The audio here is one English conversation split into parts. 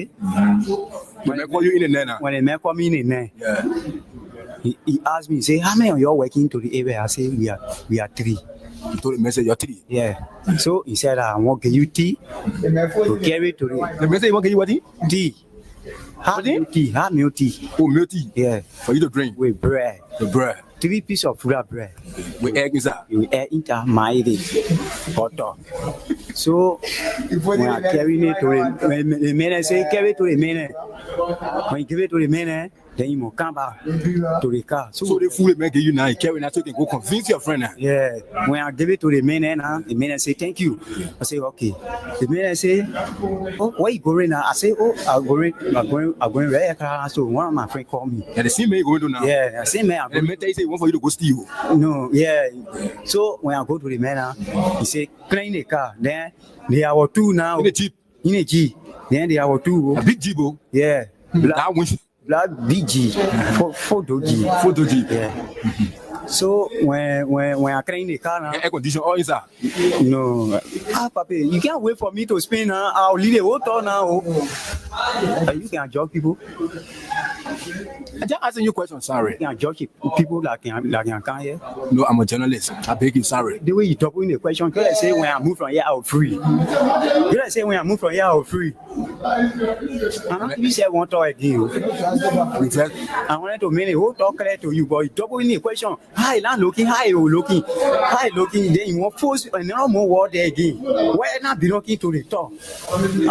When they call you in the name, when they make me in there, yeah. he asked me, say, how many of you are working to the area? I say, we are 3. You told the message you're 3. Yeah. So he said, I want to give you tea to carry to The message you want to give you what? tea. Have milk tea. Have milk tea. Oh, milk tea. Yeah. For you to drink. With bread. The bread. 3 pieces of real bread. With egg inside. With egg inside my butter. So when I carry it to the man, say carry to the man. When you give it to the man, then you must come back to the car. So the food make you now carry that so you can go convince your friend now. Yeah. When I give it to the man, the man say thank you. I say okay. The man say, oh, where you going now? I say, oh, I'm going right here. So one of my friends called me. Yeah, the same man you going to now. Yeah, the same man. And the man say one for you to go steal. No, yeah. So when I go to the man, he say clean the car. Then they are 2 now. In a jeep. In a Jeep. Then they are 2. A big jeep. Yeah. That one. Black BG, photo G. Yeah. So when I clean the car now, air condition all inside. No, Papa, you can't wait for me to spin now. I'll leave the water now. You can judge people. I'm just asking you a question, sorry. You can judge people like you can here. No, I'm a journalist. I beg you, sorry. The way you talk in the question, can I say when I move from here, I'll free? Can I say when I move from here, I'll free? You said one talk again. I wanted to make a whole talk clear to you, but you double in the question. Hi, not looking, hi, looking. Then you want force and no more word there again. Why not be looking to the top? I'm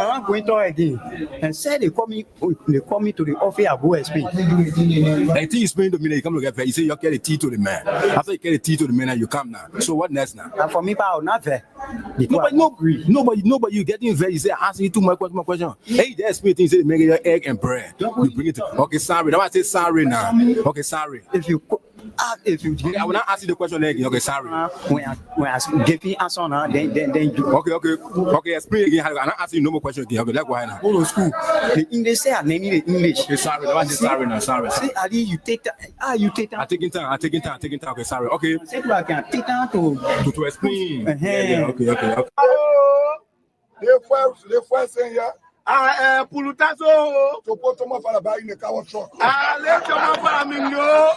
not going to again. And said they call me to the office. I go explain. I think you explain to me that you come look at you say you get the tea to the man. After you get the tea to the man, you come now. So what next now? And for me, I will not there. Nobody, you getting very. You say asking you too much question. Hey, there's me things. Say make your egg and bread. You bring it. Okay, sorry. That's why I say sorry now. Okay, sorry. If you I will not ask you the question again. Okay, sorry. When I give the answer now, then you. Okay. Explain again. I'm not asking you no more question again. Okay, let's go ahead now. Go to school. The English say I name the English. Okay, sorry. That's why I say sorry now. Sorry. Say Ali, you take time. You take time. I'm taking time. Okay, sorry. Okay. Say I can take time to explain. Yeah. Okay. Les fois Seigneur. Pulutazo. To put to my father by in the car truck. Let your mother mingo.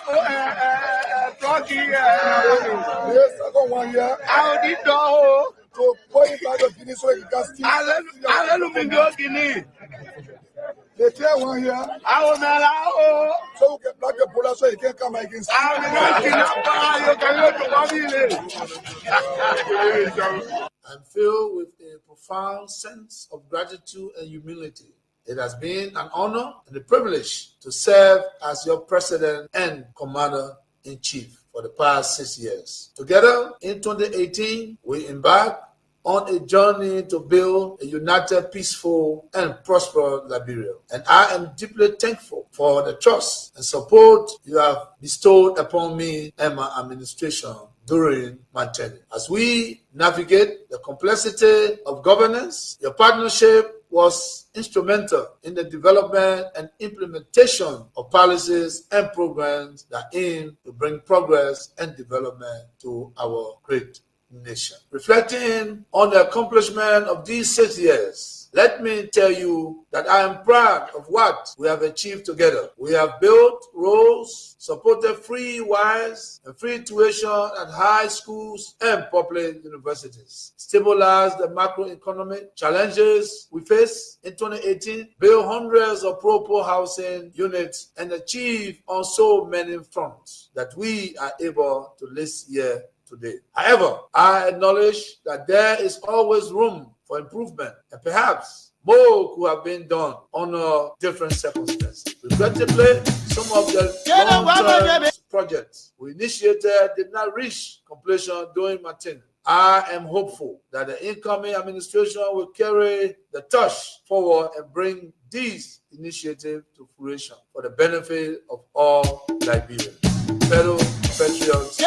Trucky. Yes, I got 1 year. I'll need to. To point by the Guinea so you can steal. I'll mingo Guinea. They tell 1 year. I will not allow. So you can block the bullet so you can come against. I'm filled with a profound sense of gratitude and humility. It has been an honor and a privilege to serve as your president and commander-in-chief for the past 6 years. Together, in 2018, we embarked on a journey to build a united, peaceful, and prosperous Liberia. And I am deeply thankful for the trust and support you have bestowed upon me and my administration during my tenure. As we navigate the complexity of governance, your partnership was instrumental in the development and implementation of policies and programs that aim to bring progress and development to our great nation. Reflecting on the accomplishment of these 6 years, let me tell you that I am proud of what we have achieved together. We have built roads, supported free wires and free tuition at high schools and public universities, stabilized the macroeconomic challenges we face in 2018, built hundreds of pro-poor housing units, and achieved on so many fronts that we are able to list here today. However, I acknowledge that there is always room for improvement, and perhaps more could have been done under different circumstances. Regrettably, some of the long-term projects we initiated did not reach completion during my tenure. I am hopeful that the incoming administration will carry the torch forward and bring these initiatives to fruition for the benefit of all Liberians. Fellow patriots,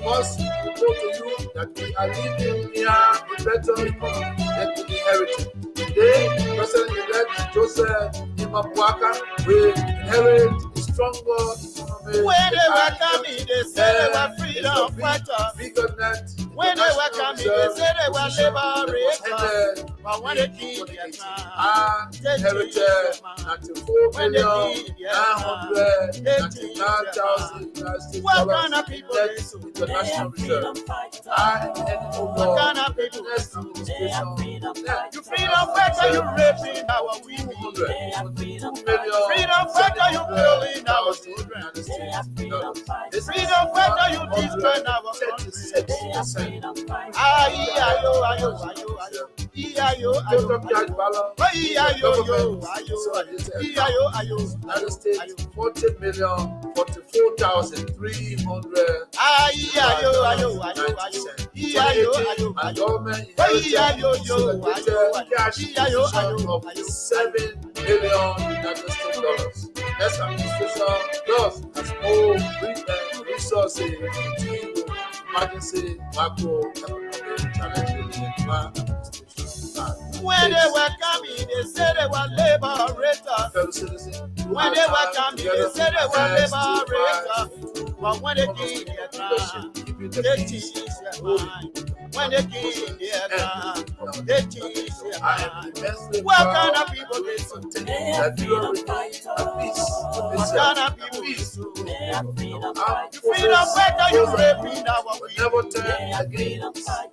must go to you that we are living near a better economy that we inherited. Today, President-elect Joseph Imapwaka will inherit a stronger economy. When they welcome me, they say they were freedom fighters. Bigger net. When they welcome me, they say they were liberators. But when they kill their time, they inherited 94,999,000 what kind of people net they so? international reserve. What kind of people they so? You freedom fighter, you raping our women. Freedom fighter, you killing our children. Freedom fighter, you destroying our country. Ayo, ayo, ayo, ayo, ayo, ayo, United States, 40,044,300. And government inherited cash of $7 billion United States dollars. This administration thus has more resources to deal with emergency macroeconomic challenges in my administration. When they were coming, they said they were liberators. When they were coming, they said they were liberators. But when they came their time, they changed their mind. When they came their time, they changed their mind. What kind of people they so? What kind of people they so? You freedom fighter, you raping our women.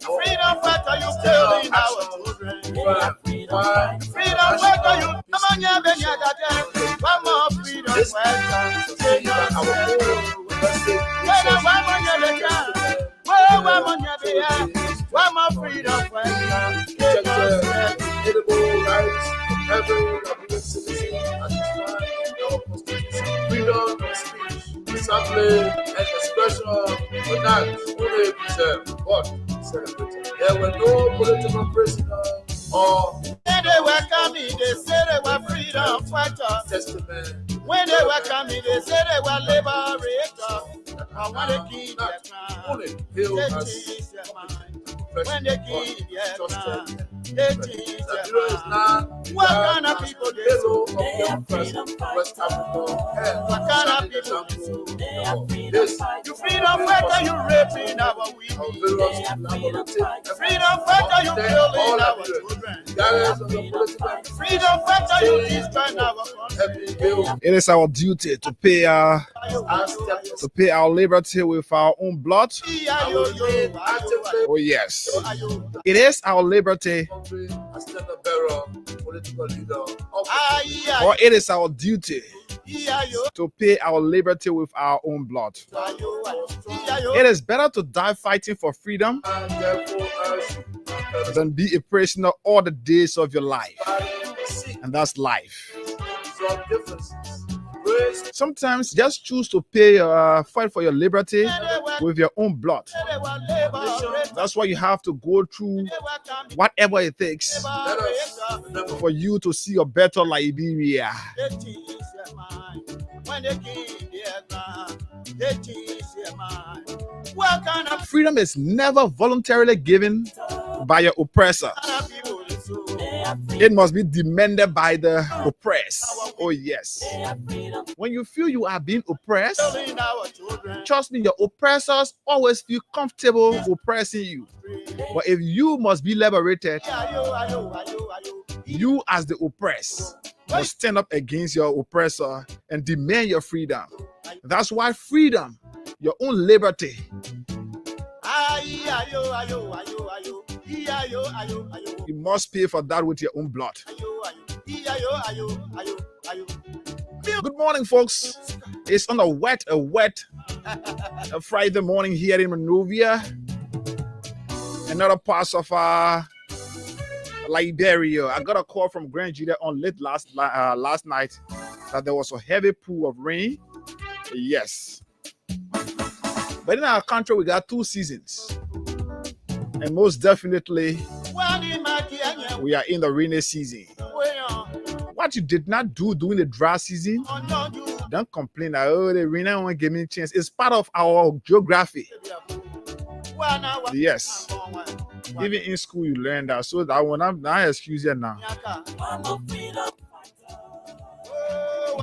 Freedom fighter, you killing our children. Freedom fighter, you amanya benyagade. One more freedom fighter. One more freedom fighter. Edible rights, every citizen at this time, our constitution, freedom of speech, assembly, and expression were not only preserved but celebrated. There were no political prisoners or when they were coming, they said they were freedom fighters. testament. When they were coming, they said they were liberators. And when they killed their crime, they changed their mind. When they killed their crime, they changed their mind. What kind of people they so? West Africa, What kind of people they so? You freedom fighter, you raping our women. Freedom fighter, you killing our children. Freedom fighter, you destroying our country. It is our duty to pay our liberty with our own blood. Oh yes, it is our liberty, or it is our duty to pay our liberty with our own blood. It is better to die fighting for freedom than be a prisoner all the days of your life, and that's life. Sometimes just choose to pay fight for your liberty with your own blood. That's why you have to go through whatever it takes for you to see a better Liberia. Freedom is never voluntarily given by your oppressor. It must be demanded by the oppressed. Oh yes. When you feel you are being oppressed, trust me, your oppressors always feel comfortable oppressing you. But if you must be liberated, you as the oppressed must stand up against your oppressor and demand your freedom. That's why freedom, your own liberty, you must pay for that with your own blood. Good morning, folks. It's on a wet Friday morning here in Monrovia. Another part of Liberia. I got a call from Grand Julia on late last night that there was a heavy pool of rain. Yes. But in our country, we got 2 seasons. And most definitely, we are in the rainy season. What you did not do during the dry season, don't complain that, oh, the rain won't give me a chance. It's part of our geography. Yes. Even in school, you learn that. So that one, I'm not excuse you now.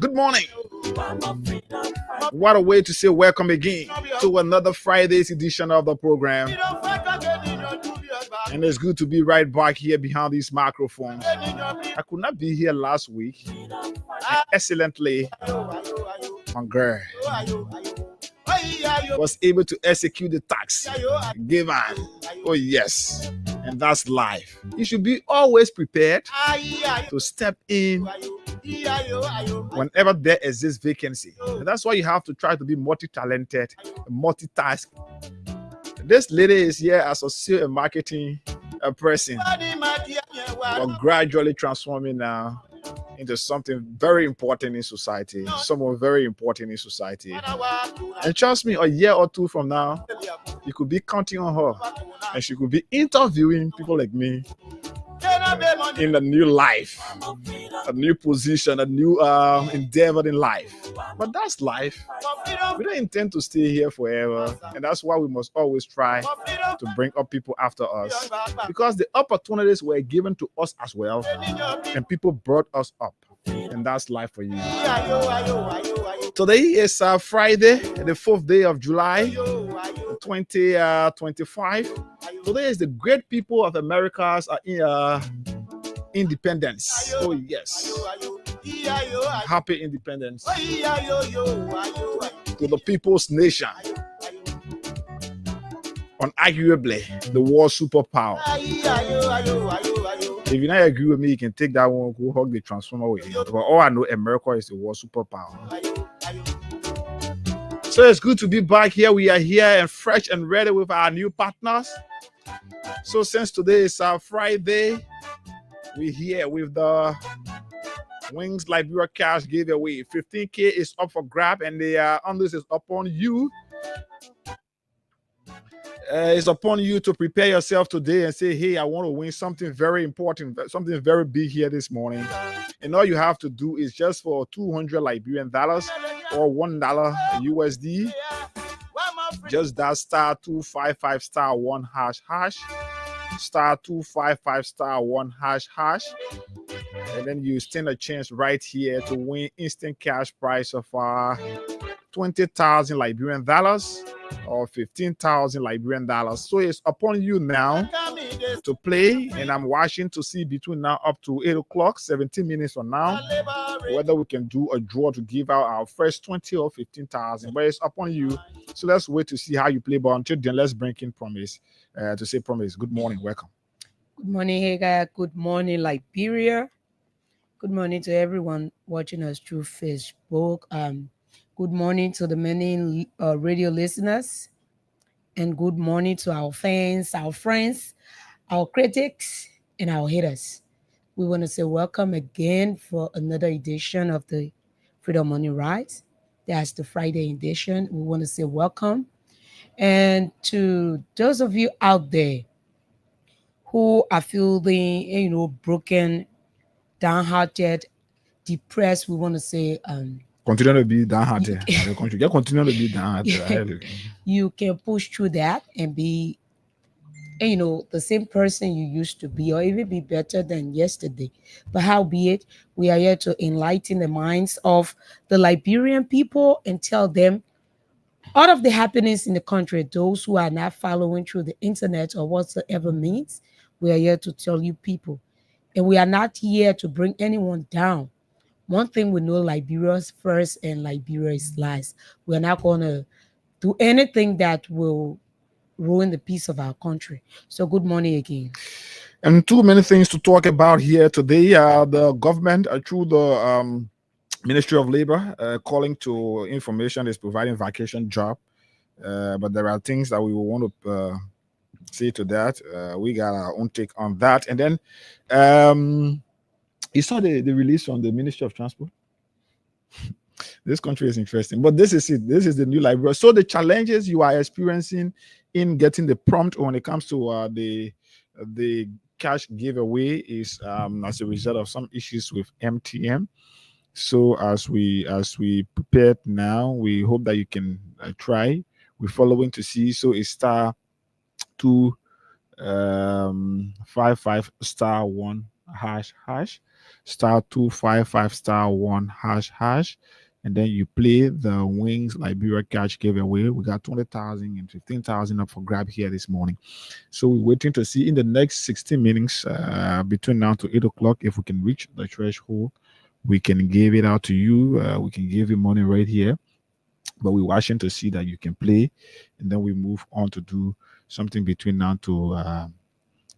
Good morning. What a way to say welcome again to another Friday's edition of the program. And it's good to be right back here behind these microphones. I could not be here last week. Excellently, my girl was able to execute the task given. Oh, yes. And that's life. You should be always prepared to step in whenever there exists vacancy. And that's why you have to try to be multi-talented, multitask. This lady is here as a sales and marketing person, but gradually transforming now into something very important in society, someone very important in society. And trust me, a year or two from now, you could be counting on her, and she could be interviewing people like me in a new life, a new position, a new endeavor in life. But that's life. We don't intend to stay here forever, and that's why we must always try to bring up people after us, because the opportunities were given to us as well, and people brought us up, and that's life for you. Today is Friday, the 4th day of July, 2025. Today is the great people of America's independence. Oh, yes. Happy independence to the people's nation. Unarguably, the world superpower. If you not agree with me, you can take that one, go hug the transformer with you. But all I know, America is the world superpower. So it's good to be back here. We are here and fresh and ready with our new partners. So since today is Friday, we're here with the Wings Liberia Cash giveaway. 15K is up for grab, and the this is upon you. It's upon you to prepare yourself today and say, hey, I want to win something very important, something very big here this morning. And all you have to do is just for $200 Liberian dollars or $1 USD, just that star 255 star 1 hash star 255 star 1 hash, and then you stand a chance right here to win instant cash prize of 20,000 Liberian dollars or 15,000 Liberian dollars. So it's upon you now to play, and I'm watching to see between now up to 8 o'clock, 17 minutes from now, whether we can do a draw to give out our first 20 or 15,000. But it's upon you. So let's wait to see how you play. But until then, let's bring in Promise to say, Promise, good morning, welcome. Good morning, Hagar. Good morning, Liberia. Good morning to everyone watching us through Facebook. Good morning to the many radio listeners, and good morning to our fans, our friends, our critics, and our haters. We want to say welcome again for another edition of the Freedom Money Rise. That's the Friday edition. We want to say welcome. And to those of you out there who are feeling, broken, downhearted, depressed, we want to say continue to be downhearted. Continue to be downhearted. You can push through that and be, the same person you used to be, or even be better than yesterday. But howbeit, we are here to enlighten the minds of the Liberian people and tell them all of the happenings in the country. Those who are not following through the internet or whatsoever means, we are here to tell you people. And we are not here to bring anyone down. One thing we know, Liberia's first and Liberia is last. We're not going to do anything that will ruin the peace of our country. So good morning again. And too many things to talk about here today. The government, through the Ministry of Labor, calling to information, is providing vacation job. But there are things that we will want to say to that. We got our own take on that. And then you saw the release from the Ministry of Transport. This country is interesting, but this is it. This is the new Liberia. So the challenges you are experiencing in getting the prompt when it comes to the cash giveaway is as a result of some issues with MTM. So as we prepare now, we hope that you can try. We're following to see. So it's star *255 *1 ##, *255 *1 ##, and then you play the Wings Liberia catch giveaway. We got 20,000 and 15,000 up for grab here this morning. So we're waiting to see in the next 60 minutes between now to 8 o'clock if we can reach the threshold. We can give it out to you. We can give you money right here. But we're watching to see that you can play, and then we move on to do something between now to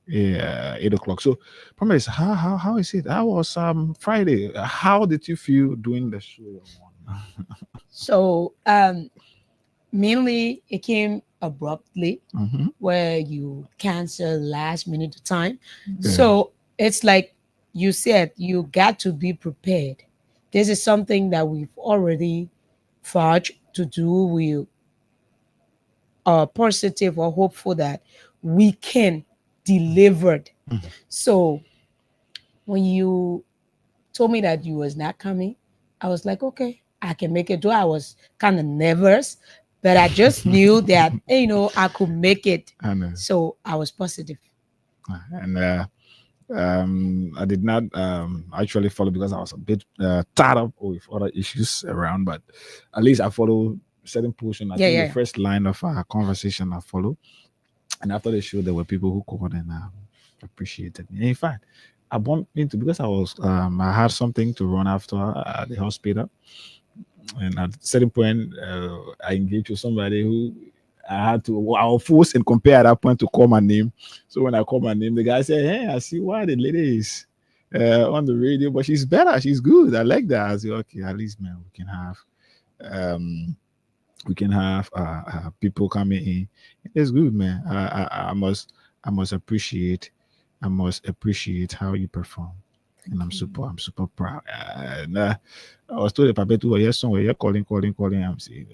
8 o'clock. So, promise, how is it? How was Friday? How did you feel doing the show? So, mainly it came abruptly, where you cancel last minute time. Yeah. So it's like you said, you got to be prepared. This is something that we've already forged to do. We are positive or hopeful that we can deliver it. So when you told me that you was not coming, I was like, okay, I can make it. Though I was kind of nervous, but I just knew that I could make it. I know. So I was positive. And I did not actually follow because I was a bit tied up with other issues around, but at least I follow certain portion. I think the first line of our conversation I follow, and after the show there were people who called and appreciated me. In fact, I bumped into, because I was I had something to run after at the hospital, and at a certain point I engaged with somebody who I was forced and compare at that point to call my name. So when I called my name, the guy said, "Hey, I see why the lady is on the radio, but she's better. She's good. I like that." I said, "Okay, at least, man, we can have people coming in. It's good, man. I must appreciate how you perform, and I'm super proud." And I was told if I bet you yes somewhere, you're calling. I'm saying.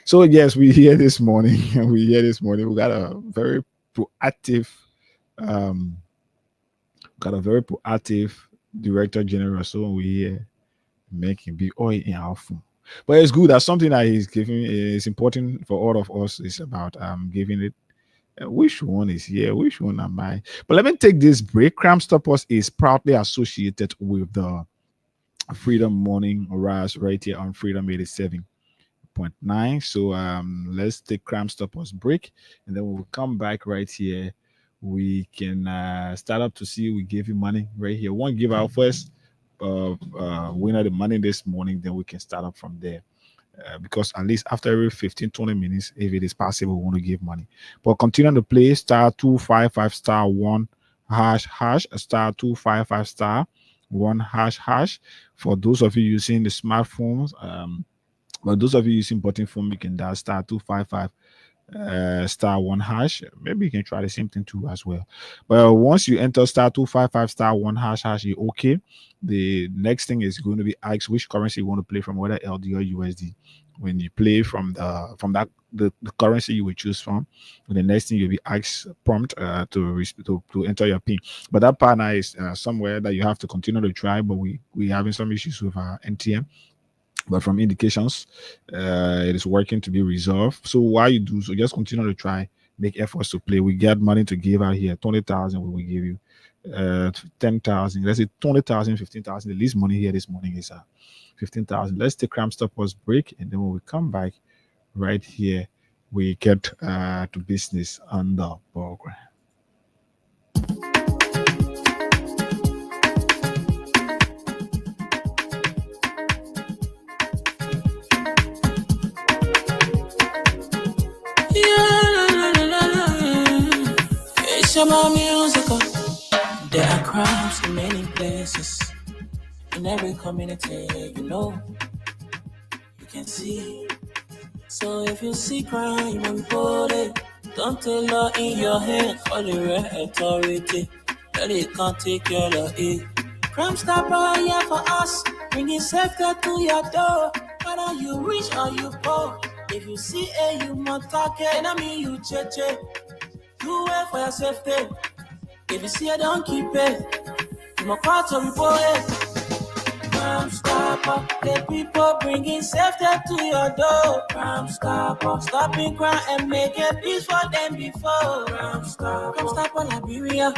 So yes, we're here this morning. We got a very proactive, director general. So we're here making be all in our phone. But it's good. That's something that he's giving. Is important for all of us. It's about giving it. Which one is here? Which one am I? But let me take this break. Crime Stoppers is proudly associated with the Freedom Morning Rise right here on Freedom 87.9. So let's take Crime Stoppers break, and then we'll come back right here. We can start up to see. We give you money right here. One give out first. Winner the money this morning, then we can start up from there. Because at least after every 15-20 minutes, if it is possible, we want to give money. But continue to play *255 *1 *255 *1 for those of you using the smartphones. But those of you using button phone, you can dial *255 *1 Maybe you can try the same thing too as well. But once you enter *255 *1 you're okay. The next thing is going to be asked which currency you want to play from, whether LD or USD. When you play from the currency you will choose from, the next thing you'll be asked prompt to enter your PIN. But that partner is somewhere that you have to continue to try. But we having some issues with our NTM. But from indications, it is working to be resolved. So while you do so, just continue to try, make efforts to play. We get money to give out here. 20,000 we will give you. 10,000. Let's say 20,000, 15,000. The least money here this morning is 15,000. Let's take Crime Stoppers break, and then when we come back right here, we get to business on the program. It's about music. There are crimes in many places, in every community, you can see. So if you see crime and report it, don't take law in your hand for the right authority, that it can't take care of it. Crime Stopper here for us, bringing safety to your door, whether you rich or you poor. If you see a human target, I mean you check, do it for your safety. If you see it, don't keep it. You must call to report it. Crime Stopper, the people bringing safety to your door. Crime Stopper, stopping crime and making peace for them before. Crime Stopper, Liberia,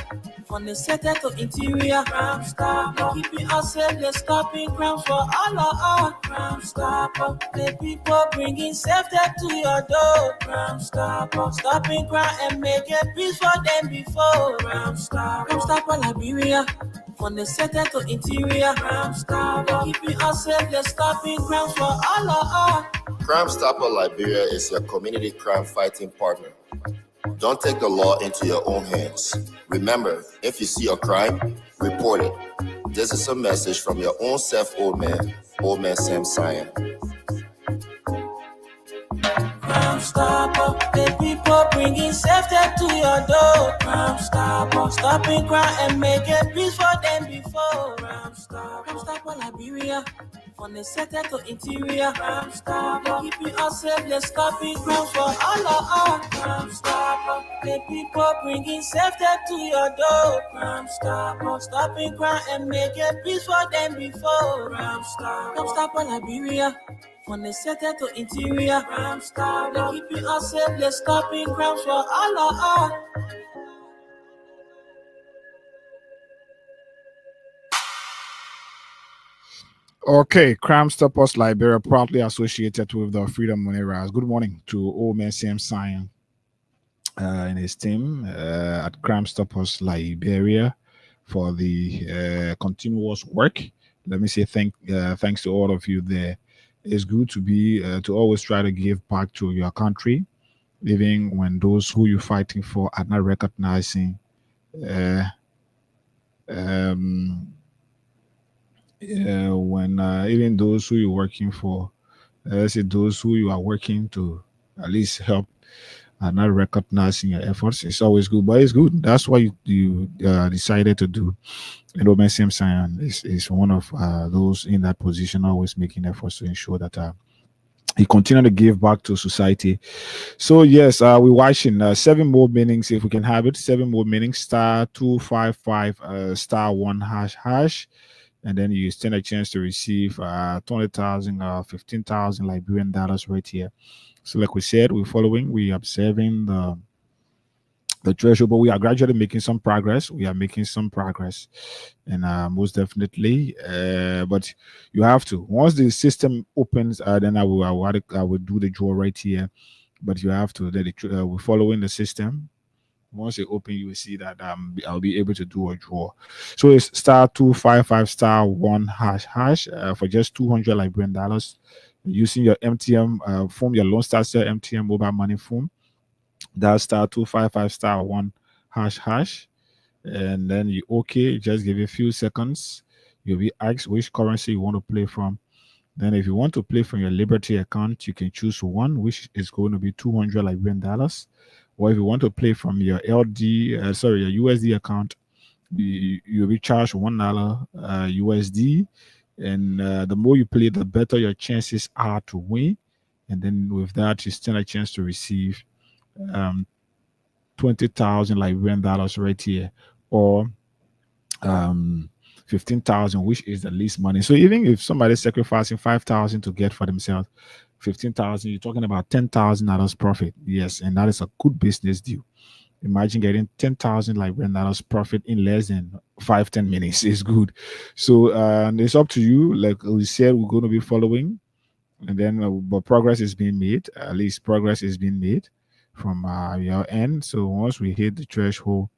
from the center to interior. Crime Stopper, keeping us safe, they're stopping crimes for all of us. Crime Stopper, the people bringing safety to your door. Crime Stopper, stopping crime and making peace for them before. Crime Stopper, Liberia, from the center to interior. Crime Stopper, keeping us safe, they're stopping crimes for all of us. Crime Stopper Liberia is your community crime fighting partner. Don't take the law into your own hands. Remember, if you see a crime, report it. This is a message from your own self, Old Man Sam Cyan. Crime Stopper, the people bringing safety to your door. Crime Stopper, stopping crime and making peace for them before. Crime Stopper, Liberia, from the center to interior. Crime Stopper, keeping us safe, they're stopping crimes for all of us. Crime Stopper, the people bringing safety to your door. Crime Stopper, stopping crime and making peace for them before. Crime Stopper, Liberia, from the center to interior. Crime Stopper, keeping us safe, they're stopping crimes for all of us. Okay, Crime Stoppers Liberia, proudly associated with the Freedom Money Rise. Good morning to Old Man Sam Cyan and his team at Crime Stoppers Liberia for the continuous work. Let me say thanks to all of you there. It's good to be to always try to give back to your country, even when those who you're fighting for are not recognizing when even those who you're working for, let's say those who you are working to at least help are not recognizing your efforts. It's always good, but it's good. That's what you decided to do. And Omen Simpson is one of those in that position, always making efforts to ensure that he continue to give back to society. So yes, we're watching 7 more meanings if we can have it. 7 more meanings, *255 *1##, and then you stand a chance to receive 20,000 15,000 Liberian dollars right here. So like we said, we're observing the treasure, but we are gradually making some progress. And most definitely, but you have to, once the system opens, then I will do the draw right here. But you have to we're following the system. Once it open, you will see that I'll be able to do a draw. So it's *255 *1## for just 200 Liberian dollars using your MTM phone, your Lone Star Cell MTM mobile money phone. That's *255 *1##, and then you just give it a few seconds. You'll be asked which currency you want to play from. Then if you want to play from your Liberty account, you can choose one, which is going to be 200 Liberian dollars. Or if you want to play from your your USD account, you'll be charged $1 USD. And the more you play, the better your chances are to win. And then with that, you stand a chance to receive 20,000 Liberian dollars right here, or 15,000, which is the least money. So even if somebody's sacrificing 5,000 to get for themselves 15,000, you're talking about $10,000 profit. Yes, and that is a good business deal. Imagine getting 10,000 Liberian dollars profit in less than 5-10 minutes. It's good. So it's up to you. Like we said, we're going to be following, and then but progress is being made. At least progress is being made from your end. So once we hit the threshold,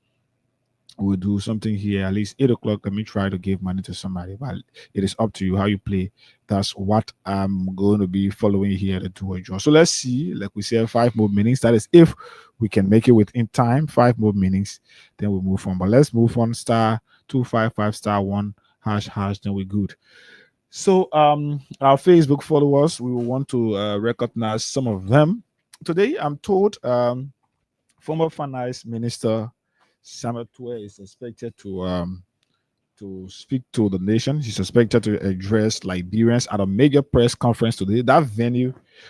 we'll do something here at least 8 o'clock. Let me try to give money to somebody, but it is up to you how you play. That's what I'm going to be following here to do a draw. So let's see, like we said, 5 more meetings. That is if we can make it within time. 5 more meetings, then we'll move on. But let's move on. *255 *1##, then we're good. So our Facebook followers, we will want to recognize some of them today. I'm told former Finance Minister Samuel Tue is expected to speak to the nation. He's expected to address Liberians at a major press conference today. The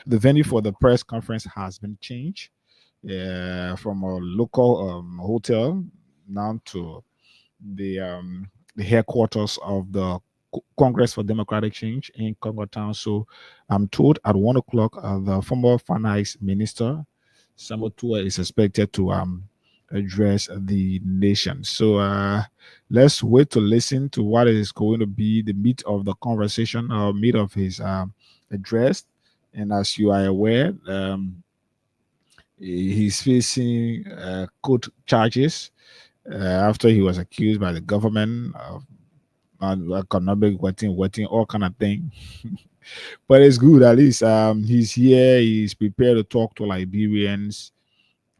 venue for the press conference has been changed from a local hotel now to the headquarters of the Congress for Democratic Change in Congo Town. So I'm told at 1 o'clock, the former finance minister, Samuel Tua, is expected to address the nation. So let's wait to listen to what is going to be the meat of the conversation or meat of his address. And as you are aware, he's facing court charges after he was accused by the government of economic wetting, all kind of thing. But it's good, at least he's here, he's prepared to talk to Liberians,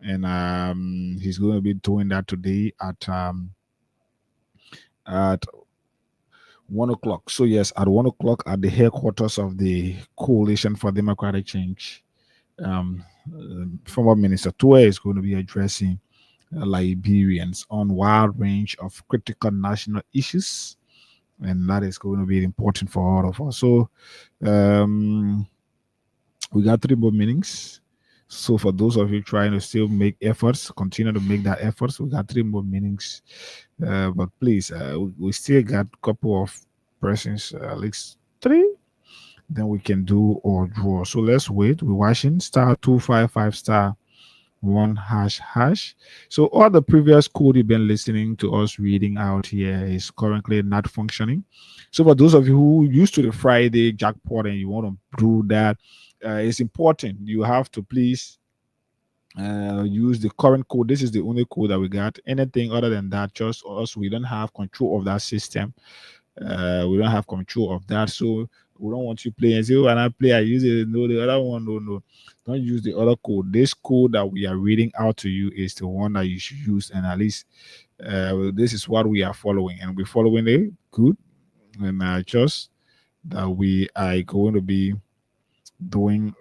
and he's going to be doing that today at 1 o'clock. So yes, at 1 o'clock at the headquarters of the Coalition for Democratic Change, former Minister Tua is going to be addressing Liberians on wide range of critical national issues, and that is going to be important for all of us. So we got 3 more meetings. So for those of you trying to still make efforts, continue to make that efforts. We got 3 more meetings, but please, we still got a couple of persons, at least 3. Then we can do or draw. So let's wait. We're watching *255*1##. So all the previous code you've been listening to us reading out here is currently not functioning. So for those of you who used to the Friday jackpot and you want to do that, it's important. You have to please use the current code. This is the only code that we got. Anything other than that, just us, we don't have control of that system. We don't have control of that. So we don't want you playing and say, oh, and I play, I use it. No, the other one, no. Don't use the other code. This code that we are reading out to you is the one that you should use. And at least this is what we are following. And we're following it good. And just that we are going to be doing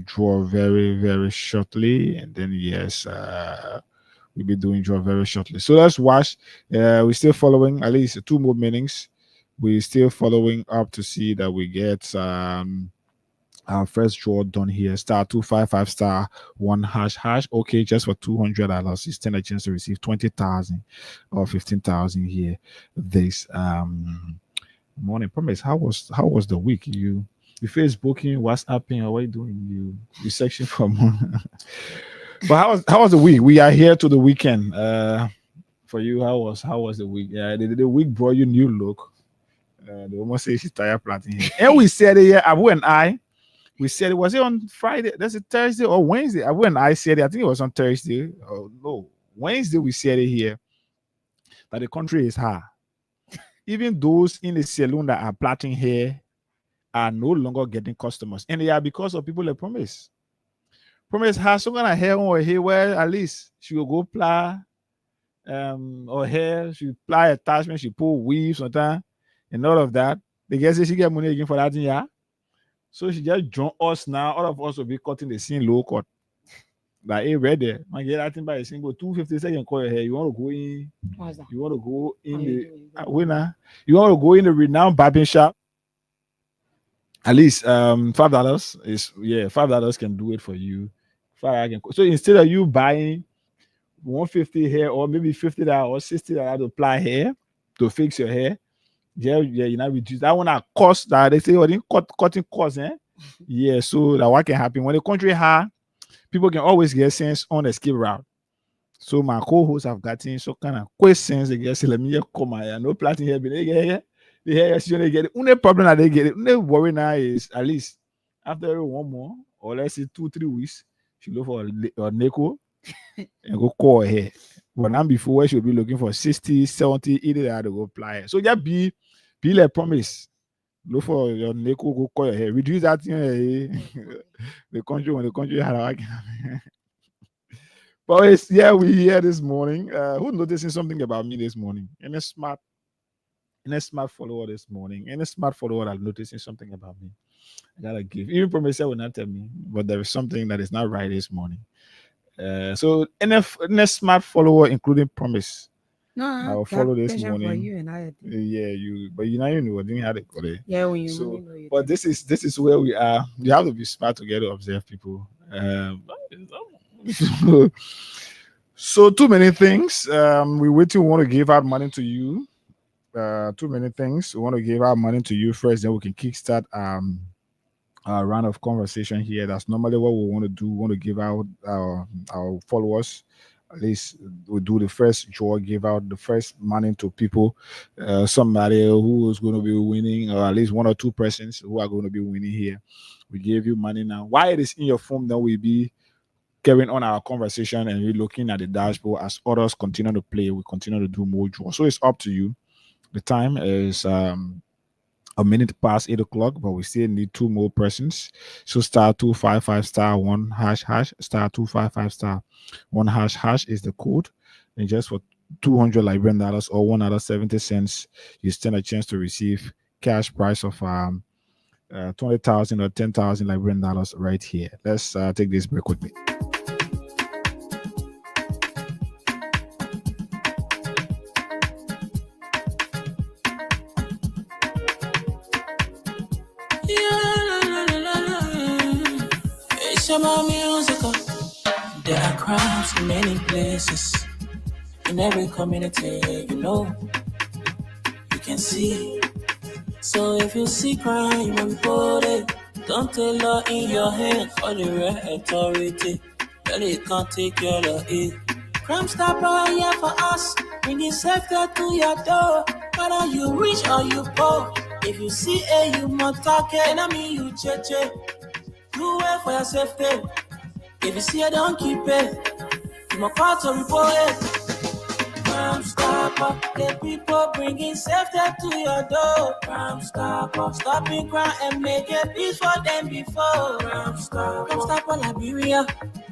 draw very, very shortly. And then, yes, we'll be doing draw very shortly. So let's watch. We're still following at least 2 more meetings. We're still following up to see that we get our first draw done here. *255*1##. Okay, just for $200, you stand a chance to receive 20,000 or 15,000 here this morning. Promise. How was the week? You Facebooking, WhatsApping, or what are you doing? You searching for more. But how was the week? We are here to the weekend. For you, how was the week? Yeah, the week brought you new look. They almost say she's tired planting here. And we said it here, Abu and I. We said it was it on Friday. That's a Thursday or Wednesday. Abu and I said it. I think it was on Thursday. Oh no, Wednesday we said it here that the country is hard. Even those in the salon that are plaiting hair are no longer getting customers, and they are because of people like Promise. Promise has some kind of hair on her hair where at least she will go ply or hair, she apply attachment, she pull weaves sometimes, and all of that. The girl says she get money again for that, yeah. So she just join us now. All of us will be cutting the scene low cut. Like, hey, right there. Man, get that thing by a single 250 seconds cut your hair. You want to go in? What's that? You want to go in the winner? You want to go in the renowned barbing shop? At least $5 is $5 can do it for you. So instead of you buying 150 hair or maybe $50 or $60 to apply hair to fix your hair, you know, reduce that one at cost that they say, cutting costs, yeah. So that what can happen when the country high, people can always get sense on the escape route. So my co-hosts have gotten so kind of questions. They get let me just come here, no planting here, but they get the hair, they get it. Only problem that they get it. Only worry now is at least after every 1 more or let's say 2-3 weeks, she look for a Neko and go call her hair. But now before she'll be looking for 60, 70, either that to go apply it. So just be like Promise. Look for your Neko, go call your hair. Reduce that thing. The country had a but it's, yeah, we here this morning. Who noticing something about me this morning? And a smart follower this morning. And a smart follower that noticing something about me. I gotta give. Even Promise will not tell me, but there is something that is not right this morning. So NF smart follower, including Promise. No, I will follow this for morning. you and I. Yeah, but you know, didn't have it. Yeah, when you so, know you but this is where we are. You have to be smart to get to observe people. So too many things. We wait to want to give out money to you. too many things. We want to give our money to you first, then we can kickstart a round of conversation here. That's normally what we want to do. We want to give out our followers. At least we do the first draw, give out the first money to people, somebody who is going to be winning, or at least one or two persons who are going to be winning here. We give you money now. While it is in your phone, then we'll be carrying on our conversation and we're looking at the dashboard as others continue to play. We continue to do more draws. So it's up to you. The time is a minute past 8 o'clock, but we still need two more persons. So star 255 star 1 hash hash star 255 star 1 hash hash is the code. And just for $200 Liberian dollars or $1.70, you stand a chance to receive cash price of 20,000 or 10,000 Liberian dollars right here. Let's take this break quickly. It's about music. There are crowds in many places. In every community, you can see. So if you see crime, you report it. Don't take law in your hands for the right authority. Really can't take care of it. Crime stopper here for us. Bringing safety to your door. Whether you rich or you poor. If you see a you must talk it. And I mean you cheche. Do it for your safety. If you see it, don't keep it. You must call to report it. Crime stopper, the people bringing safety to your door. Crime stopper, stopping crime and make it peace for them before. Crime stopper Liberia,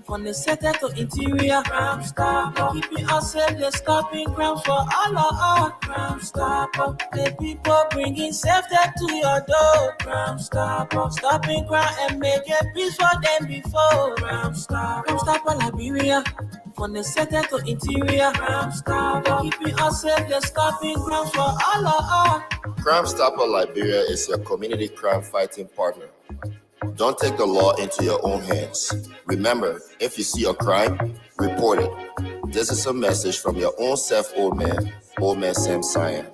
from the center to interior. Crime stopper, keeping us safe, they're stopping crime for all of us. Crime stopper, the people bringing safety to your door. Crime stopper, stopping crime and make it peace for them before. Crime stopper Liberia. From the center to interior, Crime Stopper, keeping us safe, they're stopping crime for all of us. Crime Stopper Liberia is your community crime fighting partner. Don't take the law into your own hands. Remember, if you see a crime, report it. This is a message from your own self, old man Sam Cyan.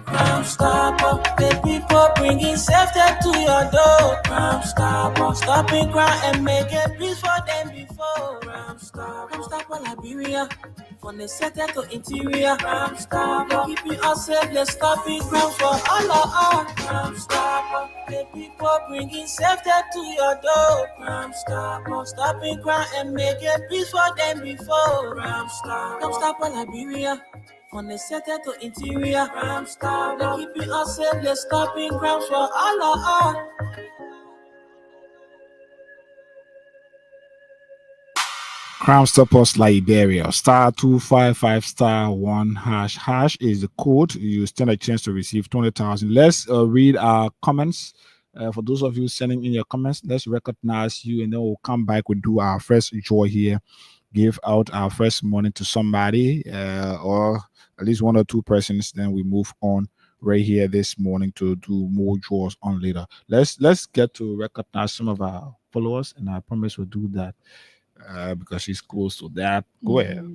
Crime Stopper, the people bringing safety to your door. Crime Stopper, stopping crime and making peace for them before. Crime Stopper Liberia, from the center to interior. Crime Stopper, keeping us safe, they're stopping crime for all of us. Crime Stopper, the people bringing safety to your door. Crime Stopper, stopping crime and making peace for them before. Crime Stopper Liberia. From the center to interior, Crime Stopper, keeping us safe, they're stopping crime for all of us. Crime Stoppers Liberia, star 255 star 1 hash hash is the code. You stand a chance to receive 20,000. Let's read our comments. For those of you sending in your comments, let's recognize you and then we'll come back. We'll do our first draw here, give out our first money to somebody or at least one or two persons. Then we move on right here this morning to do more draws on later. Let's get to recognize some of our followers, and I promise we'll do that. Because she's close to that. Go ahead.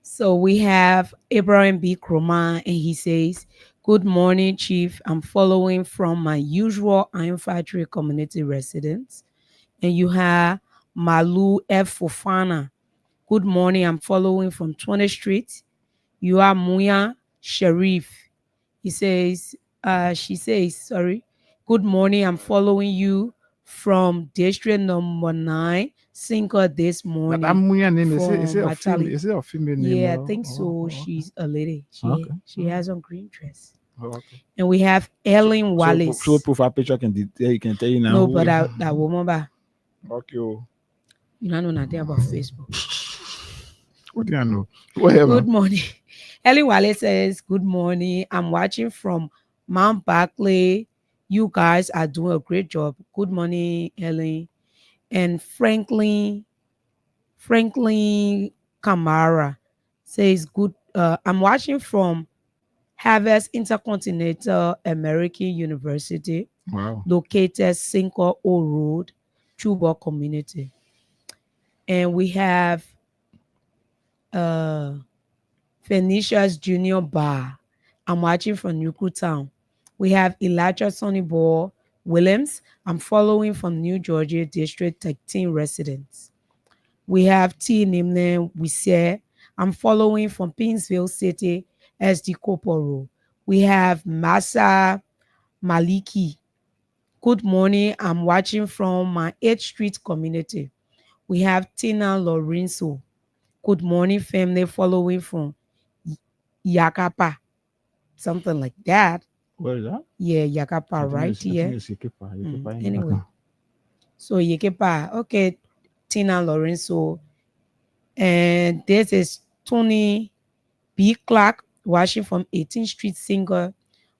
So we have Abraham B. Kroma, and he says, "Good morning, Chief. I'm following from my usual Iron Factory community residence." And you have Malu F. Fofana. "Good morning. I'm following from 20th Street." You are Muya Sharif. She says, "Good morning. I'm following you from District Number 9. Single this morning." That Muya name, from is it a female? Is it a female name? Yeah, I think so. She's a lady. She has on green dress. Okay. And we have Ellen Wallace. So profile picture can tell you now. No, but that woman, Okay. you don't know nothing about Facebook. What do you know? Go ahead, Good morning. Ellen Wallace says, "Good morning. I'm watching from Mount Barclay. You guys are doing a great job. Good morning, Ellen." And Franklin Kamara says, "Good. I'm watching from Harvard Intercontinental American University, Wow. located Cinco O Road, Chubok Community." And we have Phoenicia's Junior Bar. I'm watching from Newtown. We have Elijah Sonny Ball Williams. I'm following from New Georgia District 13 residents. We have T. Nimne Wisse. I'm following from Pinsville City, SD Koporo. We have Masa Maliki. Good morning. I'm watching from my 8th Street community. We have Tina Lorenzo. Good morning, family, following from Yakapa. Something like that. Where is that? Yeah, Yakapa, right I think here. it's Yekepa. Anyway, so Yekepa. Okay, Tina Lorenzo. And this is Tony B. Clark, watching from 18th Street Single.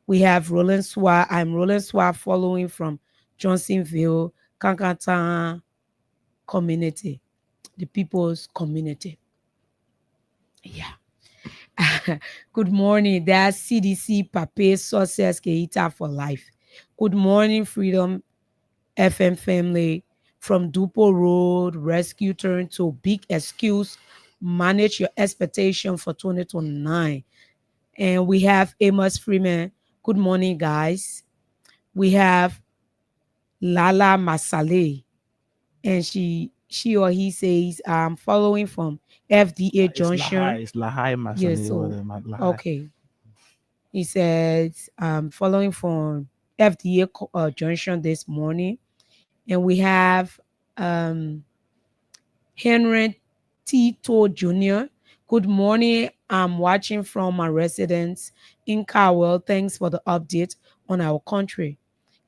We have Roland Swa. I'm Roland Swa following from Johnsonville, Kankatan community, the people's community. Yeah. Good morning. That's CDC Pape Success Keita for Life. Good morning, Freedom FM family. From Dupo Road, Rescue Turn to Big Excuse. Manage your expectation for 2029. And we have Amos Freeman. Good morning, guys. We have Lala Masale. And she or he says, I'm following from FDA Junction. It's Lahai Masale. Yeah, so, okay. He says, following from FDA Junction this morning. And we have Henry Tito Jr. Good morning. I'm watching from my residence in Cowell. Thanks for the update on our country.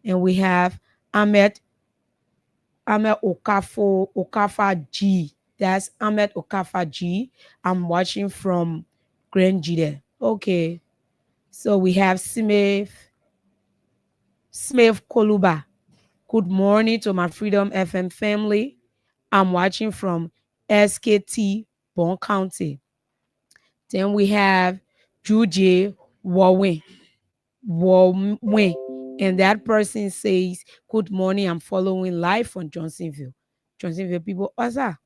And we have Ahmed Okafa G. That's Ahmed Okafa G. I'm watching from Grand Jide. Okay. So we have Smith Koluba. Good morning to my Freedom FM family. I'm watching from SKT Bon County. Then we have Juje Warwin. And that person says, good morning, I'm following live from Johnsonville. Johnsonville people, Oza.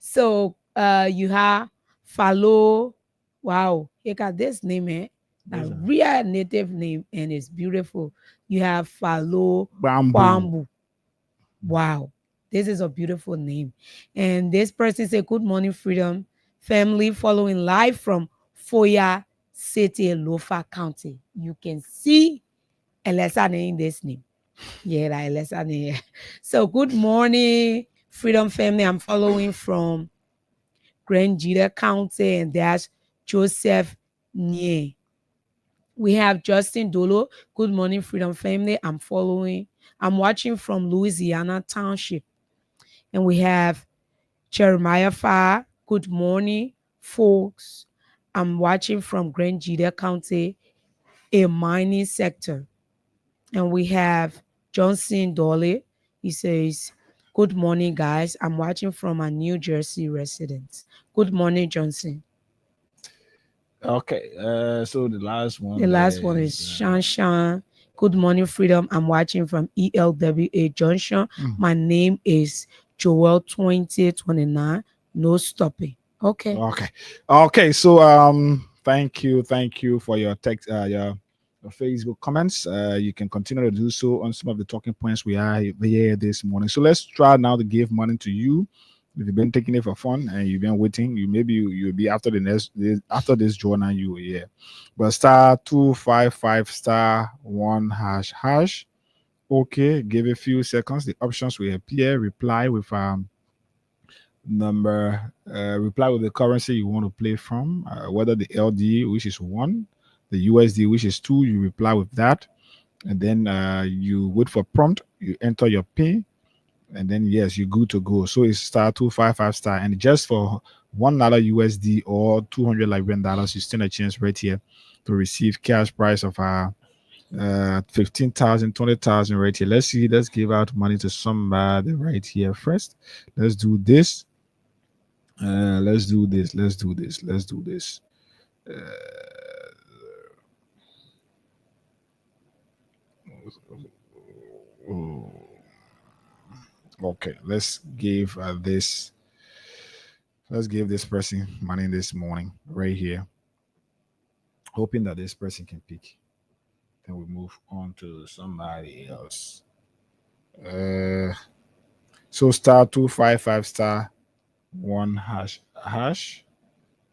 So you have Falo. Wow, you got this name, eh? A real native name, and it's beautiful. You have Falo Bambu. Wow, this is a beautiful name. And this person said, good morning, Freedom family, following live from Foya City, Lofa County. You can see Elesane in this name. Yeah, like Elesane. So good morning, Freedom family. I'm following from Grand Jida County, and that's Joseph Nye. We have Justin Dolo. Good morning, Freedom family. I'm watching from Louisiana Township. And we have Jeremiah Farr. Good morning, folks. I'm watching from Grand Jida County, a mining sector. And we have Johnson Dolly. He says, good morning, guys. I'm watching from a New Jersey residence. Good morning, Johnson. Okay. So the last one. The last one is Shan. Good morning, Freedom. I'm watching from ELWA Junction. My name is Joel 2029. No stopping. Okay. Okay. So thank you for your text, your Facebook comments. You can continue to do so on some of the talking points we are here this morning. So let's try now to give money to you. If you've been taking it for fun and you've been waiting, you'll be after after this journal you here. But *255 *1##. Okay, give a few seconds. The options will appear. Reply with number. Reply with the currency you want to play from. Whether the LD, which is 1, the USD, which is 2. You reply with that, and then you wait for prompt. You enter your PIN. And then yes, you're good to go. So it's *255 and just for $1 USD or 200 Liberian dollars, you stand a chance right here to receive cash price of 15,000, 20,000 right here. Let's see. Let's give out money to somebody right here first. Let's do this. Let's do this. Okay, let's give this person money this morning right here, hoping that this person can pick. Then we move on to somebody else. So star 255 star 1 hash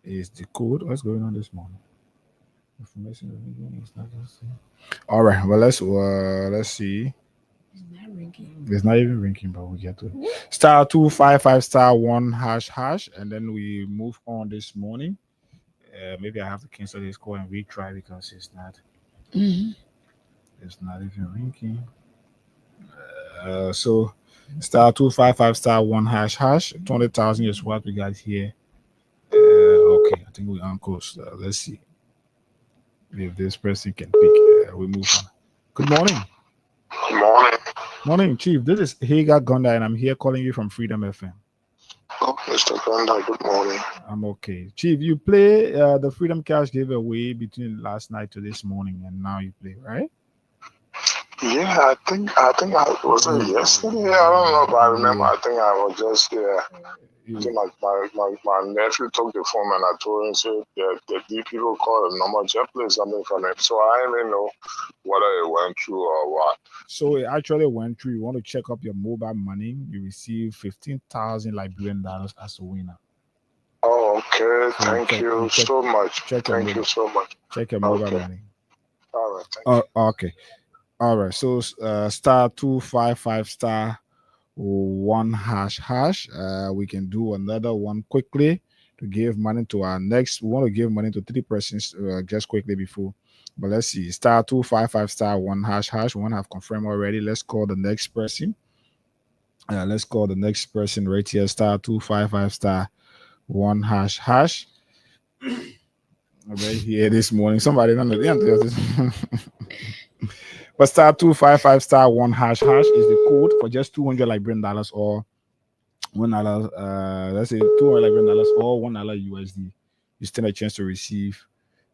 is the code. What's going on this morning? Information is not just. All right. Well, let's see. It's not even ringing, but we get to it. Star 255 star 1 hash, and then we move on this morning. Maybe I have to cancel this call and retry because it's not. It's not even ringing. So star 255 star 1 hash 20,000 is what we got here. Okay, I think we unclosed. Let's see if this person can pick. We move on. Good morning. Good morning. Morning, Chief. This is Hagar Gonda, and I'm here calling you from Freedom FM. Oh, Mr. Gonda, good morning. I'm okay. Chief, you play the Freedom Cash giveaway between last night to this morning, and now you play, right? Yeah, I think I was it yesterday. I don't know if I remember. I think I was just I think my nephew took the phone and I told him said that the people called the number just play something from him. So I don't even know whether it went through or what. So it actually went through. You want to check up your mobile money, you receive 15,000 Liberian dollars as a winner. Oh, okay. Thank you so much. Thank you so much. Check your mobile money. All right. Thank you. Okay. All right. So star 255 star 1 hash. We can do another one quickly to give money to our next. We want to give money to 3 persons just quickly before. But let's see. Star 255 star 1 hash. One have confirmed already. Let's call the next person. Let's call the next person right here. Star 255 star 1 hash. Right here this morning. Somebody don't know the answer. But star 255 star 1 hash is the code for just $200 Liberian dollars or $1. Let's say $200 Liberian dollars or $1 USD. You stand a chance to receive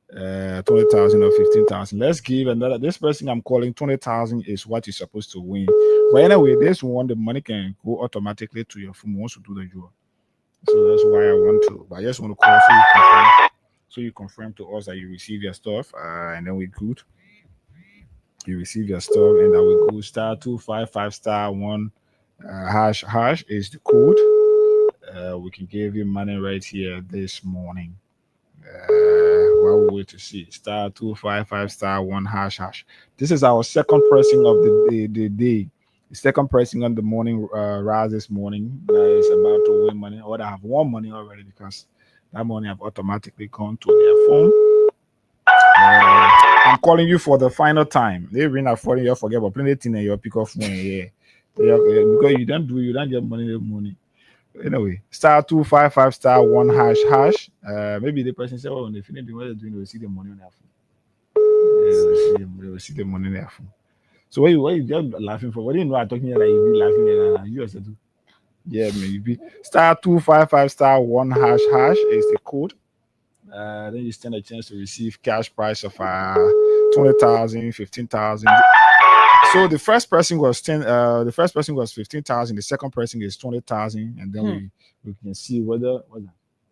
20,000 or 15,000. Let's give another. This person I'm calling 20,000 is what you're supposed to win. But anyway, this one the money can go automatically to your phone once you do the draw. So that's why I want to. But I just want to call so you confirm to us that you receive your stuff, and then we're good. You receive your stuff, and that will go star 255 star 1 hash is the code. We can give you money right here this morning. While we wait to see star 255 star 1 hash. This is our second pressing of the day. The second pressing on the morning rise this morning is about to win money, or they have won money already because that money have automatically gone to their phone. I'm calling you for the final time. They ring at 40, you forget about plenty thing and you pick off one. Yeah. Because you don't get money the morning. Anyway, star 255 star 1 hash. Maybe the person said, when they finish doing what they're doing, they will see the money on their phone. They will see the money on their phone. So what you just laughing for? What do you know? I'm talking like you be laughing you also do. Yeah, maybe star 255 star 1 hash is the code. Then you stand a chance to receive cash price of 20,000, 15,000. So the first person was 10. The first person was 15,000. The second person is 20,000, and then we can see whether.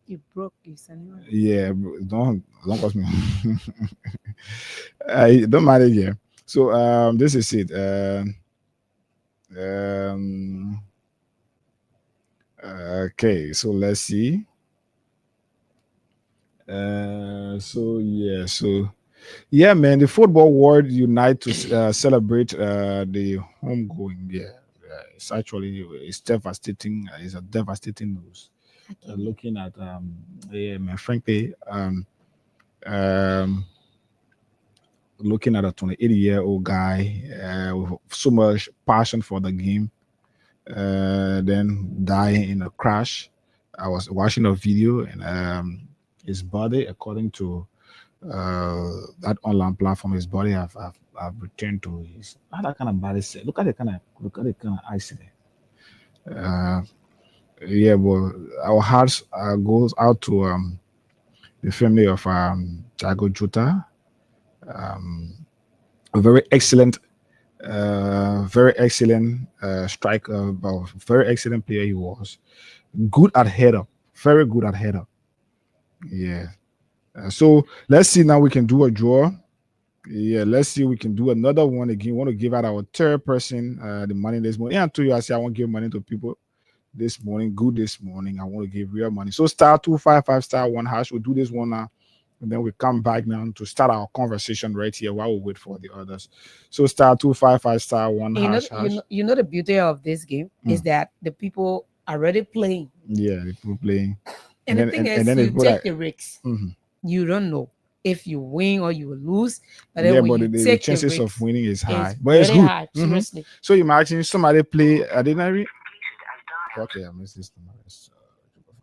You broke this anyway. Yeah, don't cost me. Don't matter. Yeah. So this is it. Okay. So let's see. Yeah, man, the football world unite to celebrate the homegoing. It's actually devastating. It's a devastating news. Looking at man, frankly, looking at a 28-year-old guy with so much passion for the game, then dying in a crash. I was watching a video and his body, according to that online platform, his body have returned to his that kind of body set. Look at the kind of eyes there. Yeah, but our hearts goes out to the family of Jago Jota, a very excellent Very excellent striker, very excellent player he was. Good at header, very good at header. Yeah. So let's see now we can do a draw. Yeah, let's see we can do another one again. Want to give out our third person the money this morning. Yeah, I told you I say I want to give money to people this morning. Good this morning. I want to give real money. So star 255 star 1 hash. We'll do this one now. And then we come back now to start our conversation right here while we wait for the others. So star 255 star 1 hash. You know the beauty of this game is that the people are already playing. Yeah, the people playing. And the thing is, you take the risks. You don't know if you win or you lose. But then when you take the chances of winning is high. But it's good. High, seriously. So imagine somebody play. I didn't read. Okay, I missed this number.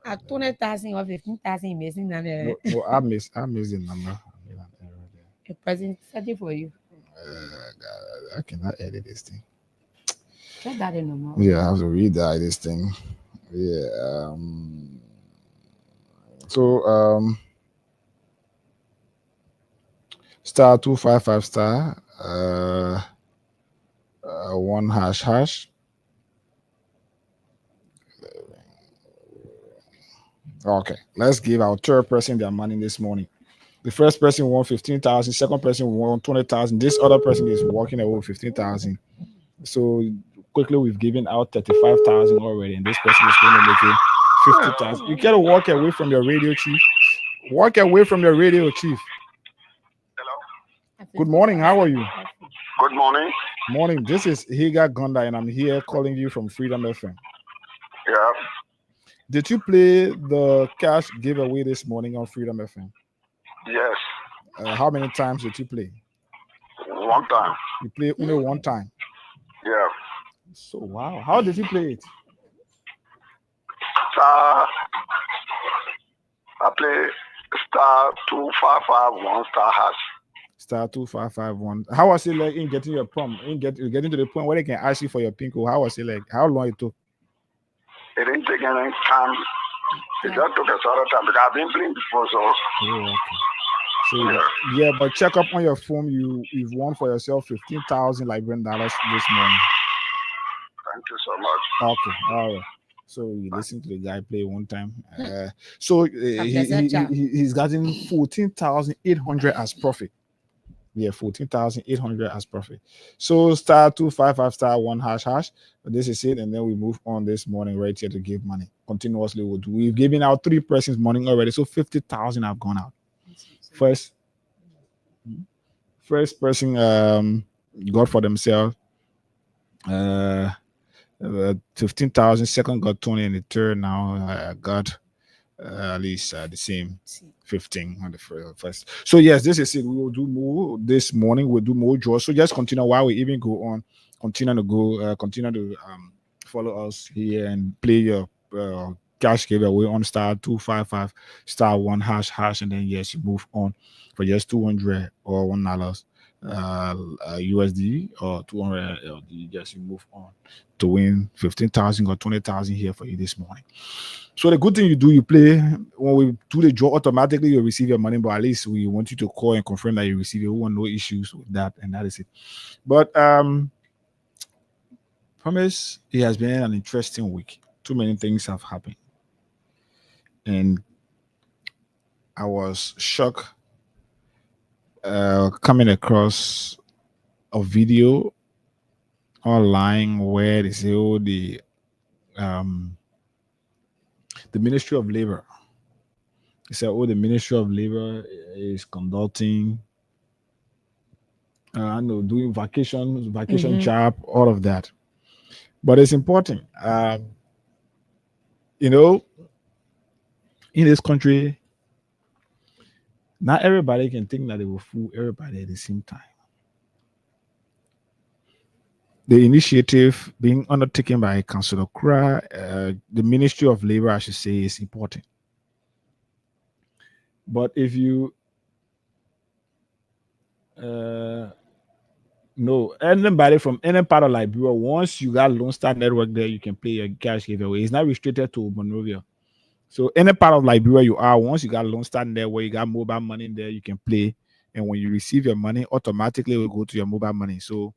At 20,000 or 15,000 missing number. No, I missed the number. A present setting for you. I cannot edit this thing. Check that in number. Yeah, I have to read this thing. Yeah. So star 255 star 1 hash. Okay, let's give our third person their money this morning. The first person won 15,000, second person won 20,000. This other person is walking away with 15,000. So quickly we've given out 35,000 already, and this person is going to make it 50,000. You gotta walk away from your radio, chief. Walk away from your radio, chief. Hello. Good morning. How are you? Good morning. Morning. This is Higa Gonda, and I'm here calling you from Freedom FM. Yeah. Did you play the cash giveaway this morning on Freedom FM? Yes. How many times did you play? One time. You played only one time? Yeah. So, wow. How did you play it? I play star 2551 star hash. Star 2551. How was it like in getting your prompt? Getting to the point where they can ask you for your PIN code? How was it like? How long it took? It didn't take any time. It just took a sort of time because I've been playing before, so. Oh, okay. So yeah, but check up on your phone. You've won for yourself $15,000 Liberian dollars this morning. Thank you so much. Okay, all right. So you listen to the guy play one time. So he's gotten 14,800 as profit. Yeah, 14,800 as profit. So star 255 star 1 hash. This is it, and then we move on this morning right here to give money continuously. We've given out 3 persons money already, so 50,000 have gone out. First person got for themselves 15,000. Second got 20, and the third now got at least the same 15 on the first. So yes, this is it. We will do more this morning. We'll do more draws. So just continue while we even go on. Continue to follow us here and play your cash giveaway on star 255 star 1 hash, and then yes, you move on for just $200 or $1 USD or 200 LD. Yes, you move on to win 15,000 or 20,000 here for you this morning. So the good thing you play when we do the draw automatically, you receive your money, but at least we want you to call and confirm that you receive it. We want no issues with that, and that is it. But promise, it has been an interesting week. Too many things have happened, and I was shocked coming across a video online where they say, the Ministry of Labor. They said, the Ministry of Labor is conducting, doing vacation job, all of that. But it's important, in this country, not everybody can think that they will fool everybody at the same time. The initiative being undertaken by Councillor Kura, the Ministry of Labor, I should say, is important. But if you know anybody from any part of Liberia, once you got Lone Star Network there, you can play your cash giveaway. It's not restricted to Monrovia. So any part of Liberia you are, once you got Lone Star Network, you got mobile money in there, you can play. And when you receive your money, automatically it will go to your mobile money. So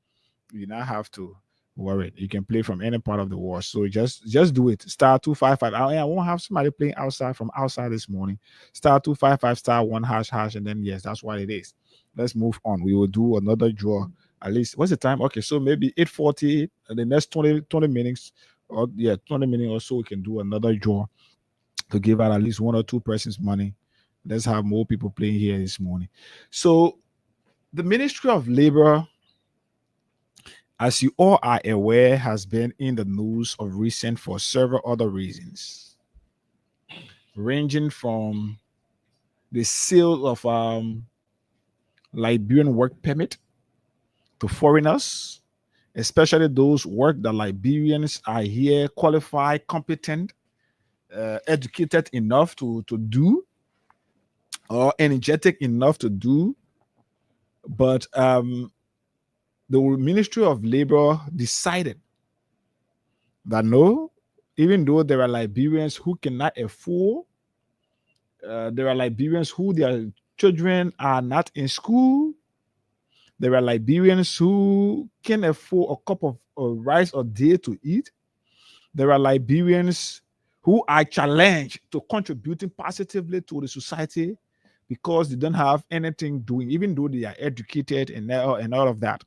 You not have to worry. You can play from any part of the world. So just do it. Star 255. I won't have somebody playing outside from outside this morning. Star 255 star 1 hash hash, and then yes, that's what it is. Let's move on. We will do another draw. At least what's the time? Okay, so maybe 8:40. The next 20 minutes, or 20 minutes or so, we can do another draw to give out at least one or two persons money. Let's have more people playing here this morning. So the Ministry of Labor, as you all are aware, has been in the news of recent for several other reasons, ranging from the sale of Liberian work permit to foreigners, especially those work that Liberians are here qualified, competent, educated enough to do, or energetic enough to do. But the Ministry of Labor decided that no, even though there are Liberians who cannot afford, there are Liberians who their children are not in school, there are Liberians who can afford a cup of rice a day to eat, there are Liberians who are challenged to contributing positively to the society because they don't have anything doing, even though they are educated and all of that.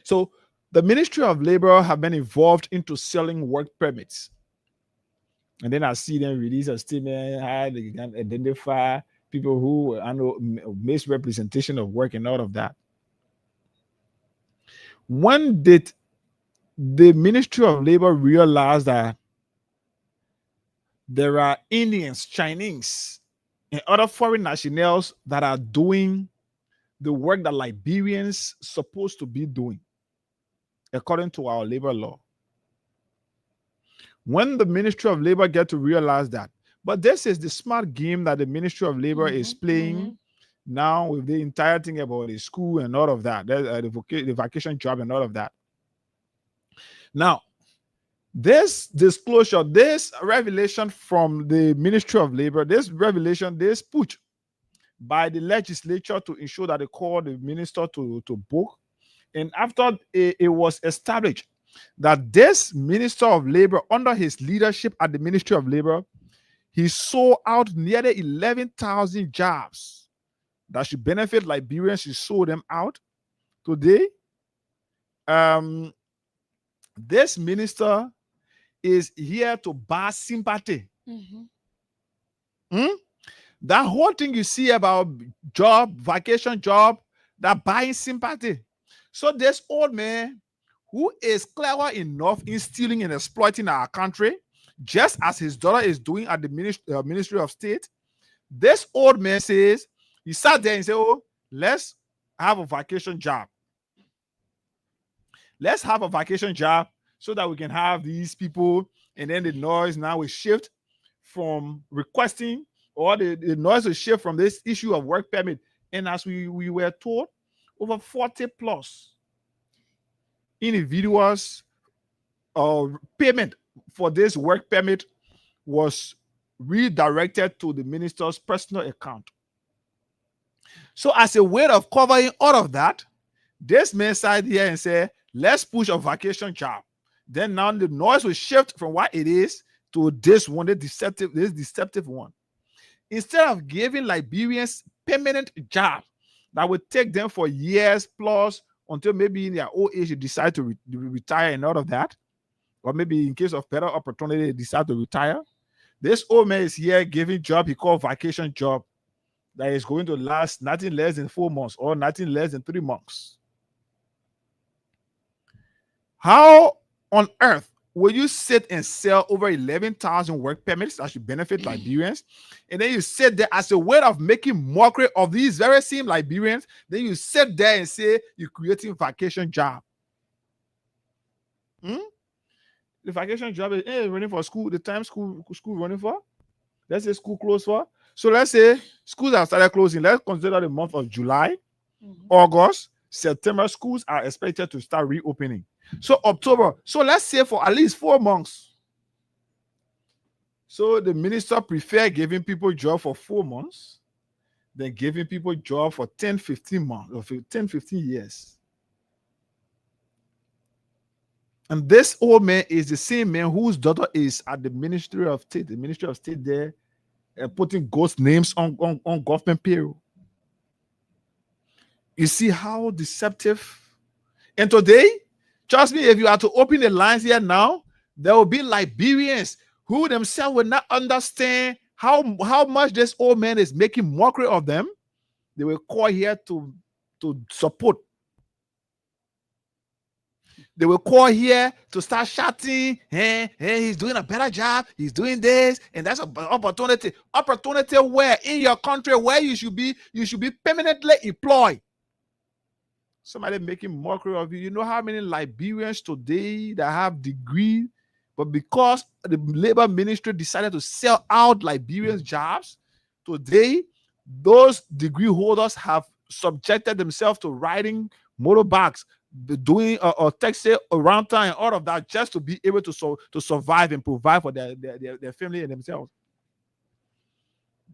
So the Ministry of Labor have been involved into selling work permits. And then I see them release a statement how they can identify people who misrepresentation of work and all of that. When did the Ministry of Labor realize that there are Indians, Chinese, and other foreign nationals that are doing the work that Liberians supposed to be doing according to our labor law? When the Ministry of Labor get to realize that, but this is the smart game that the Ministry of Labor is playing now with the entire thing about the school and all of that, the vacation job and all of that. Now, this disclosure, this revelation from the Ministry of Labor, this revelation, this push by the legislature to ensure that they call the minister to book. And after it was established that this Minister of Labor, under his leadership at the Ministry of Labor, he sold out nearly 11,000 jobs that should benefit Liberians. He sold them out. Today, this minister is here to buy sympathy. That whole thing you see about job, vacation job, that buying sympathy. So this old man who is clever enough in stealing and exploiting our country, just as his daughter is doing at the Ministry of State, this old man says, he sat there and said, oh, let's have a vacation job. Let's have a vacation job so that we can have these people, and then the noise now will shift from requesting, or the noise will shift from this issue of work permit. And as we were told, over 40 plus individuals payment for this work permit was redirected to the minister's personal account. So as a way of covering all of that, this man sat here and said, let's push a vacation job. Then now the noise will shift from what it is to this one, this deceptive one. Instead of giving Liberians permanent job that would take them for years plus until maybe in their old age they decide to retire and all of that, or maybe in case of better opportunity they decide to retire, this old man is here giving job he called vacation job that is going to last nothing less than 4 months or nothing less than 3 months. How on earth will you sit and sell over 11,000 work permits that should benefit Liberians, and then you sit there as a way of making mockery of these very same Liberians? Then you sit there and say you're creating vacation job. The vacation job is running for school. The time school running for. Let's say school closed for. So let's say schools have started closing. Let's consider the month of July, August, September. Schools are expected to start reopening. So October. So let's say for at least 4 months. So the minister prefer giving people job for 4 months than giving people job for 10, 15 months or 10, 15 years. And this old man is the same man whose daughter is at the Ministry of State, there, putting ghost names on government payroll. You see how deceptive. And today, trust me, if you are to open the lines here now, there will be Liberians who themselves will not understand how much this old man is making mockery of them. They will call here to support. They will call here to start shouting, hey, he's doing a better job, he's doing this, and that's an opportunity. Opportunity where in your country where you should be permanently employed. Somebody making mockery of you. You know how many Liberians today that have degrees, but because the labor ministry decided to sell out Liberians' jobs, today those degree holders have subjected themselves to riding motorbikes, doing or taxi around town and all of that, just to be able to survive and provide for their family and themselves.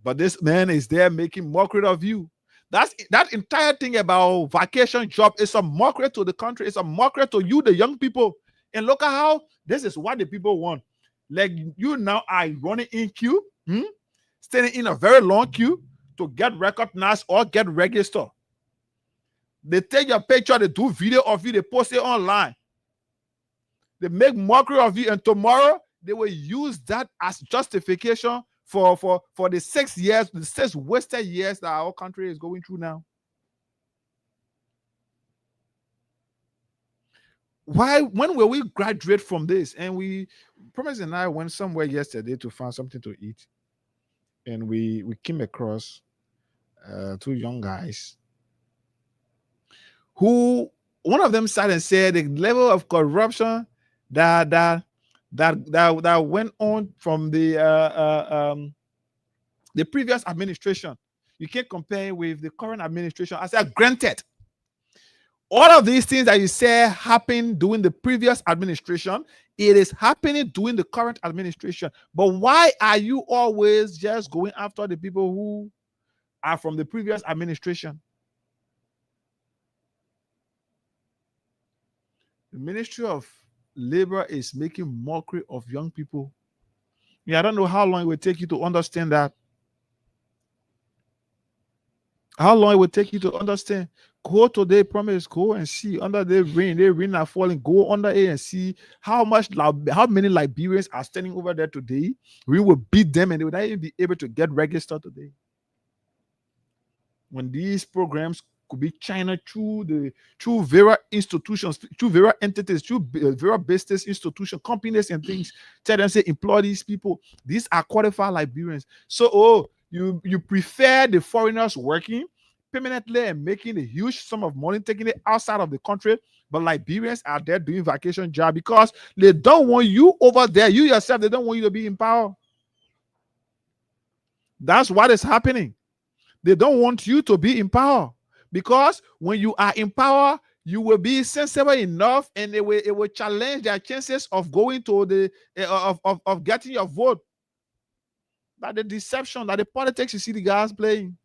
But this man is there making mockery of you. That entire thing about vacation job is a mockery to the country. It's a mockery to you, the young people. And look at how this is what the people want. Like you now are running in queue, standing in a very long queue to get recognized or get registered. They take your picture, they do video of you, they post it online. They make mockery of you, and tomorrow they will use that as justification for the 6 years, the 6 wasted years that our country is going through now. When will we graduate from this? And Promise and I went somewhere yesterday to find something to eat, and we came across 2 young guys who, one of them sat and said the level of corruption that went on from the previous administration, you can't compare it with the current administration. I said, granted, all of these things that you say happened during the previous administration, it is happening during the current administration. But why are you always just going after the people who are from the previous administration? The Ministry of Labor is making mockery of young people. Yeah, I don't know how long it will take you to understand that. How long it will take you to understand. Go today, Promise, go and see under the rain are falling. Go under it and see how many Liberians are standing over there today. We will beat them and they will not even be able to get registered today. When these programs could be China through various institutions, through various entities, through various business institutions, companies and things, tell them, say, employ these people. These are qualified Liberians. So, you prefer the foreigners working permanently and making a huge sum of money, taking it outside of the country, but Liberians are there doing vacation job because they don't want you over there. You yourself, they don't want you to be in power. That's what is happening. They don't want you to be in power. Because when you are in power, you will be sensible enough, and it will challenge their chances of going to the of getting your vote. That the deception, that the politics you see the guys playing.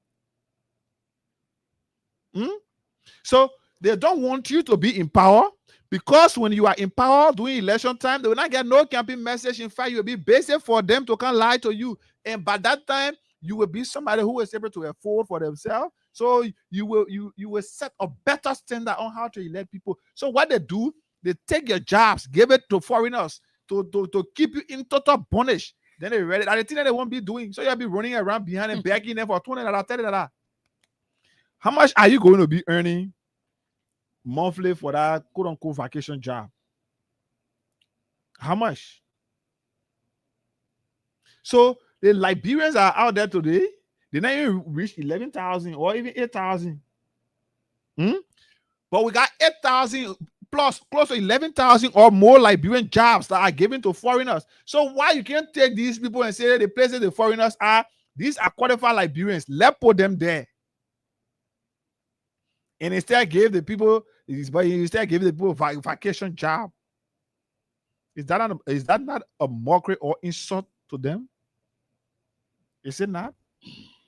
So they don't want you to be in power, because when you are in power during election time, they will not get no campaign message. In fact, you will be basic for them to come lie to you, and by that time you will be somebody who is able to afford for themselves. So you will set a better standard on how to elect people. So what they do, they take your jobs, give it to foreigners to keep you in total bondage. Then they read it. And the thing that they won't be doing. So you'll be running around behind and begging them for $20, $30. How much are you going to be earning monthly for that quote unquote vacation job? How much? So the Liberians are out there today. They not even reach 11,000 or even 8,000. But we got 8,000 plus close to 11,000 or more Liberian jobs that are given to foreigners. So why you can't take these people and say the places the foreigners are, these are qualified Liberians, let's put them there. And instead give the people vacation job. Is that not a mockery or insult to them? Is it not?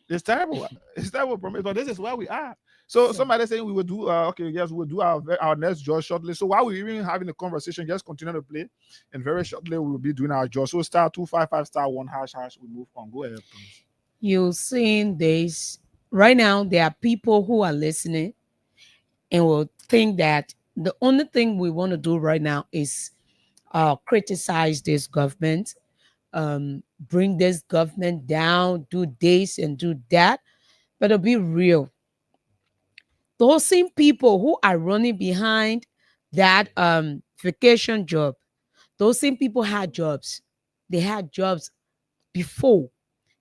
It's terrible. It's terrible, but this is where we are. So somebody saying we will do okay, yes, we'll do our next draw shortly. So while we're even having the conversation, just continue to play, and very shortly we'll be doing our draw. So *255*1##. We move on. Go ahead, please. You're seeing this right now. There are people who are listening and will think that the only thing we want to do right now is criticize this government, bring this government down, do this and do that. But to be real, those same people who are running behind that vacation job, those same people had jobs. They had jobs before.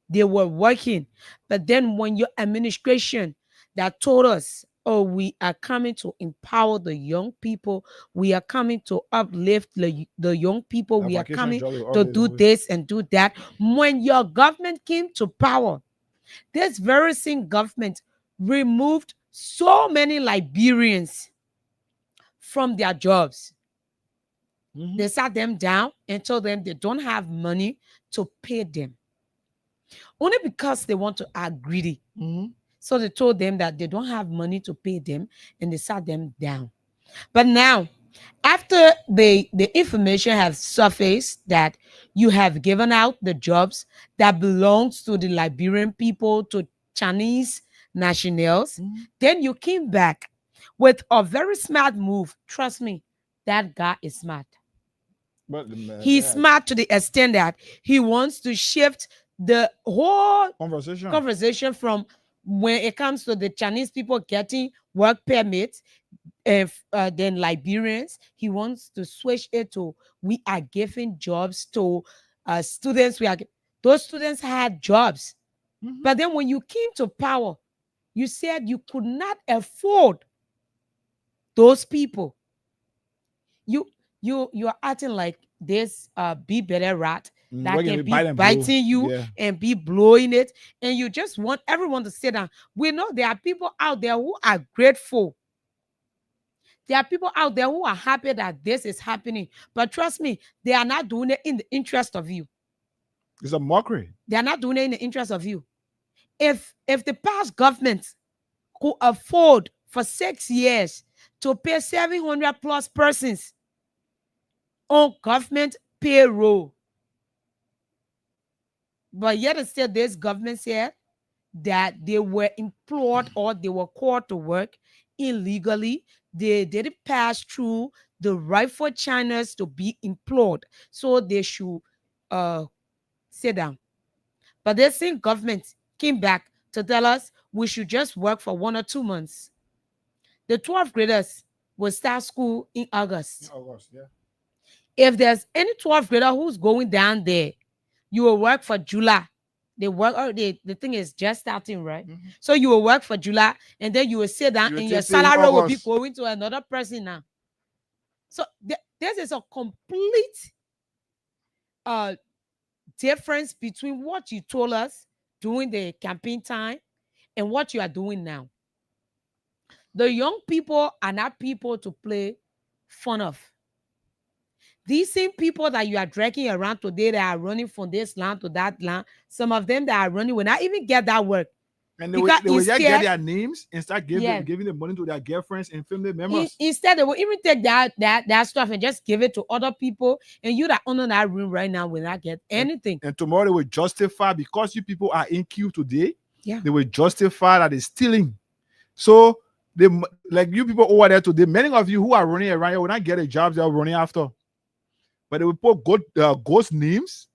They were working. But then when your administration that told us, oh, we are coming to empower the young people, we are coming to uplift the young people, we are coming to do this and do that. When your government came to power, this very same government removed so many Liberians from their jobs. They sat them down and told them they don't have money to pay them. Only because they want to act greedy. So they told them that they don't have money to pay them and they sat them down. But now, after the information has surfaced that you have given out the jobs that belongs to the Liberian people, to Chinese nationals, then you came back with a very smart move. Trust me, that guy is smart. But he's smart to the extent that he wants to shift the whole conversation from when it comes to the Chinese people getting work permits and then Liberians. He wants to switch it to we are giving jobs to students. Those students had jobs, but then when you came to power, you said you could not afford those people. You're acting like this be better rat that can be biting you and be blowing it, and you just want everyone to sit down. We know there are people out there who are grateful. There are people out there who are happy that this is happening, but trust me, they are not doing it in the interest of you. It's a mockery. They are not doing it in the interest of you. If the past government could afford for 6 years to pay 700 plus persons on government payroll, but yet still this government said that they were employed or they were called to work illegally. They didn't pass through the rightful channels to be employed, so they should sit down. But this same government came back to tell us we should just work for 1 or 2 months. The 12th graders will start school in August. If there's any 12th grader who's going down there, you will work for July. The thing is just starting, right? So you will work for July, and then you will sit down, and your salary will be going to another person now. So this is a complete difference between what you told us during the campaign time and what you are doing now. The young people are not people to play fun of. These same people that you are dragging around today that are running from this land to that land, some of them that are running will not even get that work. And they will just get their names and start giving the money to their girlfriends and family members. Instead, they will even take that stuff and just give it to other people. And you that own that room right now will not get anything. And tomorrow they will justify, because you people are in queue today, they will justify that they're stealing. So they, like you people over there today, many of you who are running around here will not get a job they are running after. But they will put ghost names.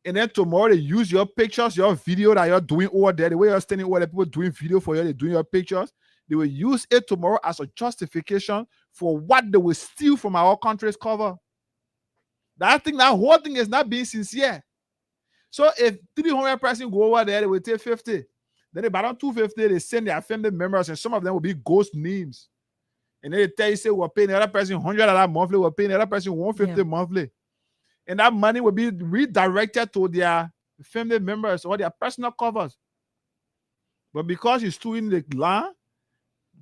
And then tomorrow they use your pictures, your video that you're doing over there, the way you're standing over there, people doing video for you, they're doing your pictures. They will use it tomorrow as a justification for what they will steal from our country's cover. That whole thing is not being sincere. So if 300 person go over there, they will take 50. Then about 250, they send their family members, and some of them will be ghost names. And then they tell you, say, we're paying the other person $100 monthly, we're paying the other person $150 monthly. And that money will be redirected to their family members or their personal covers. But because you're still in the land,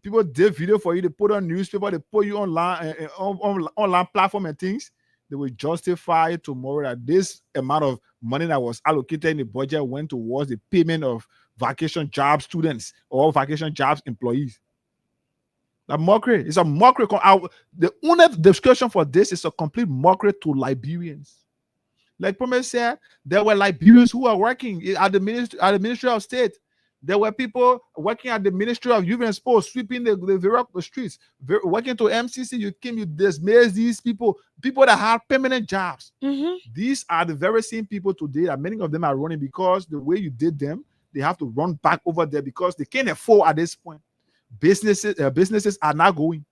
people did video for you, they put on newspaper, they put you online, online platform and things, they will justify tomorrow that this amount of money that was allocated in the budget went towards the payment of vacation job students or vacation jobs employees. A mockery. It's a mockery. The only description for this is a complete mockery to Liberians. Like Promise said, there were Liberians who are working at the Ministry of State. There were people working at the Ministry of Youth and Sports, sweeping the streets, working to MCC. You dismiss these people that have permanent jobs. These are the very same people today that many of them are running because the way you did them, they have to run back over there because they can't afford at this point. Businesses are not going.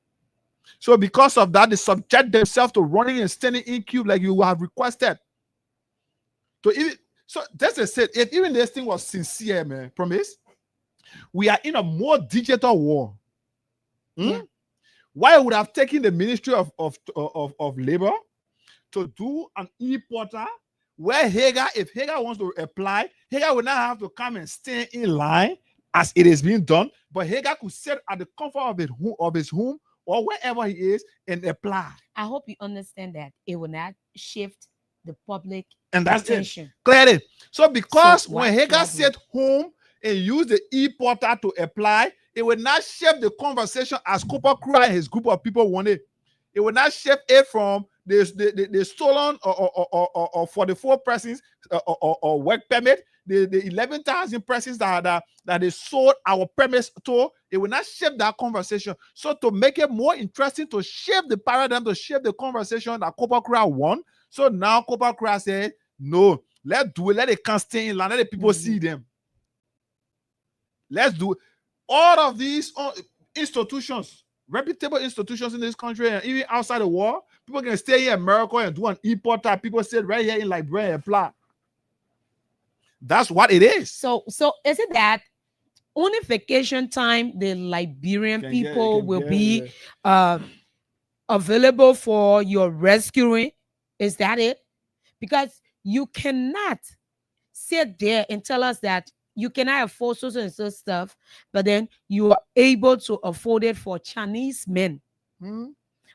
So because of that, they subject themselves to running and standing in queue like you have requested. So that's a said, if even this thing was sincere, man, Promise, we are in a more digital war. Why I would have taken the Ministry of Labor to do an e-portal where if Hager wants to apply, Hager will not have to come and stand in line as it is being done, but Hager could sit at the comfort of his home or wherever he is and apply. I hope you understand that it will not shift the public and that's attention. It. Clear it. So because when Hager sit home and use the e-portal to apply, it will not shift the conversation as Cooper Crew and his group of people wanted. It will not shift it from the stolen or 44 persons or work permit, the 11,000 persons that they sold our premise to. It will not shift that conversation. So to make it more interesting, to shift the paradigm, to shift the conversation that Cooper Crew won. So now Cooper Crew said, no, let's do it. Let it come stay in line. Let the people see them. Let's do it. All of these institutions, reputable institutions in this country and even outside the world, people can stay here in America and do an e-portal. People sit right here in Liberia and apply. That's what it is. So is it that only vacation time the Liberian people will be available for your rescuing? Is that it? Because you cannot sit there and tell us that you cannot afford so and so stuff, but then you are able to afford it for Chinese men.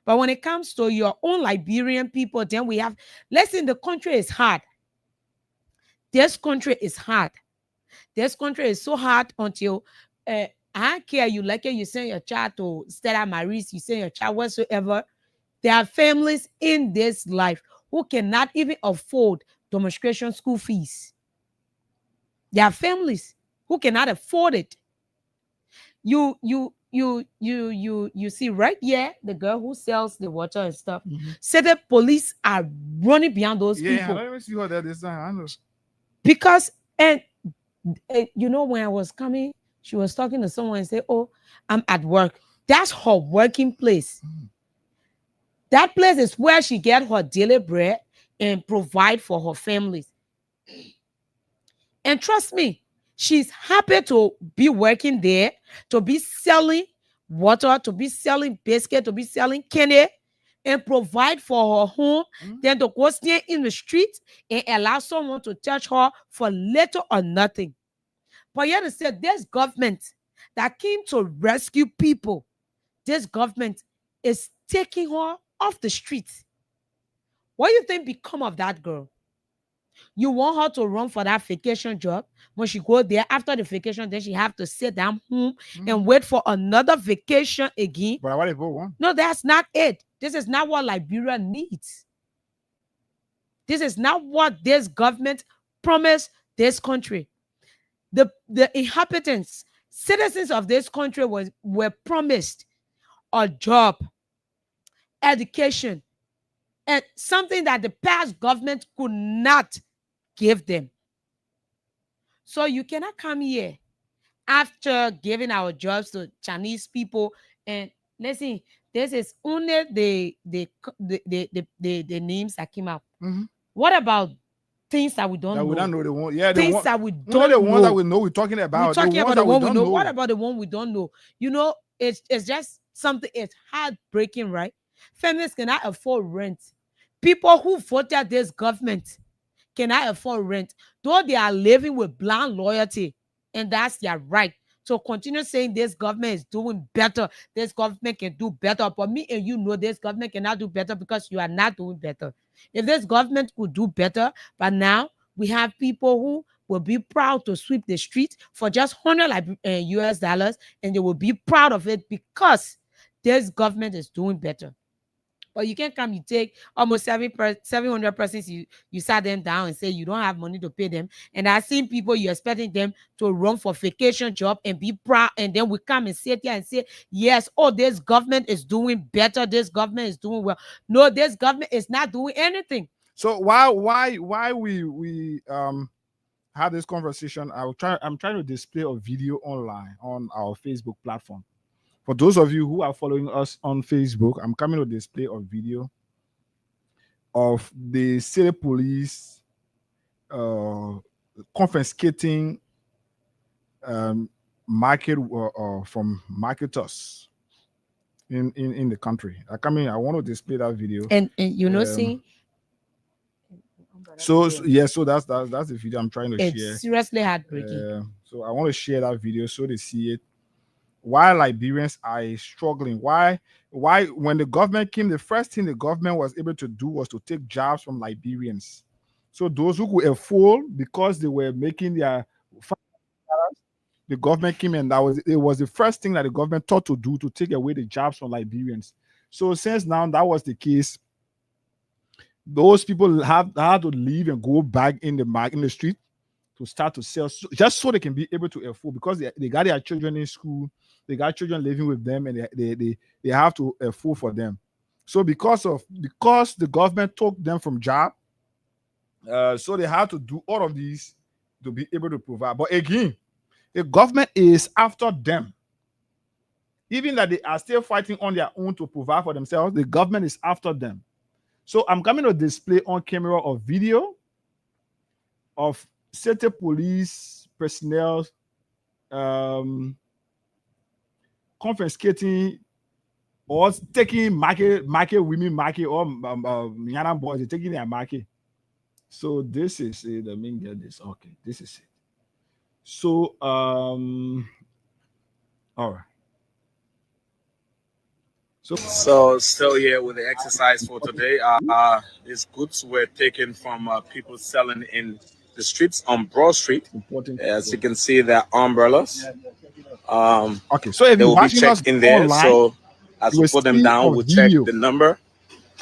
But when it comes to your own Liberian people, then we have, listen, the country is hard. This country is hard. This country is so hard until I don't care, you like it, you send your child to Stella Maris, you send your child whatsoever. There are families in this life who cannot even afford demonstration school fees. There are families who cannot afford it. You see right here, the girl who sells the water and stuff. Say the police are running behind those people. Yeah, let me see what that is. I know. Because when I was coming, she was talking to someone and said, "Oh, I'm at work." That's her working place. That place is where she gets her daily bread and provide for her families. And trust me, she's happy to be working there, to be selling water, to be selling biscuit, to be selling candy, and provide for her home, then to go stand in the street and allow someone to touch her for little or nothing. But you understand, this government that came to rescue people, this government is taking her off the streets. What do you think become of that girl? You want her to run for that vacation job. When she go there, after the vacation, then she have to sit down home and wait for another vacation again. But what if we want? No, that's not it. This is not what Liberia needs. This is not what this government promised this country. The inhabitants, citizens of this country were promised a job, education, and something that the past government could not give them. So you cannot come here after giving our jobs to Chinese people and listen, this is only the names that came out. What about things that we don't know? We don't know the one. Yeah, things that we don't know. The ones that we know, we're talking about. We're talking about the one we know. What about the one we don't know? You know, it's just something. It's heartbreaking, right? Families cannot afford rent. People who voted this government cannot afford rent, though they are living with blind loyalty, and that's their right. So continue saying this government is doing better. This government can do better. But me and you know this government cannot do better because you are not doing better. If this government could do better, but now we have people who will be proud to sweep the streets for just $100 US, and they will be proud of it because this government is doing better. But you can't come, you take almost 700 persons, you sat them down and say you don't have money to pay them. And I've seen people, you're expecting them to run for vacation job and be proud. And then we come and sit here and say, yes, oh, this government is doing better. This government is doing well. No, this government is not doing anything. So why we have this conversation? I'm trying to display a video online on our Facebook platform. For those of you who are following us on Facebook, I'm coming to display a video of the city police confiscating market from marketers in the country. I want to display that video. And you know, see. So that's the video I'm trying to share. It's seriously heartbreaking. So I want to share that video so they see it. Why Liberians are struggling? Why when the government came, the first thing the government was able to do was to take jobs from Liberians. So those who could afford, because they were making their, the government came, and it was the first thing that the government thought to do, to take away the jobs from Liberians. So since now that was the case, those people had to leave and go back in the street to start to sell, just so they can be able to afford, because they got their children in school, they got children living with them, and they have to afford for them. So because the government took them from job, so they had to do all of these to be able to provide. But again, the government is after them. Even that they are still fighting on their own to provide for themselves, the government is after them. So I'm coming to display on camera a video of city police personnel confiscating or taking market women market, or Yana boys, they're taking their market. So this is it. Let me get this. Okay, this is it. So all right. So still here with the exercise for today. These goods were taken from people selling in the streets on Broad Street. As you can see, they're umbrellas. Okay, so if they you're will be checked us in there. online, So as we put them down, we'll check the number,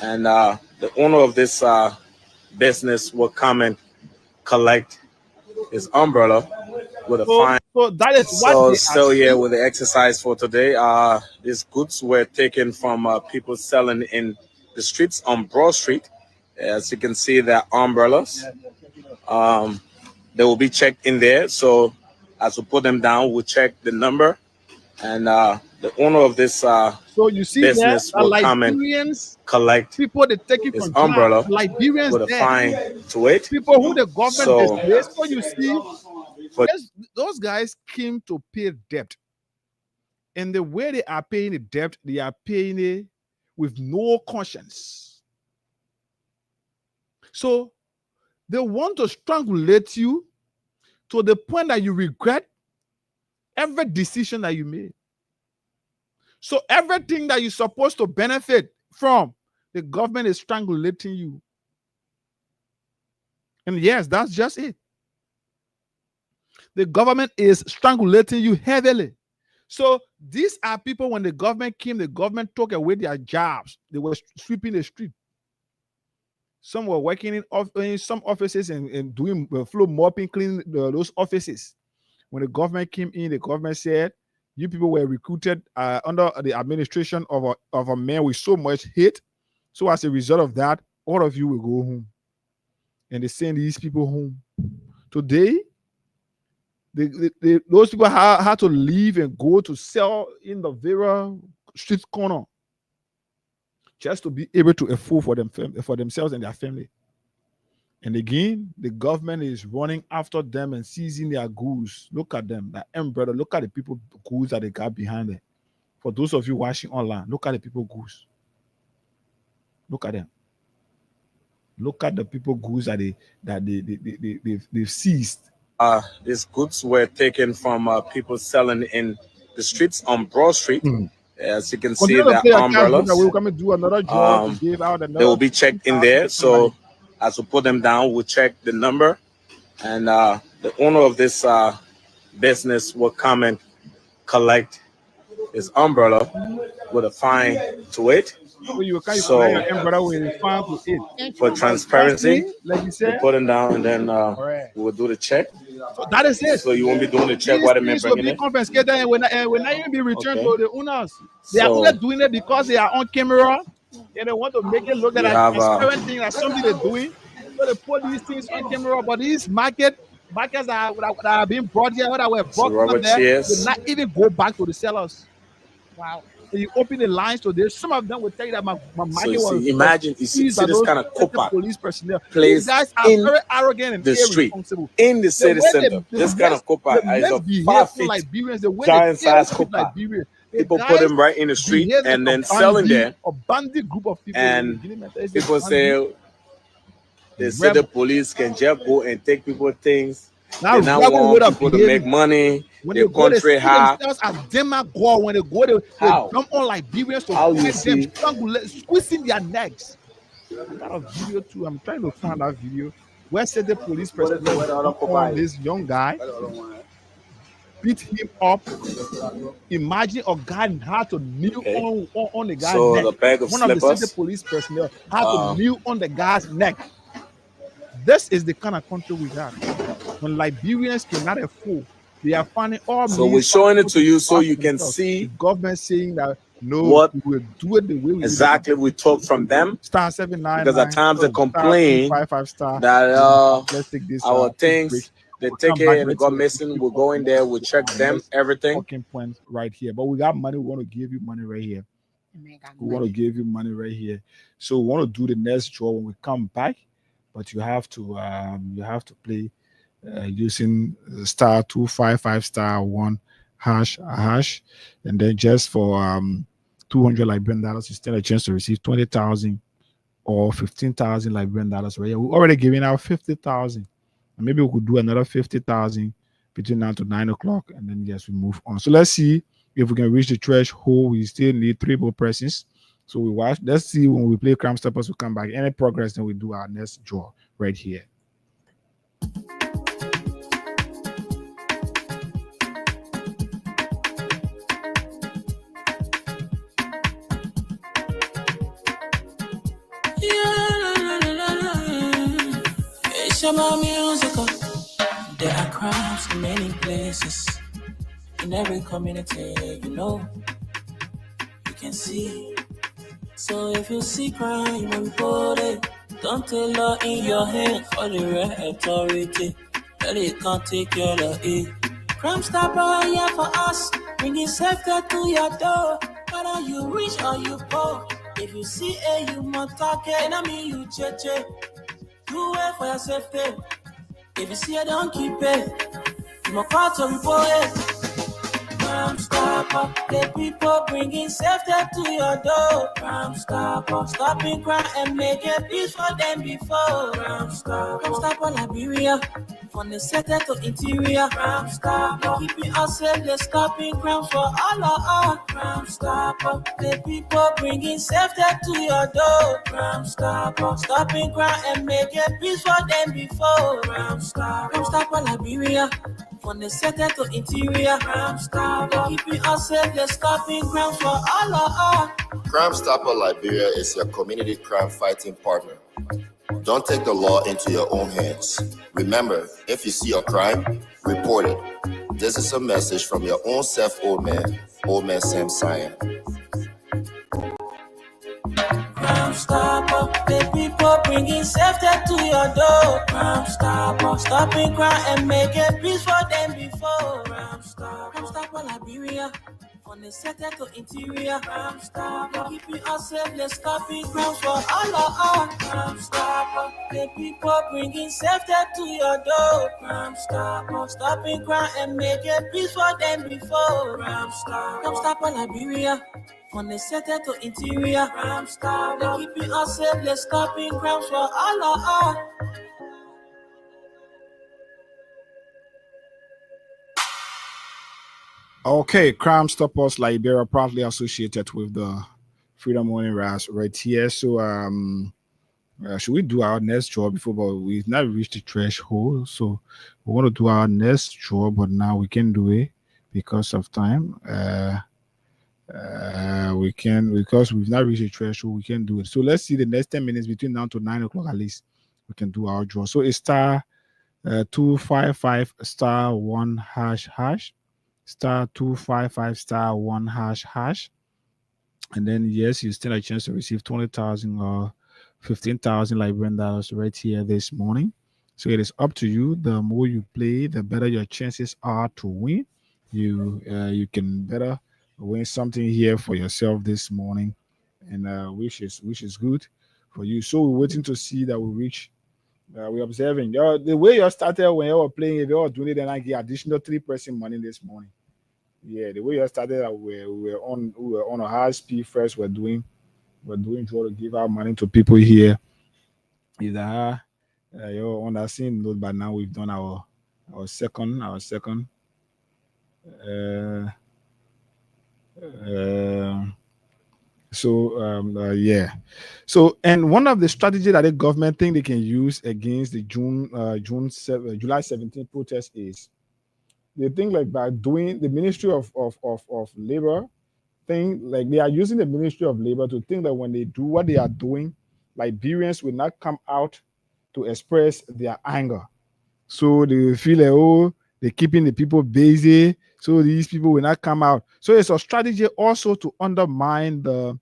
and the owner of this business will come and collect his umbrella with a fine. So that is what So they still are here saying. with the exercise for today. These goods were taken from people selling in the streets on Broad Street. As you can see, they're umbrellas. They will be checked in there. So as we put them down, we'll check the number, and the owner of this So you see business that will come and collect people they take it his from umbrella Liberians with a there. fine to it. People who the government So displaced. So you see, those guys came to pay debt, and the way they are paying the debt, they are paying it with no conscience. So they want to strangulate you to the point that you regret every decision that you made. So everything that you're supposed to benefit from, the government is strangulating you. And yes, that's just it. The government is strangulating you heavily. So these are people, when the government came, the government took away their jobs. They were sweeping the street. Some were working in some offices and doing floor mopping, cleaning those offices. When the government came in, the government said, you people were recruited under the administration of a man with so much hate. So as a result of that, all of you will go home. And they send these people home. Today, those people had to leave and go to sell in the very street corner just to be able to afford for themselves and their family. And again, the government is running after them and seizing their goods. Look at them, that umbrella. Look at the people goods that they got behind it. For those of you watching online, look at the people goods. Look at them. Look at the people goods that they've seized. These goods were taken from people selling in the streets on Broad Street. As you can see, they're umbrellas. We'll come and do another job. Give out they will be checked in there. So as we put them down, we'll check the number, and the owner of this business will come and collect his umbrella with a fine to it. So you can So your umbrella with a fan to it. for transparency, Like you we said. put him down and then Right. we will do the check. So that is it. So you won't be doing the check These while the man things will bringing be it. confiscated and will not even be returned Okay. to the owners. They are So only doing it because they are on camera and they want to make it look like we a have, transparent thing, like something they're doing. So they put these things on camera, but these markets that are being brought here, that were so brought rubber over there, chairs. will not even go back to the sellers. Wow. And you open the lines to this. Some of them will tell you that my So market you was see, imagine you see seized by this those kind of copa police personnel. plays These guys are in very arrogant and the street, irresponsible. in the The city way center. This kind of copa is a misbehave 5 on feet Liberians, the way giant they size treat copa. Liberians. The People put guys them right in the street behave and like then selling there. a bandit group of people. And It's a people bandit. say they say the police can just go and take people things. Now, They now rebel want way of people to make behaving. money. When Their they go, they see country high. themselves as demagogue. When they go, they How? jump on Liberians to How you fight them, see? squeezing their necks. I got a video too. I'm trying to find that video. Where said the police personnel on this young guy, beat him up. Imagine a guy had to kneel on the guy's So neck. the bag of One of the slippers. city police personnel had to kneel on the guy's neck. This is the kind of country we got. When Liberians cannot afford, they are finding all So means we're showing it to you so off you can themselves. see The government saying that no, what we will do it the way we exactly we took from them. Star 799. Because at times they complain 55 star. that Let's take this. our things, they take it and it got missing. missing. We'll go in there, we'll check them, everything. Talking points right here. But we got money. We want to give you money right here. We want to give you money right here. So we want to do the next draw when we come back. But you have to play using star 255 star 1 hash, and then just for $200 Liberian dollars, you stand a chance to receive 20,000 or 15,000 Liberian dollars right here. We're already giving out 50,000, and maybe we could do another 50,000 between now to 9 o'clock, and then yes, we move on. So let's see if we can reach the threshold. We still need 3 more persons. So we watch. Let's see when we play Crime Stoppers. We come back. Any progress, then we do our next draw right here. It's about musical. There are crimes in many places. In every community, you know, you can see. So if you see crime, report it. Don't take law in your hand for the right authority. That it can't take care of it. Crime Stopper here for us, bringing safety to your door. Whether you rich or you poor, if you see a human talking, I mean you cheche. Do it for your safety. If you see it, don't keep it. You must call to report it. Crime Stopper, the people bringing safety to your door. Crime Stopper, stopping crime and making peace for them before. Crime Stopper, Liberia, from the center to interior. Crime Stopper, keeping us safe, they're stopping crime for all of us. Crime Stopper, the people bringing safety to your door. Crime Stopper, stopping crime and making peace for them before. Crime Stopper, Liberia, from the center to interior. Crime Stopper, keeping us safe, they're stopping crime for all of us. Crime Stopper Liberia is your community crime fighting partner. Don't take the law into your own hands. Remember, if you see a crime, report it. This is a message from your own self, Old Man Sam Cyan. Crime Stopper, the people bringing safety to your door. Crime Stopper, stopping crime and making peace for them before. Crime Stopper, Liberia, from the center to interior. Crime Stopper, keeping us safe, let's stopping crime for all of us. Crime Stopper, the people bringing safety to your door. Crime Stopper, stopping crime and making peace for them before. Crime Stopper, Liberia, from the center to interior. Crime Stopper, keeping us safe, let's stopping crime for all of us. Okay, Crime Stoppers Liberia, proudly associated with the Freedom Morning Rise right here. So should we do our next draw before? But we've not reached the threshold, so we want to do our next draw, but now we can do it because of time. We can, because we've not reached a threshold, we can do it. So let's see the next 10 minutes between now to 9 o'clock at least. We can do our draw. So it's star 255 star 1 hash star 255 star 1 hash. And then yes, you still have a chance to receive 20,000 or 15,000 Liberian dollars right here this morning. So it is up to you. The more you play, the better your chances are to win. You can better win something here for yourself this morning, and which is good for you. So we're waiting to see that we reach. We're observing the way you started when you were playing. If you were doing it, then I get additional 3% money this morning. Yeah, the way you started, we were on a high speed first. We're doing draw to give out money to people here. Either you're on that same note, but now we've done our second. Yeah. So, and one of the strategies that the government think they can use against the July 17th protest is they think like by doing the Ministry of Labor thing, like they are using the Ministry of Labor to think that when they do what they are doing, Liberians will not come out to express their anger. So they feel like, oh, they're keeping the people busy, so these people will not come out. So it's a strategy also to undermine the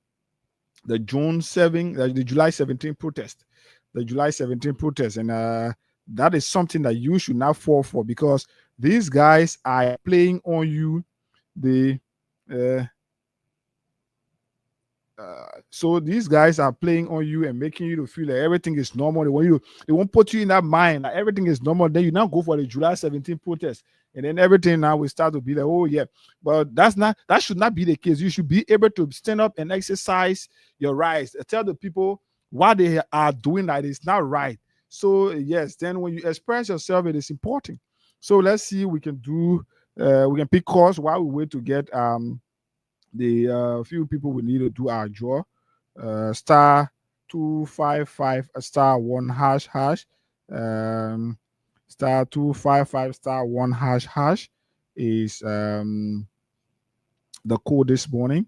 July 17th protest. The July 17th protest. And that is something that you should not fall for, because these guys are playing on you. So these guys are playing on you and making you to feel like everything is normal. They won't put you in that mind that everything is normal. Then you now go for the July 17th protest, and then everything now will start to be like, oh yeah. But that should not be the case. You should be able to stand up and exercise your rights. Tell the people what they are doing that is not right. So yes, then when you express yourself, it is important. So let's see, we can pick calls while we wait to get the few people we need to do our draw. Star 255 star 1 hash. Star 255 star 1 hash is the code this morning.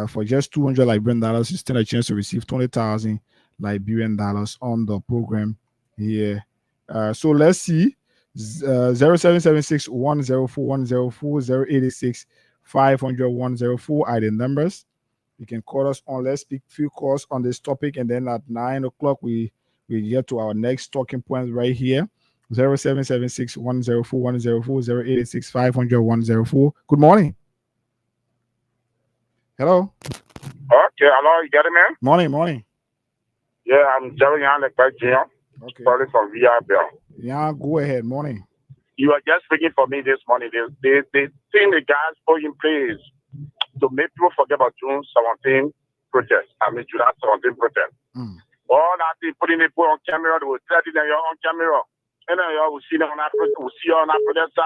For just 200 Liberian dollars, you stand a chance to receive 20,000 Liberian dollars on the program here. So let's see. 0776 104 104 086 500 104 are the numbers. You can call us on. Let's speak few calls on this topic, and then at 9 o'clock we get to our next talking point right here. 0776 104 104 086 500 104. Good morning. Hello. Okay, hello, you get it, man? Morning. Yeah, I'm Jerry Yannick back here. Okay. Calling from VRBL. Yeah, go ahead. Morning. You are just speaking for me this morning. They think the guys put in place to make people forget about June 17 protest. July 17 protest. All that they putting people on camera, they will tell them you're on camera. And then you will see them on that protest. We'll see you on that protest.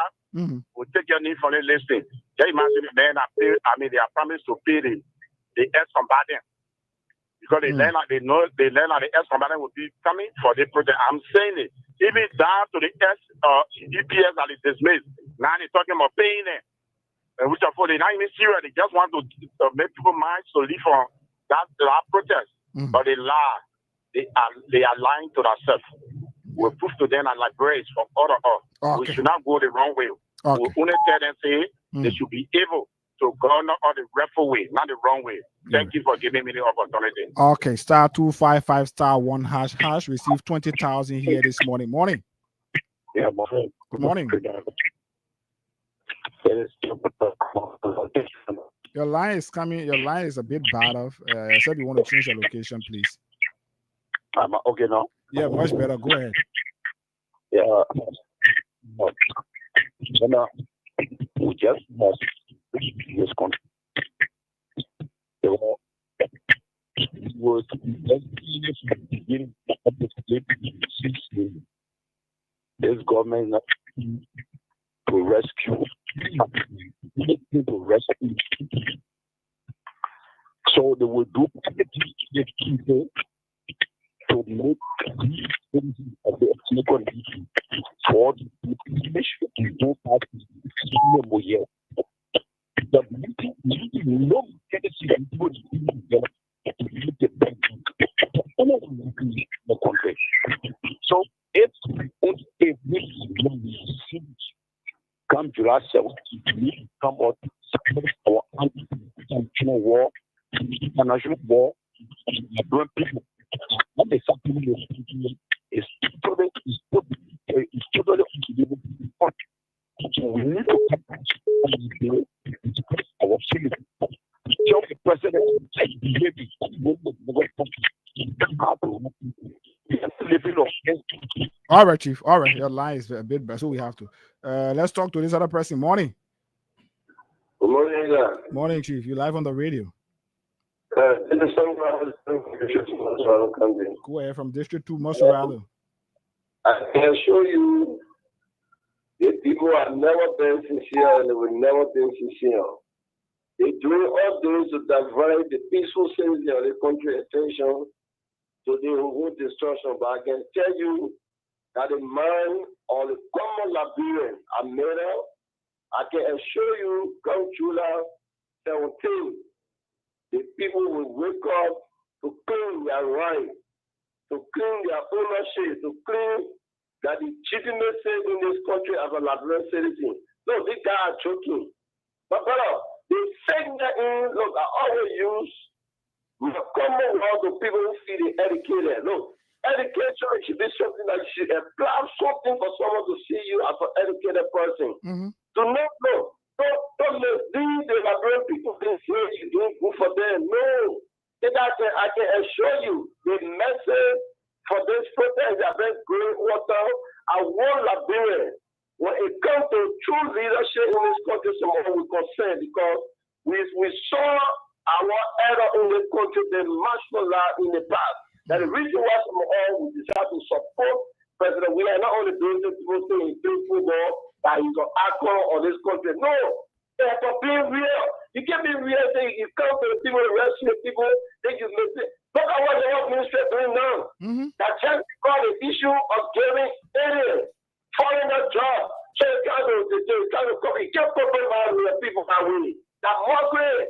We'll take your name from the listing. Can you imagine the men that pay? They are promised to pay the ex-combatant. Because they learn that the ex-combatant will be coming for the protest. I'm saying it. Even down to the EPS that is dismissed. Now they're talking about paying them. Which are for they're not even serious. They just want to make people minds to live on that protest. But they lie. They are lying to themselves. We'll prove to them that Liberians from all of us. We should not go the wrong way. We'll only tell them say they should be able to go on the rightful way, not the wrong way. Thank you for giving me the opportunity. Okay, star 255 star 1 hash. Receive 20,000 here this morning. Morning. Yeah, morning. Good morning. Your line is coming. Your line is a bit bad off. I said you want to change your location, please. Okay now. Yeah, much better. Go ahead. Yeah. We just must this country. Was this government not to rescue so they will do everything to make of the economy for the don't have the come July 7th, come out our anti-international war, international war. What is happening is totally unbelievable. So we need to our feeling. Tell the president All right, Chief. All right, your line is a bit bad, so we have to. Let's talk to this other person. Morning. Good morning, Morning, Chief. You live on the radio. This is Go ahead from District 2, Maserado. I can assure you the people have never been sincere and they will never be sincere. They're doing all this to divert the peaceful citizens of the country attention to the whole destruction. But I can tell you that the man or the common Liberian are made up. I can assure you, come July 17, the people will wake up to claim their right, to claim their ownership, to claim that legitimacy in this country as a Liberian citizen. No, these guys are joking. But brother, they say that in, look, I always use my common word to people who feel educated. Look, education should be something that should apply something for someone to see you as an educated person. To not know. Don't mislead the Liberian people think you're doing good for them. No. I can assure you the message for this protest that brings green water, I want Liberia. When it comes to true leadership in this country, someone will concern because we saw our error in this country, the martial law in the past. That the reason why someone will decide to support President we are not only doing this people saying football that he's an actor of this country. No. For being real. You can't be real saying you come to the people, rescue the people, then you miss it. Look at what the health ministry is doing now. That just because the issue of giving aliens foreigner job. So you can't compromise with the people that win. That Margaret,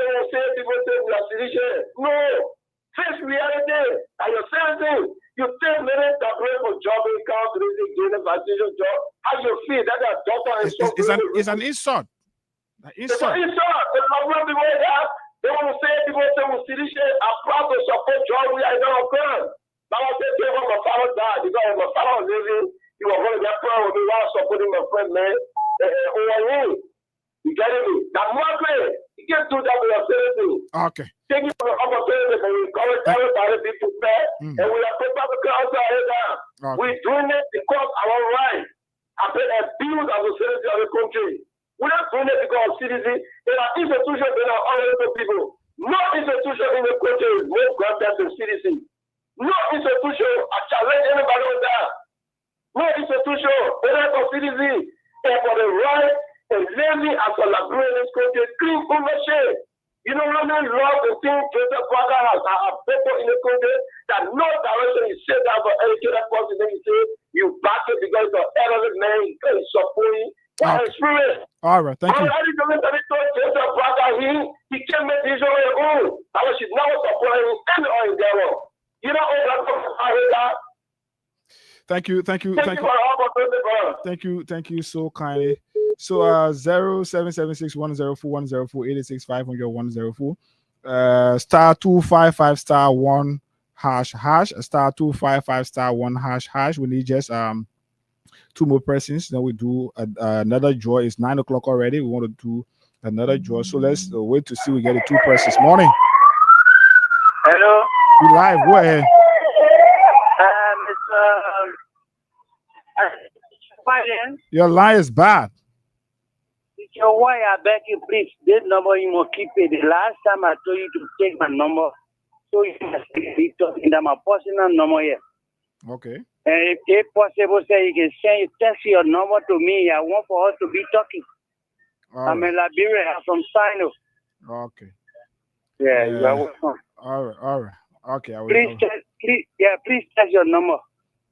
they will say people say we are citizens. No. Face reality. And you're saying you 10 minutes that wait for job income to get a vaccination job. How you feel that a doctor is so it's an insult. It's an insult. The Liberian people have, they want to say people say we citizens are proud to support job we are not occurring. Now I say when my father died because my father was living, he was going to get proud with me while supporting my friend man. You getting me? That Margaret, you can't do that with your citizens. Okay. Thank you for the opportunity, but we encourage everybody to be prepared, and we are prepared to come outside now. We're doing it because our right have been abused as a citizen of the country. We're not doing it because of citizens. There are institutions that are honorable people. No institution in the country is more granted to citizens. No institution are challenge anybody on that. No institution, whether for citizens or for the right and living as a Liberian in this country, clean ownership. You know what I mean? Love the thing Joseph Parker has people in the country that no direction you say that for educated person, then you say you back it because the elderly man is supporting what experience. All right, thank you. Joseph Parker, he can't make this on his own. I should never support him any oil there. You know that. Thank you. Thank you so kindly. So 0776104104 on your 104 *255 *1 # *255 *1 #. We need just 2 more persons. Then we do another draw. It's 9 o'clock already. We want to do another draw. So let's wait to see we get the 2 persons. Morning. Hello. You live. Go ahead. Your line is bad. Your why I beg you, please. This number you must keep it. The last time I told you to take my number, so you must be talking that my personal number here. Okay. And if possible, say you can send text your number to me. I want for us to be talking. I'm in Liberia. I'm from Sino. Okay. Yeah, you are welcome. All right. Okay. Please text your number.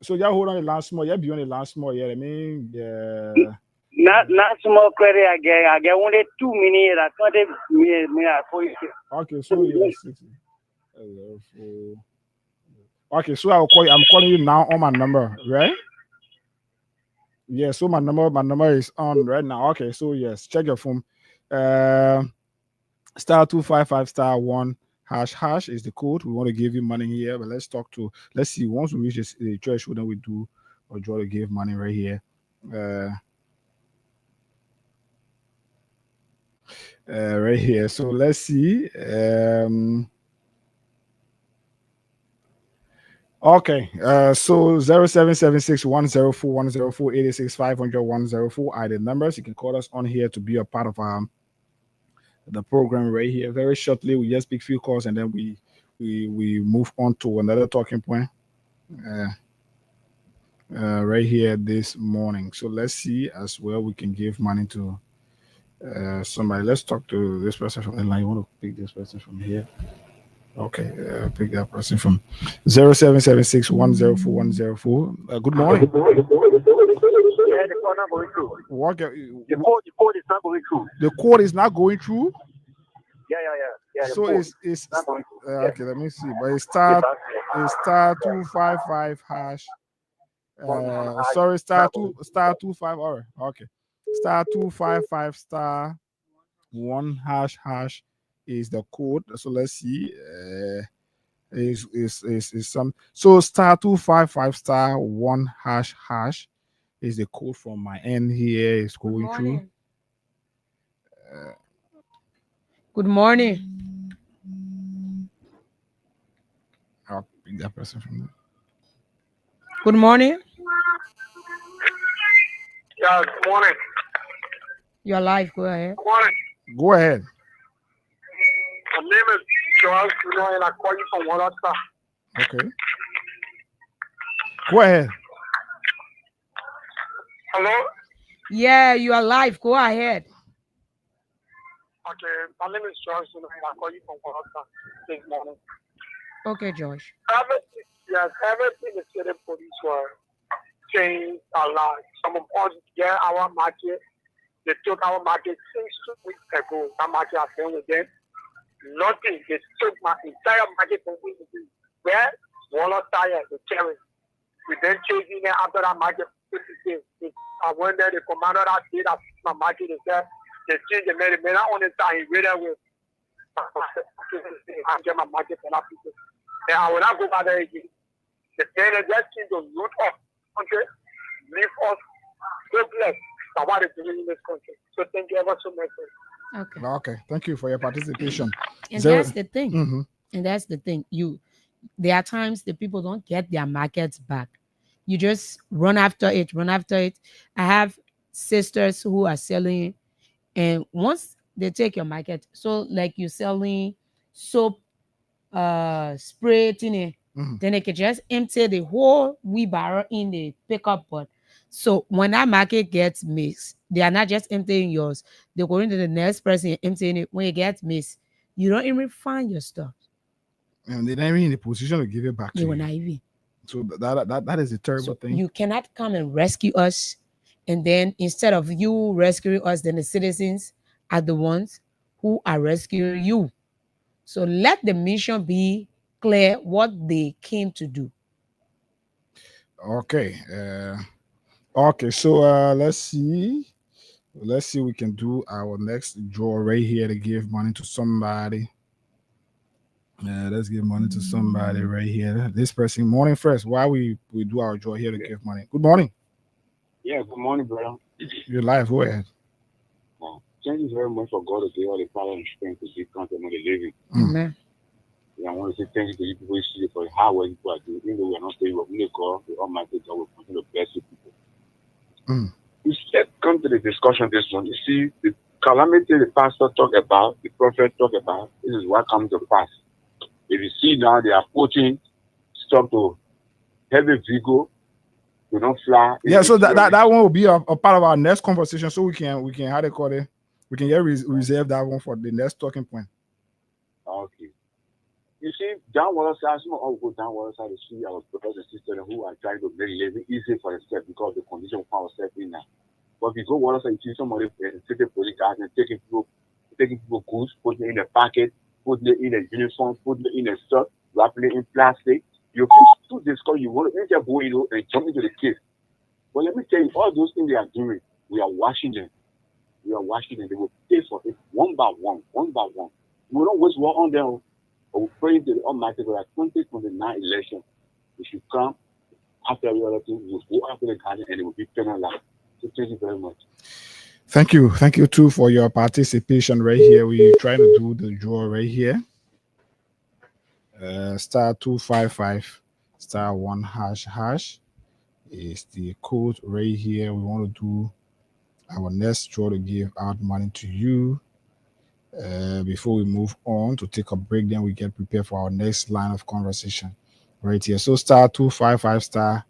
So y'all hold on the last small. Yeah, be on the last small. Yeah, I mean, yeah. Not small credit. I get only 2 minutes. I thought okay, so yeah, 60. Okay, so I'll call you. I'm calling you now on my number, right? Yeah, so my number is on right now. Okay, so yes, check your phone. Star 255 star 1 hash is the code. We want to give you money here, but let's see. Once we reach the threshold, then we do or draw to give money right here. Right here. So let's see. Okay. So 077610410486504104 are the numbers. You can call us on here to be a part of the program right here. Very shortly, we just pick few calls and then we move on to another talking point. Right here this morning. So let's see as well. We can give money to somebody. Let's talk to this person from the line. You want to pick this person from here? Okay, pick that person from 0776104104. Good morning. Yeah, the call not going through. What? The code is not going through. The code is not going through. Yeah. So it's not going through. okay. Let me see. But it's star 255 hash. Sorry, star 25. All right. Okay. Star 255 star 1 hash is the code. So let's see. Is some so star 255 star 1 hash is the code from my end here. Is going through. Good morning. I'll pick that person from there. Good morning. Yeah, good morning. You're live. Go ahead. Good morning. Go ahead. My name is Charles, and I call you from Watertown. Okay. Go ahead. Hello? Yeah, you are live. Go ahead. Okay, my name is Charles, and I call you from Watertown this morning. Okay, Josh. Everything the city police were saying a lot. Some of us get our market. They took our market since 2 weeks ago. That market has been with them. Nothing. They took my entire market from me. Where? Waller tire, the cherry. We then chasing it after that market. I went there, the commander that did that my market is there. They changed the man on the side, he read with. I get my market for that people. And I will not go back there again. The day they just seem to root up, okay? Leave us so blessed for what is doing in this country. So thank you ever so much. Okay. Thank you for your participation. And that's the thing. Mm-hmm. And that's the thing. There are times the people don't get their markets back. You just run after it. I have sisters who are selling, and once they take your market, so like you're selling soap, spray thing, then they can just empty the whole wheelbarrow in the pickup board. So when that market gets mixed, they are not just emptying yours. They're going to the next person and emptying it. When it gets mixed, you don't even find your stuff. And they're not even in a position to give it back to you. They were not even. So that is a terrible thing. You cannot come and rescue us, and then instead of you rescuing us, then the citizens are the ones who are rescuing you. So let the mission be clear what they came to do. Okay. Okay. So let's see. We can do our next draw right here to give money to somebody. Let's give money to somebody right here. This person, morning first. Why we do our draw here to give money? Good morning. Yeah, good morning, brother. You're live. Go ahead. Thank you very much for God to give all the power and strength to see content of the living. Amen. Yeah, I want to say thank you to you people who see for how well people are doing. Even though we are not saying what we God, the Almighty God will continue to bless you people. Let's come to the discussion this one. You see, the calamity the pastor talk about, the prophet talk about, this is what comes to pass. If you see now they are putting stuff to heavy vehicle, to not fly. Yeah, so that one will be a part of our next conversation. So we can how they call it, we can reserve that one for the next talking point. Okay. You see, down water side, some all go down water side to see our brothers and sisters who are trying to make living easy for themselves because of the condition of ourselves in now. But if you go water side, you see somebody taking police cars and taking people goods, putting it in a packet, putting it in a uniform, putting it in a stuff, wrapping it in plastic. You feel to discuss, you want to enter boy, and jump into the case. But let me tell you, all those things they are doing, we are watching them. We are watching them. They will pay for it one by one, one by one. We don't waste war on them. But we pray to the Almighty God that 2029 election, we should come after every other thing, we'll go after the garden and it will be penalized. So thank you very much. Thank you too for your participation right here. We're trying to do the draw right here. Star 255 star 1 hash is the code right here. We want to do our next draw to give out money to you. Before we move on to take a break, then we get prepared for our next line of conversation right here. So star 255 star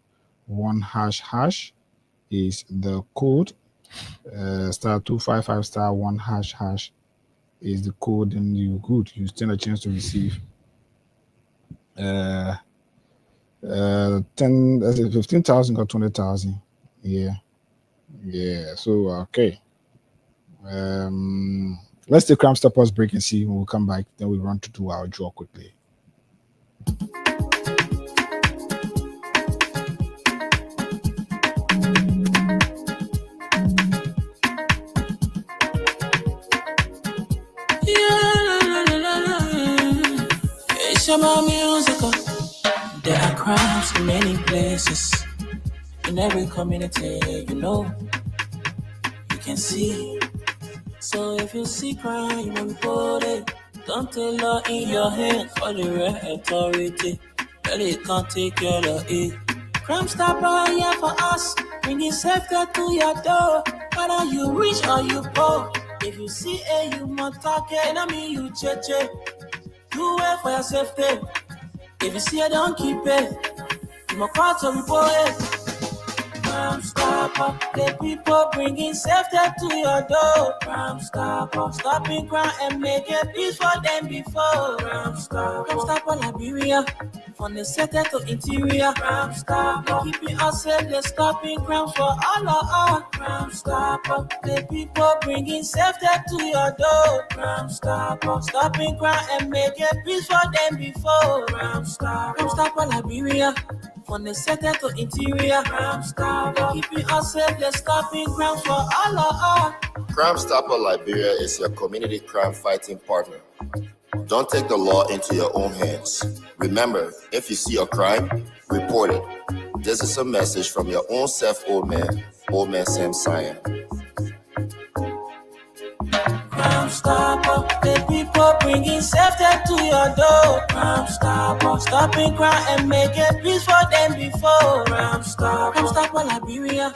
1 hash is the code. Star 255 star 1 hash is the code, and you stand a chance to receive 15,000 or 20,000. Yeah. So okay. Let's take Crime Stoppers break and see when we come back. Then we run to do our draw quickly. It's about musical. There are crimes in many places. In every community, you can see. So if you see crime, you report it. Don't take law in your hands for the right authority. Really can't take care of it. Crime Stopper here for us. Bringing safety to your door. Whether you rich or you poor. If you see a human target, and I mean you cheche. Do it for your safety. If you see it, don't keep it. You must call to report it. Crime Stopper, the people bringing safety to your door. Crime Stopper, stopping crime and making peace for them before. Crime Stopper, Liberia, from the center to interior. Crime Stopper, keeping us safe, they're stopping crime for all of us. Crime Stopper, the people bringing safety to your door. Crime Stopper, stopping crime and making peace for them before. Crime Stopper, Liberia. From the center to interior, Crime Stopper, keeping us safe, they're stopping crime for all of us. Crime Stopper Liberia is your community crime fighting partner. Don't take the law into your own hands. Remember, if you see a crime, report it. This is a message from your own self, old man Sam Cyan. Crime Stopper, the people bringing safety to your door. Crime Stopper, stopping crime and making peace for them before. Crime Stopper, Liberia,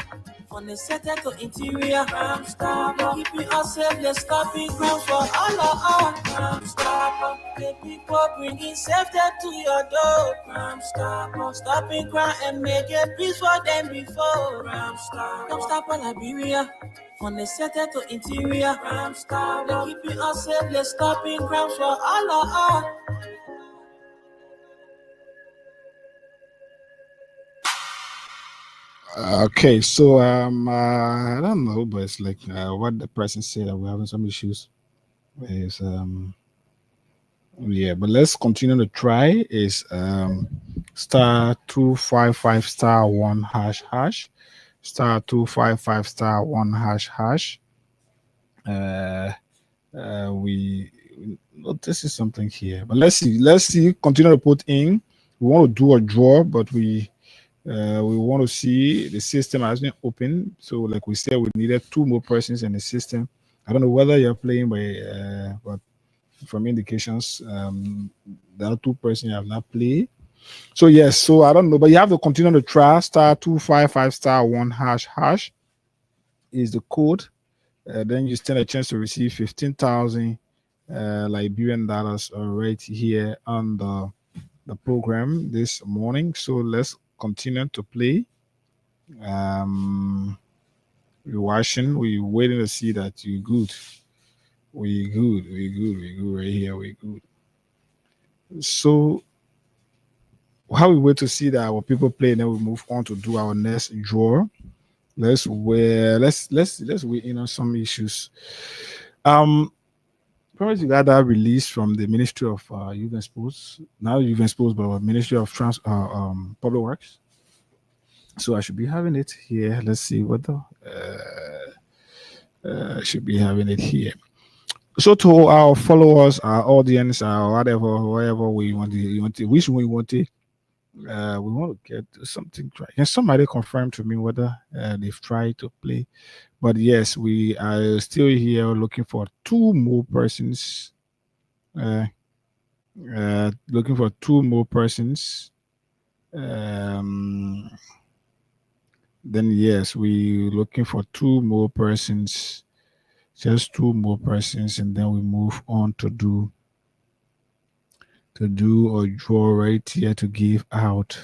from the center to interior. Crime Stopper, keeping us safe, they're stopping crime for all of us. Crime Stopper, the people bringing safety to your door. Crime Stopper, stopping crime and making peace for them before. Crime Stopper, Liberia. From the center to interior, Crime Stopper, keeping us safe, they're stopping crime for all of us. Okay, so I don't know, but it's like what the person said that we're having some issues. Is yeah, but let's continue to try. Is star 255 star 1 hash star 255 star 1 hash. We this is something here, but let's see. Continue to put in. We want to do a draw, but we want to see the system has been open. So, like we said, we needed 2 more persons in the system. I don't know whether you're playing by, but from indications, there are 2 persons you have not played. So yes, so I don't know, but you have to continue to try. Star 255 star 1 hash is the code. Then you stand a chance to receive 15,000 Liberian dollars right here on the program this morning. So let's continue to play. We're watching. We're waiting to see that you're good. We're good right here. We're good. So how we wait to see that our people play, and then we move on to do our next draw. Let's weigh in on some issues. Probably you got that release from the Ministry of Youth and Sports, not Youth and Sports, but Ministry of Public Works. So I should be having it here. Let's see what the should be having it here. So to our followers, our audience, our whatever we want to, which we want to, we want to get something. Can somebody confirm to me whether they've tried to play? But yes, we are still here looking for two more persons. Looking for two more persons. Then yes, we looking for two more persons. Just two more persons, and then we move on to do or draw right here to give out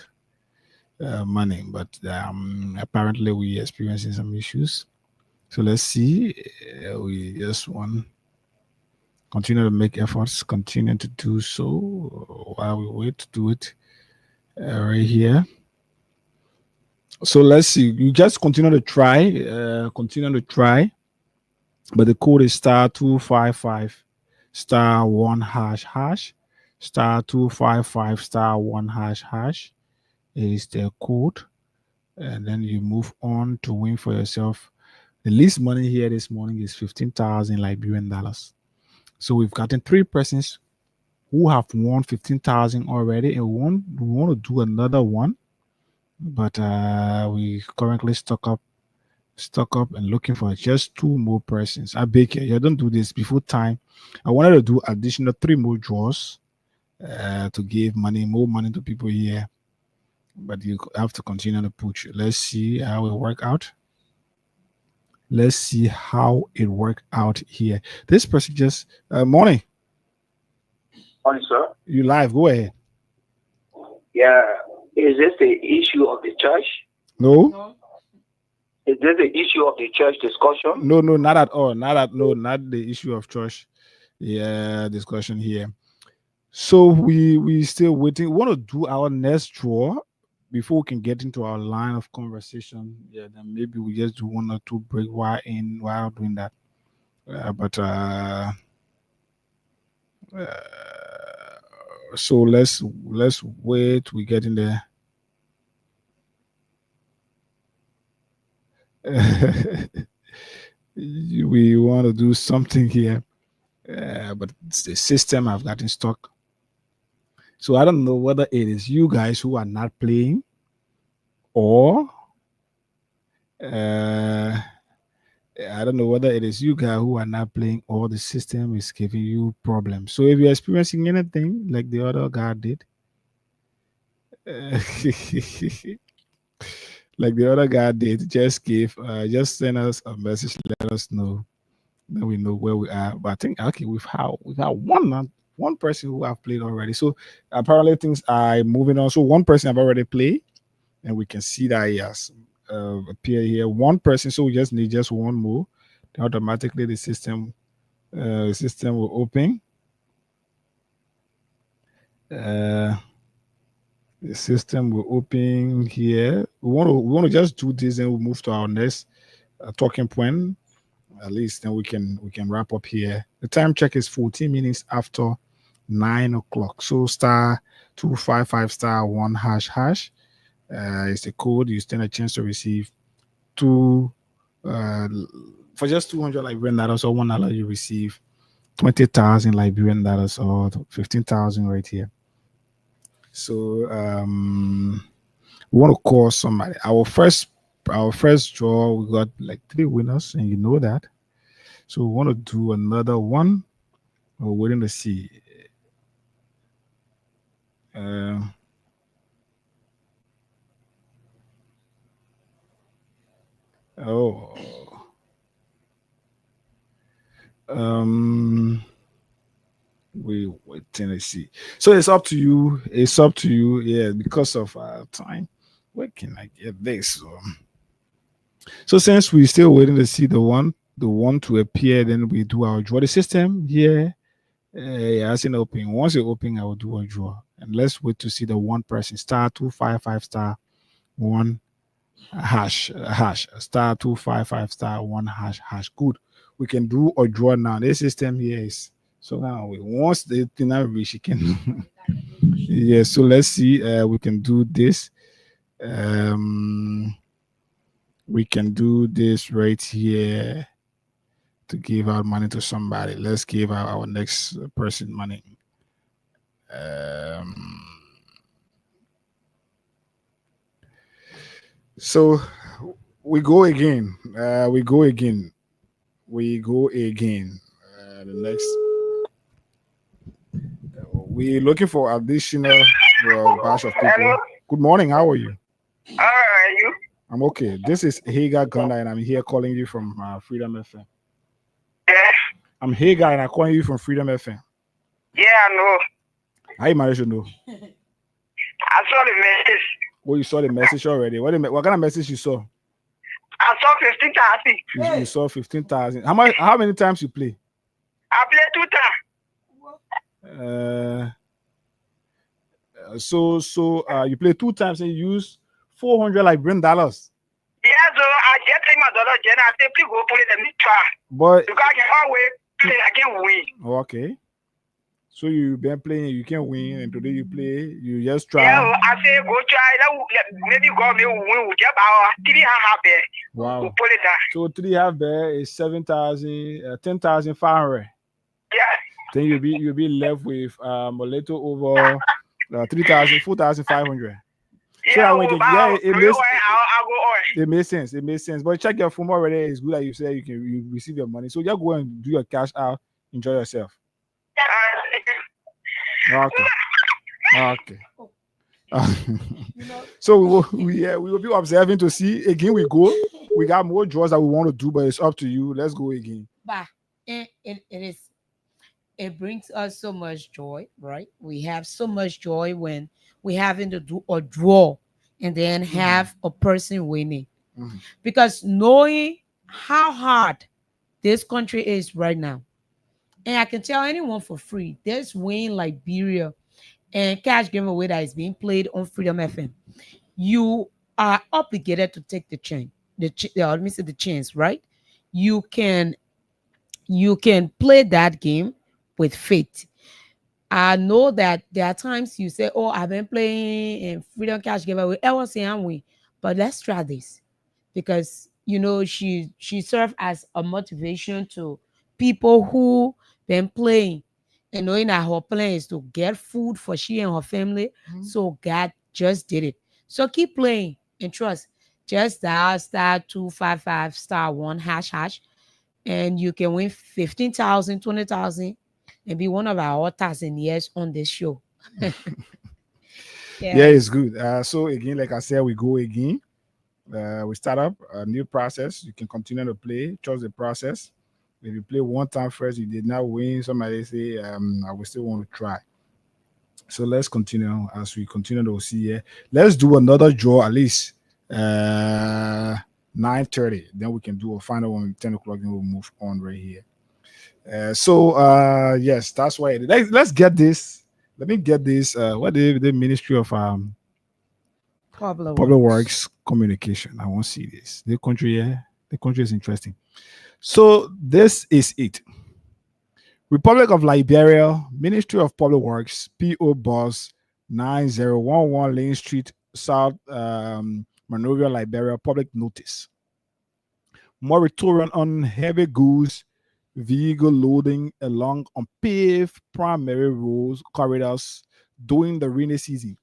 money. But apparently we experiencing some issues. So let's see. We just want continue to make efforts, continue to do so while we wait to do it right here. So let's see. You just continue to try, But the code is *255 *1 ## *255 *1 ## is the code, and then you move on to win for yourself. The least money here this morning is 15,000 Liberian dollars. So we've gotten 3 persons who have won 15,000 already, and we want to do another one, but we currently stuck up and looking for just 2 more persons. I beg you, don't do this before time. I wanted to do additional 3 more draws to give more money to people here, but you have to continue to push. Let's see how it work out. Let's see how it worked out here. This person just morning. Morning, sir. You live? Go ahead. Yeah. Is this the issue of the church? No. Is this the issue of the church discussion? No, not at all. Not the issue of church. Yeah, discussion here. So we still waiting. We want to do our next draw before we can get into our line of conversation. Yeah, then maybe we just do 1 or 2 break while doing that. So let's wait. We get in there. We want to do something here, but it's the system I've got in stock. So I don't know whether it is you guys who are not playing, or I don't know whether it is you guys who are not playing, or the system is giving you problems. So if you're experiencing anything like the other guy did, just send us a message, let us know, then we know where we are. But I think we've had one person who have played already. So apparently things are moving on. So one person have already played, and we can see that he has appeared here. One person, so we just need just one more. Then automatically the system will open. The system will open here. We want to just do this, and we'll move to our next talking point. At least then we can wrap up here. The time check is 14 minutes after 9 o'clock. So *255 *1 ## is the code. You stand a chance to receive for just 200 Liberian dollars or $1, you receive 20,000 Liberian dollars or 15,000 right here. So we want to call somebody. Our first draw, we got like 3 winners, and you know that. So we want to do another one. We're waiting to see. We waiting to see. So it's up to you. Yeah, because of time. Where can I get this? So since we're still waiting to see the one to appear, then we do our draw. The system here, as in open. Once you open, I will do a draw. And let's wait to see the one person. *255 *1 ## *255 *1 ##. Good. We can do a draw now. This system here is so now once the thing reach, you can. Yeah. So let's see. We can do this. We can do this right here to give out money to somebody. Let's give out our next person money. So we go again. The next, we're looking for additional batch of people. Hello? Good morning. How are you? How are you? I'm okay. This is Hagar Ganda, and I'm here calling you from Freedom FM. Yes. I'm Hagar, and I'm calling you from Freedom FM. Yeah, I know. How you managed to know? I saw the message. Oh, you saw the message already. What kind of message you saw? I saw 15,000. You saw 15,000. How many times you play? I played 2 times. So you play 2 times and you use $400 like $10. Yeah, so I just take my dollar, Jen. I say, please go put it in the try. But Because I can always play, I can win. okay. So you've been playing, you can win, and today you play, you just try. Yeah, I say go try. Maybe God may win. We get our 3.5. Wow. We'll pull it down. So 3.5 there is 7,000, 10,500. Yeah. Then you'll be left with a little over 3,000, 4,500. Yeah, so it makes sense. It makes sense. But check your phone already. It's good that you say you receive your money. So just go and do your cash out. Enjoy yourself. Okay. So we will be observing to see again. We go. We got more draws that we want to do, but it's up to you. Let's go again. But it brings us so much joy, right? We have so much joy when we having to do a draw and then have a person winning. Because knowing how hard this country is right now, and I can tell anyone for free, there's Wayne Liberia and cash giveaway that is being played on Freedom FM. You are obligated to take the chance. Let me say the chance, right? You can play that game with faith. I know that there are times you say, "Oh, I've been playing in Freedom Cash giveaway. I was saying we," but let's try this because she served as a motivation to people who been playing and knowing that her plan is to get food for she and her family. So God just did it. So keep playing and trust. Just dial *255*1#, and you can win 15,000, 20,000, and be one of our 1,000 years on this show. Yeah, it's good. So again, like I said, we go again. We start up a new process. You can continue to play. Trust the process. If you play one time first, you did not win. Somebody say, I will still want to try. So let's continue as we continue to see here. Let's do another draw at least 9:30. Then we can do a final one at 10 o'clock. Then we'll move on right here. Yes, that's why. Let's get this. Let me get this. What the Ministry of Public Works Communication. I want to see this. The country is interesting. So this is it. Republic of Liberia, Ministry of Public Works, P.O. Box 9011 Lane Street, South Monrovia, Liberia. Public notice. Moratorium on heavy goods vehicle loading along unpaved primary roads corridors during the rainy season.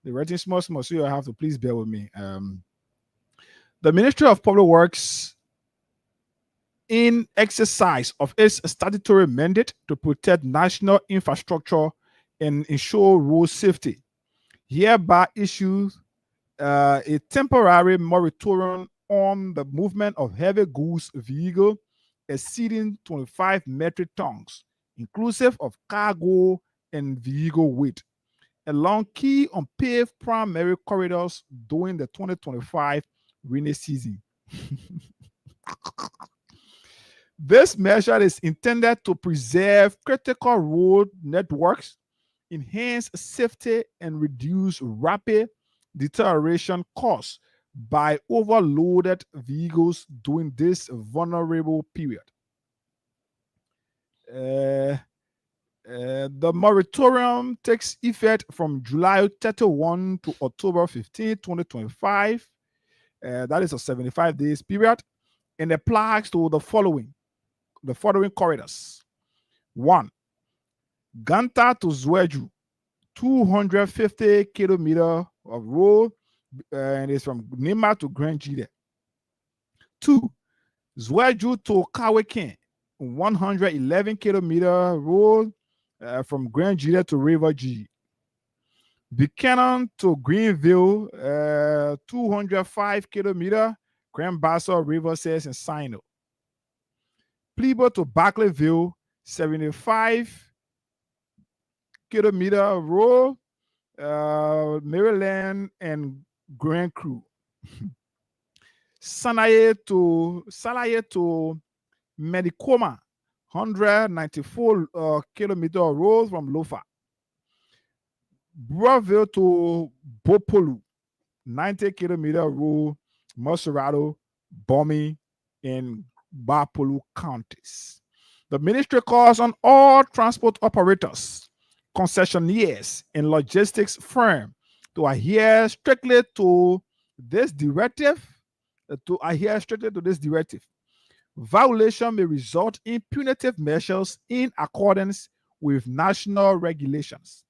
The writing small, so you have to please bear with me. The Ministry of Public Works, in exercise of its statutory mandate to protect national infrastructure and ensure road safety, hereby issues a temporary moratorium on the movement of heavy goods vehicle exceeding 25 metric tons, inclusive of cargo and vehicle weight, along key unpaved primary corridors during the 2025 rainy season. This measure is intended to preserve critical road networks, enhance safety, and reduce rapid deterioration caused by overloaded vehicles during this vulnerable period. The moratorium takes effect from July 31 to October 15, 2025. That is a 75 days period, and applies to the following corridors. 1. Ganta to Zweju, 250 kilometer of road, and it's from Nima to Grand Jide. 2. Zweju to Kawekin, 111 kilometer road from Grand Jide to River G. Buchanan to Greenville, 205 kilometer, Grand Bassa, River Says, and Sino. Plebo to Barclayville, 75 kilometer road, Maryland and Grand Cru. Sanaye to Medicoma, 194 kilometer road from Lofa. Breville to Bopolu, 90 kilometer road, Maserado, Bomi, in Bapolu counties. The ministry calls on all transport operators, concessionaires, and logistics firms to adhere strictly to this directive. Violation may result in punitive measures in accordance with national regulations.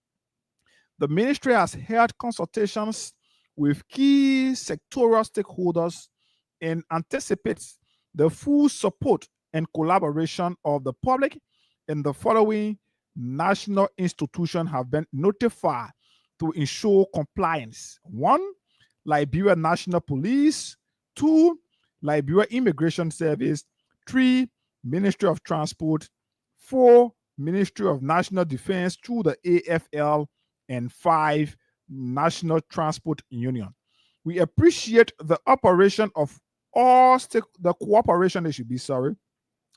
The ministry has held consultations with key sectoral stakeholders and anticipates the full support and collaboration of the public, and the following national institutions have been notified to ensure compliance. 1. Liberia National Police. 2. Liberia Immigration Service. 3. Ministry of Transport. 4. Ministry of National Defense through the AFL. And 5. National Transport Union. We appreciate the cooperation of all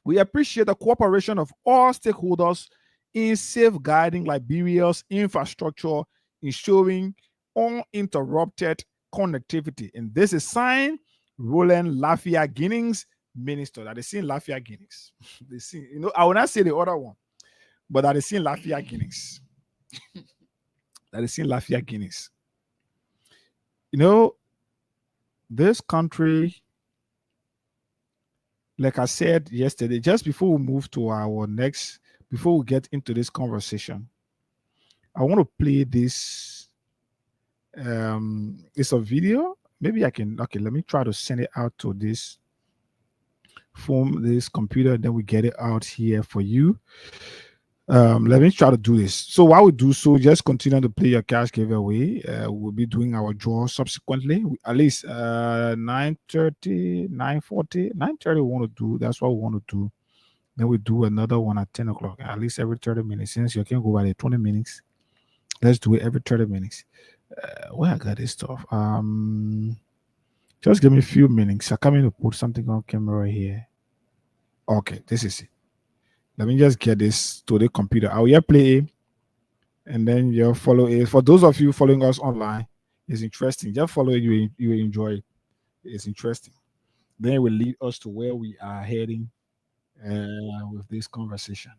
We appreciate the cooperation of all stakeholders in safeguarding Liberia's infrastructure, ensuring uninterrupted connectivity. And this is signed Roland Lafayette Ginnings, Minister. That is in Lafayette Ginnings. I will not say the other one, but that is in Lafayette Ginnings. That is in Lafayette Guinness. This country, like I said yesterday, just before we move to before we get into this conversation, I want to play this. It's a video. Maybe I can, let me try to send it out to this phone, this computer, then we get it out here for you. Let me try to do this. So while we do so, just continue to play your cash giveaway. We'll be doing our draw subsequently. At least 9:30, 9:40, 9:30 we want to do. That's what we want to do. Then we do another one at 10 o'clock, at least every 30 minutes. Since you can go by the 20 minutes, let's do it every 30 minutes. Where I got this stuff? Just give me a few minutes. I come in to put something on camera here. Okay, this is it. Let me just get this to the computer. I will play it, and then you follow it. For those of you following us online, it's interesting. Just follow it. You will enjoy it. It's interesting. Then it will lead us to where we are heading with this conversation.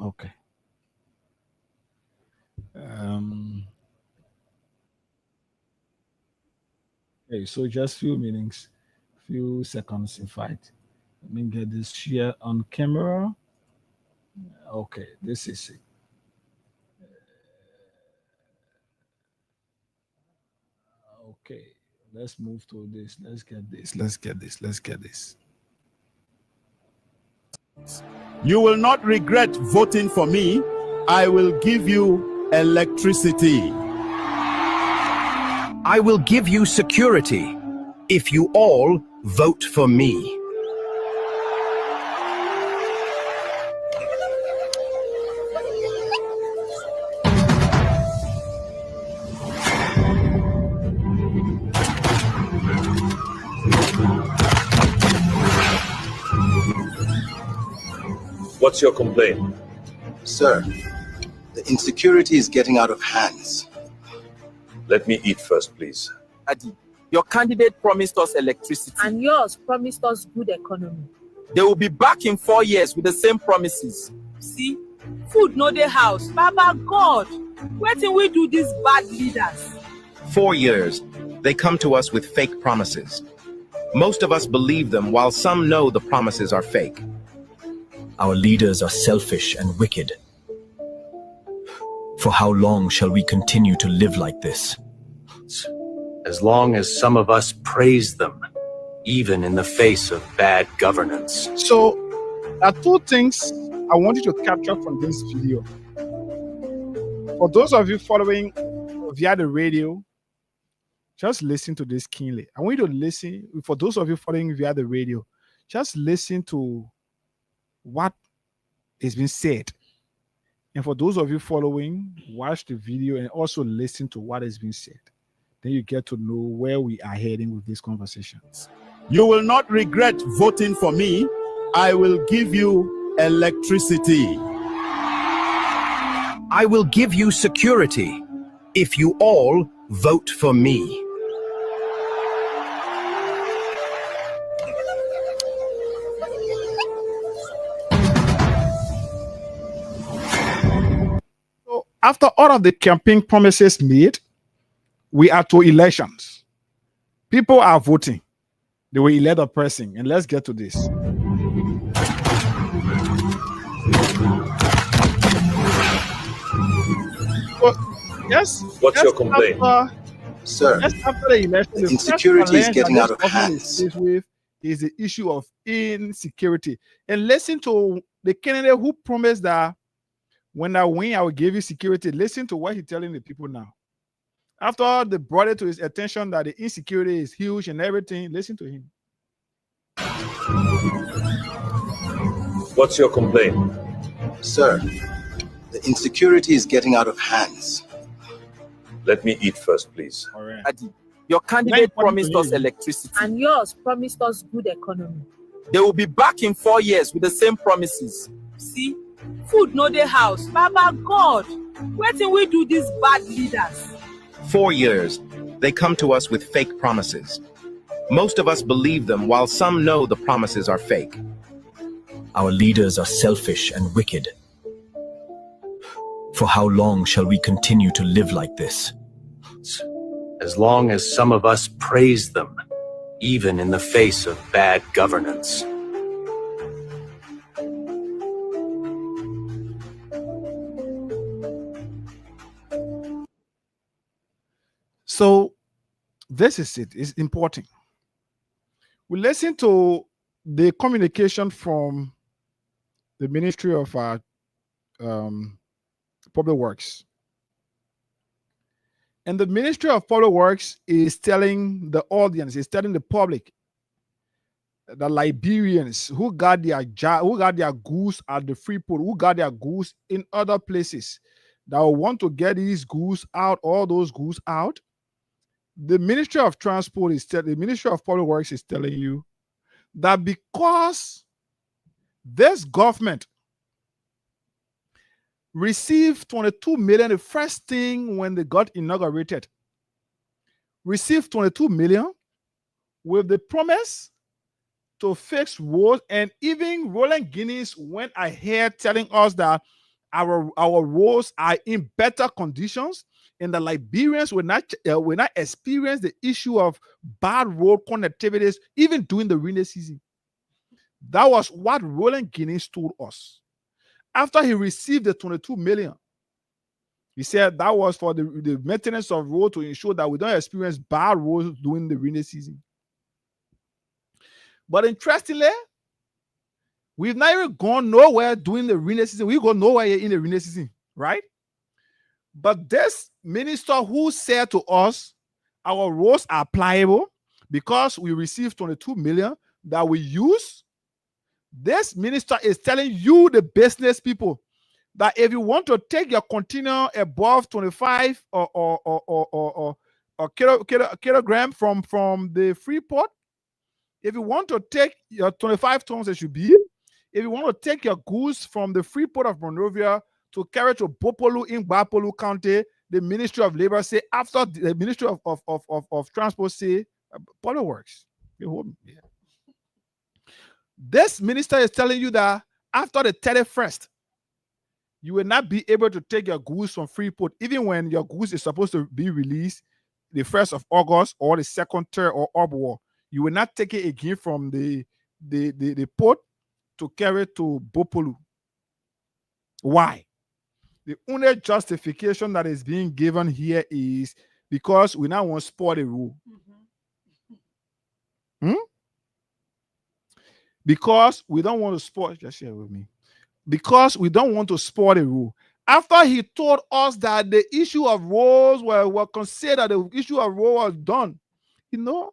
Okay. Okay, so just few seconds in fact. Let me get this here on camera. Okay, this is it. Okay, let's move to this. Let's get this. You will not regret voting for me. I will give you electricity. I will give you security if you all vote for me. What's your complaint? Sir, the insecurity is getting out of hands. Let me eat first, please. Adi, your candidate promised us electricity. And yours promised us good economy. They will be back in 4 years with the same promises. See, food no dey house. Baba God, wetin we do these bad leaders? 4 years, they come to us with fake promises. Most of us believe them, while some know the promises are fake. Our leaders are selfish and wicked. For how long shall we continue to live like this? As long as some of us praise them, even in the face of bad governance. So, there are two things I want you to capture from this video. For those of you following via the radio, just listen to this keenly. I want you to listen. For those of you following via the radio, just listen to what is being said. And for those of you following, watch the video and also listen to what is being said. Then you get to know where we are heading with these conversations. You will not regret voting for me. I will give you electricity. I will give you security if you all vote for me. So after all of the campaign promises made, we are to elections. People are voting. They will elect a person. And let's get to this. Well, yes. What's your complaint? Sir, After the election, the insecurity is getting out of hands. Is the issue of insecurity. And listen to the candidate who promised that when I win, I will give you security. Listen to what he's telling the people now. After they brought it to his attention that the insecurity is huge and everything, listen to him. What's your complaint? Sir, the insecurity is getting out of hands. Let me eat first, please. All right. Adi, your candidate promised us electricity. And yours promised us good economy. They will be back in 4 years with the same promises. See, food no dey house. Baba God, wetin we do these bad leaders? 4 years, they come to us with fake promises. Most of us believe them, while some know the promises are fake. Our leaders are selfish and wicked. For how long shall we continue to live like this? As long as some of us praise them, even in the face of bad governance. So this is it. It's important. We listen to the communication from the Ministry of Public Works. And the Ministry of Public Works is telling the audience, is telling the public, the Liberians who got their goods at the Freeport, who got their goods in other places, that will want to get these goods out, all those goods out. The Ministry of Transport the Ministry of Public Works is telling you that because this government received 22 million, the first thing when they got inaugurated, received 22 million with the promise to fix roads, and even Roland Guinness went ahead telling us that our roads are in better conditions, and the Liberians will not experience the issue of bad road connectivities even during the rainy season. That was what Roland Guinness told us. After he received the 22 million, he said that was for the maintenance of road to ensure that we don't experience bad roads during the rainy season. But interestingly, we've not even gone nowhere during the rainy season. We go nowhere in the rainy season, right? But this minister who said to us, our roads are pliable because we received 22 million that we use. This minister is telling you, the business people, that if you want to take your container above 25 or kilogram from the Freeport, if you want to take your 25 tons, it should be. If you want to take your goods from the Freeport of Monrovia to carry to Bopolu in Bapolu County, the Ministry of Labor say, after the Ministry of Transport say, Public Works. Yeah. This minister is telling you that after the 31st, You will not be able to take your goods from Freeport, even when your goods is supposed to be released the 1st of August or the 2nd, 3rd, or Obwa. You will not take it again from the port to carry to Bopolu. Why? The only justification that is being given here is because we now want to spoil the rule. Because we don't want to spoil, just share with me. Because we don't want to spoil the rule. After he told us that the issue of roads were considered, the issue of road was done, you know,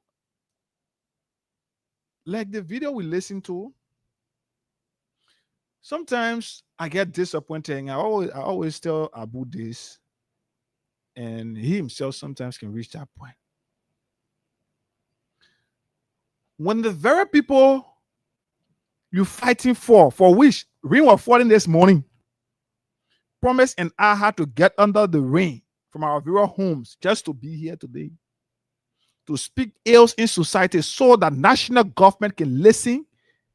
like the video we listened to, sometimes I get disappointed. I always tell Abu this, and he himself sometimes can reach that point. When the very people you're fighting for which rain was falling this morning, Promise and I had to get under the rain from our very homes just to be here today, to speak ills in society so that national government can listen,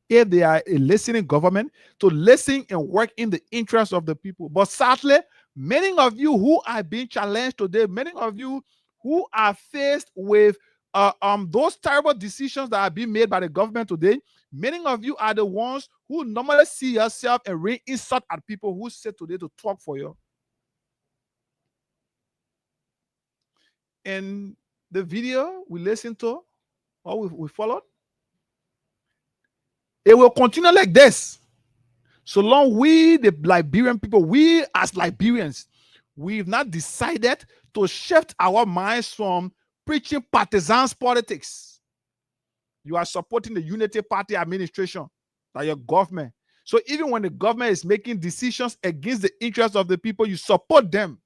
if they are a listening government, to listen and work in the interest of the people. But sadly, many of you who are being challenged today, many of you who are faced with those terrible decisions that are being made by the government today, many of you are the ones who normally see yourself and rain insult at people who sit today to talk for you. In the video we listened to, or we followed, it will continue like this. So long we, the Liberian people, we as Liberians, we've not decided to shift our minds from preaching partisan politics. You are supporting the Unity Party administration, like your government. So even when the government is making decisions against the interests of the people, you support them.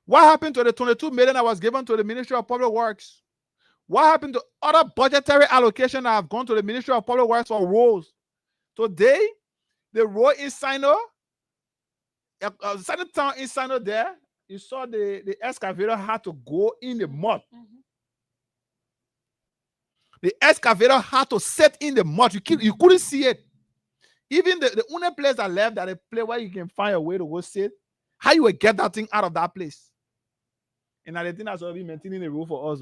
What happened to the 22 million that was given to the Ministry of Public Works? What happened to other budgetary allocation that have gone to the Ministry of Public Works for roads? Today, the road in Sino, town in Sino there, you saw the excavator had to go in the mud. The excavator had to sit in the mud. You couldn't see it. Even the only place that left, that a place where you can find a way to go sit, how you will get that thing out of that place? And I think that's already maintaining the road for us.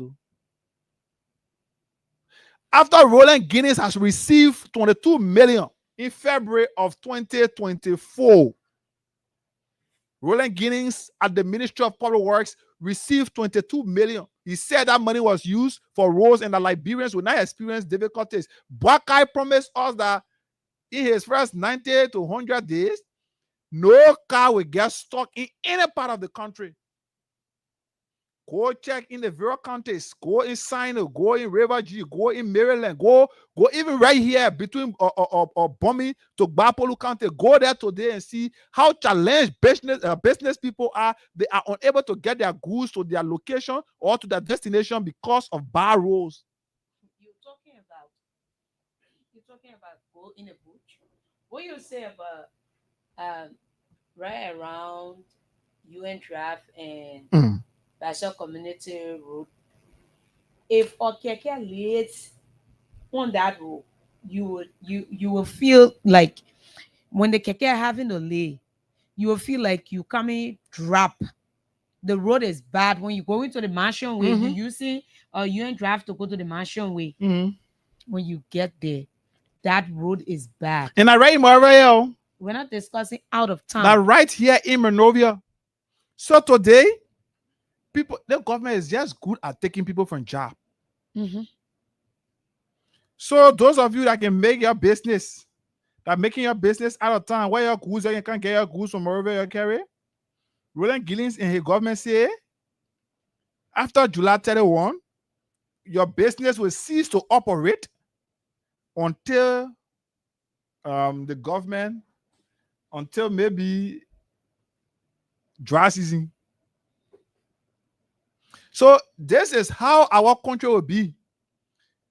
After Roland Guinness has received 22 million in February of 2024, Roland Guinness at the Ministry of Public Works received 22 million. He said that money was used for roads and the Liberians would not experience difficulties. Buckeye promised us that in his first 90 to 100 days, no car will get stuck in any part of the country. Go check in the various counties. Go in Sino, go in River G, go in Maryland, go even right here between Bomi to Bapolu County. Go there today and see how challenged business people are. They are unable to get their goods to their location or to their destination because of bad roads. You're talking about go in a bush. What you say about right around UN Draft and Basel Community Road? If Okeke lays on that road, you will feel like when the keke are having to lay, you will feel like you coming drop. The road is bad. When you go into the mansion way, you're using UN Draft to go to the mansion way. When you get there, that road is bad. And I right in Monrovia. We're not discussing out of town. Now right here in Monrovia. So today, the government is just good at taking people from job. So those of you that can make your business, that making your business out of town, where your goods, you can get your goods from wherever you carry. Roland Gillings and his government say, after July 31, your business will cease to operate until the government, until maybe dry season. So this is how our country will be.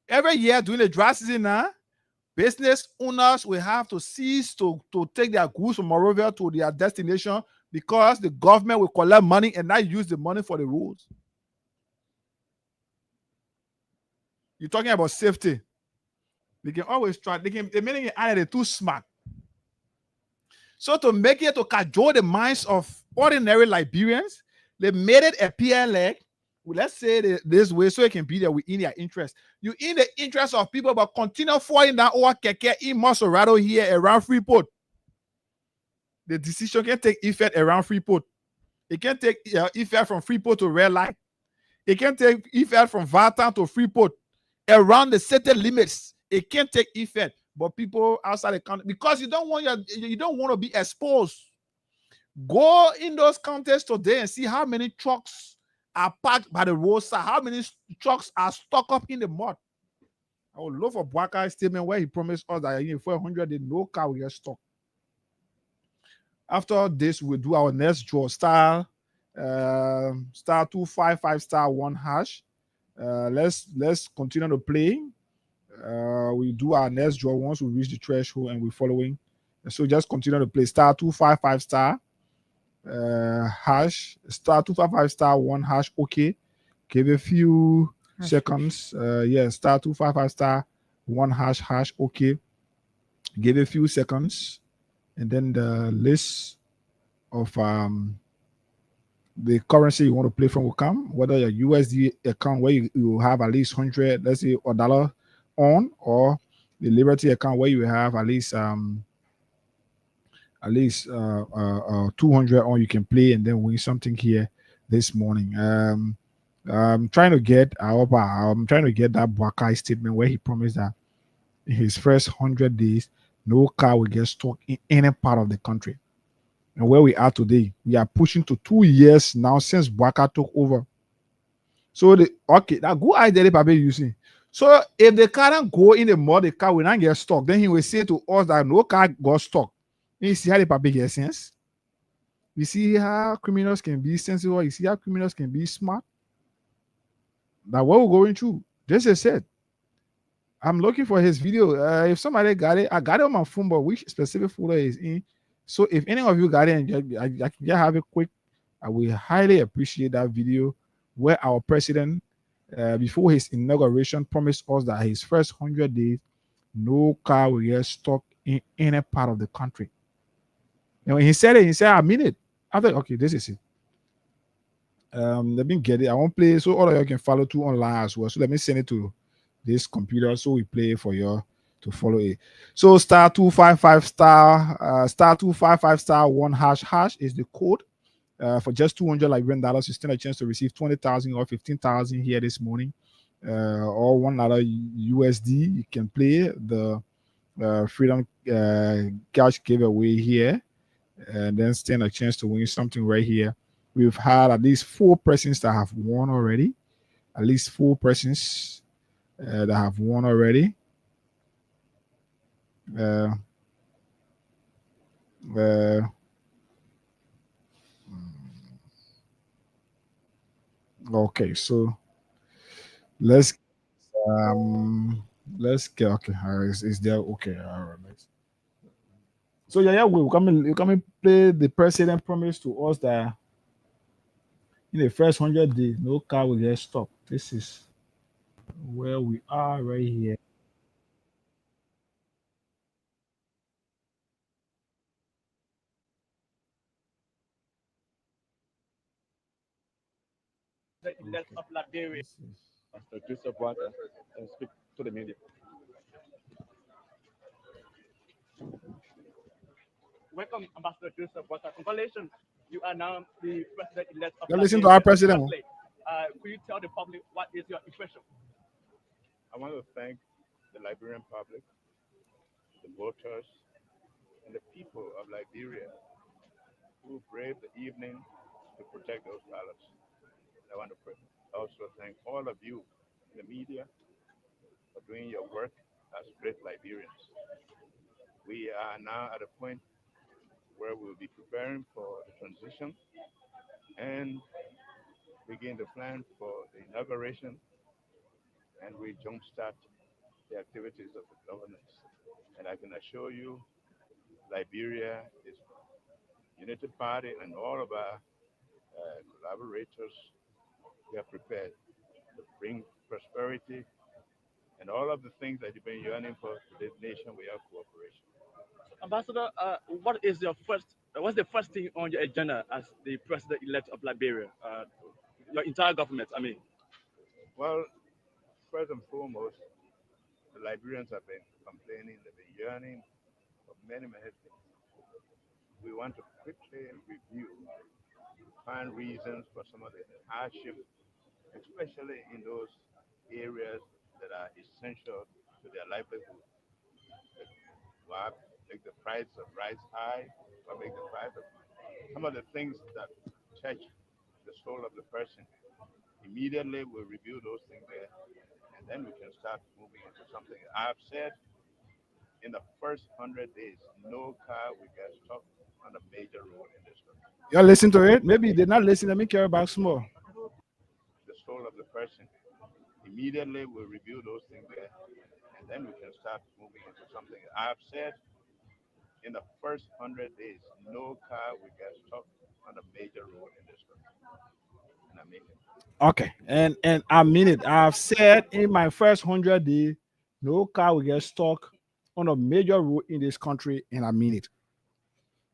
Every year during the dry season now, business owners will have to cease to take their goods from Monrovia to their destination because the government will collect money and not use the money for the roads. You're talking about safety. They can always try. They make it either they're too smart. So to make it to cajole the minds of ordinary Liberians, they made it appear like, well, let's say this way, so it can be there within their interest. You in the interest of people, but continue falling down over keke in Maserado here around Freeport. The decision can take effect around Freeport. It can take effect from Freeport to Red Light. It can take effect from Vartan to Freeport. Around the certain limits, it can take effect. But people outside the country, because you don't want to be exposed. Go in those counties today and see how many trucks are parked by the roadside. How many trucks are stuck up in the mud. I would love for Bwaka's statement where he promised us that in 400 days, no car will get stuck. After this, we'll do our next draw. Star 255 star 1 hash. Let's continue to play. We do our next draw once we reach the threshold and we're following. So just continue to play star 255 star hash, star 255 star 1 hash. Okay, give a few seconds. Star 255 star 1 hash. Okay, give a few seconds, and then the list of the currency you want to play from will come. Whether your USD account where you have at least 100, let's say, or dollar on, or the Liberty account where you have at least 200 on, you can play and then win something here this morning. I'm trying to get that Bwakai statement where he promised that in his first 100 days, no car will get stuck in any part of the country. And where we are today, we are pushing to 2 years now since Bwaka took over. So that good idea, Pape, you see. So if the car don't go in the mud, the car will not get stuck. Then he will say to us that no car got stuck. You see how the Pape gets sense? You see how criminals can be sensible? You see how criminals can be smart? That what we're going through. This is it. I'm looking for his video. If somebody got it, I got it on my phone, but which specific folder is in? So if any of you got it and I can just have it quick, I will highly appreciate that video where our president, before his inauguration, promised us that his first 100 days, no car will get stuck in any part of the country. And when he said it, I mean it. I thought, okay, this is it. Let me get it. I won't play so all of you can follow too online as well. So let me send it to this computer so we play for you to follow it. So star 255 star 1 hash is the code. For just $200 Liberian dollars, you stand a chance to receive 20,000 or 15,000 here this morning, or $1 USD. You can play the Freedom Cash giveaway here, and then stand a chance to win something right here. We've had at least 4 persons that have won already. At least 4 persons that have won already. Okay, so let's get okay. Is there okay? All right. So you come and play the president promise to us that in the first 100 days, no car will get stopped. This is where we are right here. The elect of Liberia. Pastor Joseph Water, and speak to the media. Welcome, Ambassador Joseph Water. Congratulations, you are now the president-elect of Listen to our president. Could you tell the public what is your impression? I want to thank the Liberian public, the voters, and the people of Liberia who braved the evening to protect those ballots. I want to also thank all of you in the media for doing your work as great Liberians. We are now at a point where we'll be preparing for the transition and begin to plan for the inauguration, and we jumpstart the activities of the governance. And I can assure you, Liberia is Unity Party and all of our collaborators, we are prepared to bring prosperity And all of the things that you've been yearning for to this nation with your cooperation. Ambassador, what's the first thing on your agenda as the president-elect of Liberia? Your entire government, I mean. Well, first and foremost, the Liberians have been complaining, they've been yearning for many, many things. We want to quickly review, find reasons for some of the hardship, especially in those areas that are essential to their livelihood. Why make the price of rice high? Why make the price of some of the things that touch the soul of the person? Immediately we'll review those things there, and then we can start moving into something. I've said in the first 100 days, no car will get stuck on a major road in this country. You listen to it? Maybe they're not listening. Let me care about small. The soul of the person. Immediately we'll review those things there, and then we can start moving into something. I've said in the first 100 days, no car will get stuck on a major road in this country. And I mean it. Okay, and I mean it. I've said in my first 100 days, no car will get stuck on a major road in this country, and I mean it.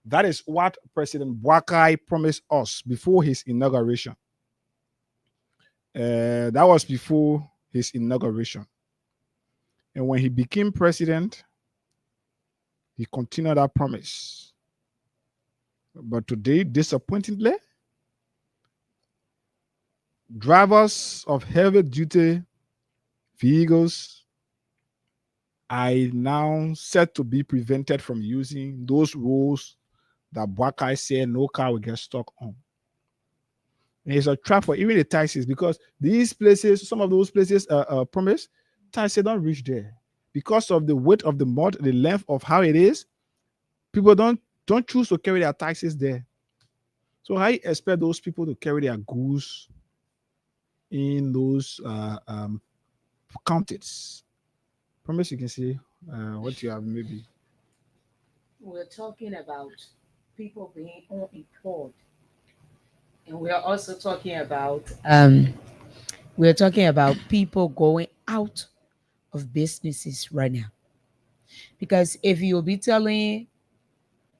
That is what President Boakai promised us before his inauguration. That was before his inauguration. And when he became president, he continued that promise. But today, disappointingly, drivers of heavy duty vehicles are now set to be prevented from using those roads that Boakai said no car will get stuck on. And it's a trap for even the taxis, because these places, some of those places promise, taxis don't reach there. Because of the weight of the mud, the length of how it is, people don't choose to carry their taxis there. So how you expect those people to carry their goods in those counties? Promise you can see what you have maybe. We're talking about people being unemployed, and we are also talking about people going out of businesses right now. Because if you'll be telling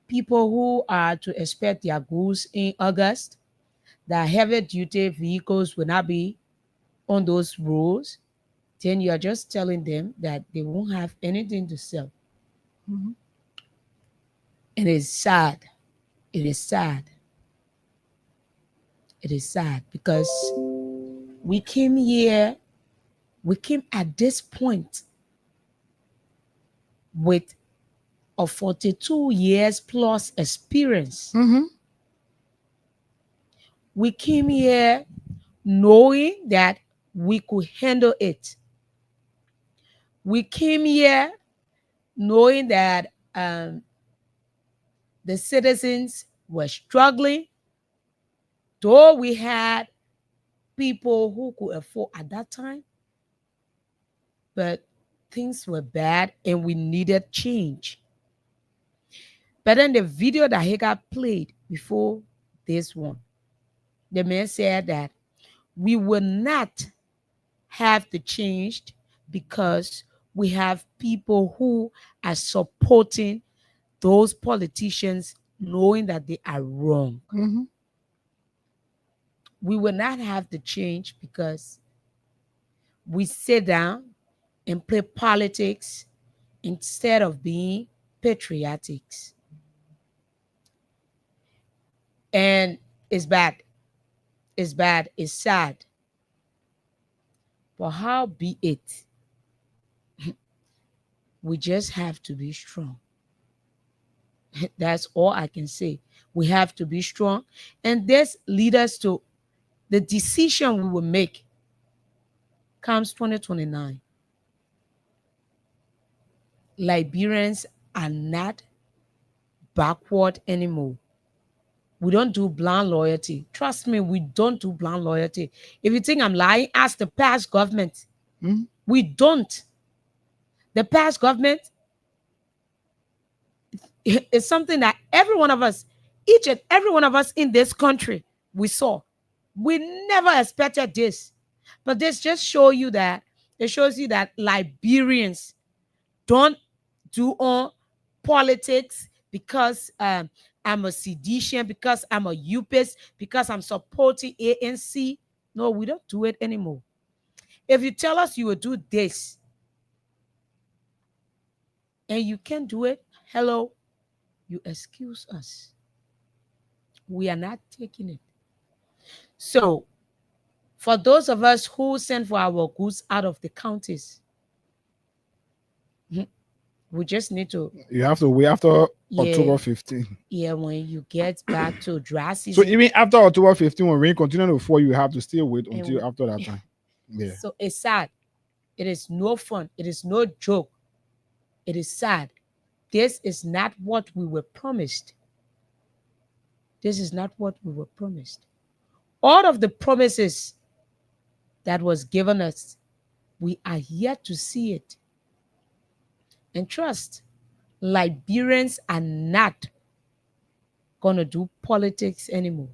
people who are to expect their goods in August that heavy duty vehicles will not be on those roads, then you are just telling them that they won't have anything to sell. Mm-hmm. And it's sad. It is sad. It is sad because we came at this point with a 42 years plus experience. Mm-hmm. We came here knowing that we could handle it. We came here knowing that the citizens were struggling, though we had people who could afford at that time, but things were bad and we needed change. But then the video that he got played before this one, the man said that we will not have the change because we have people who are supporting those politicians knowing that they are wrong. Mm-hmm. We will not have the change because we sit down and play politics instead of being patriotic. And it's bad. It's bad. It's sad. But how be it? We just have to be strong. That's all I can say. We have to be strong. And this leads us to the decision we will make comes 2029. Liberians are not backward anymore. We don't do blind loyalty. Trust me, we don't do blind loyalty. If you think I'm lying, ask the past government. Mm-hmm. We don't. The past government is something that every one of us, each and every one of us in this country, we saw. We never expected this. But this just show you that It shows you that Liberians don't do on politics because I'm a seditian, because I'm a UPS, because I'm supporting ANC. No, we don't do it anymore. If you tell us you will do this and you can't do it, hello, you excuse us. We are not taking it. So, for those of us who send for our goods out of the counties, we just need to. You have to wait after Yeah. October 15. Yeah, when you get back to dry So season. even after October 15, when rain continues to fall, you have to still wait And until after that time. Yeah. So it's sad. It is no fun. It is no joke. It is sad. This is not what we were promised. This is not what we were promised. All of the promises that was given us, we are yet to see it. And trust, Liberians are not going to do politics anymore.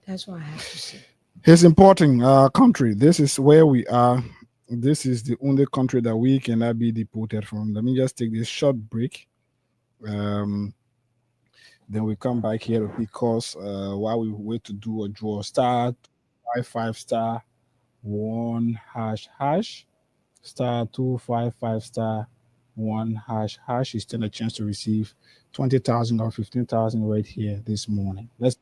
That's what I have to say. It's important, country. This is where we are. This is the only country that we cannot be deported from. Let me just take this short break. Then we come back here because while we wait to do a draw, star 5 star 1 hash star 255 star 1 hash. You stand a chance to receive 20,000 or 15,000 right here this morning. Let's.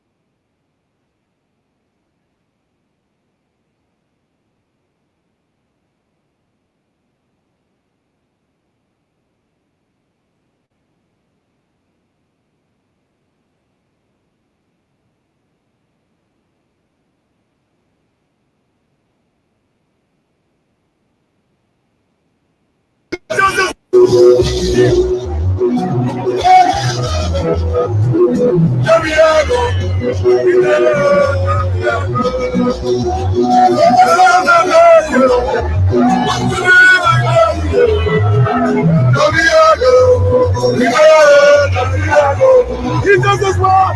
He does as well.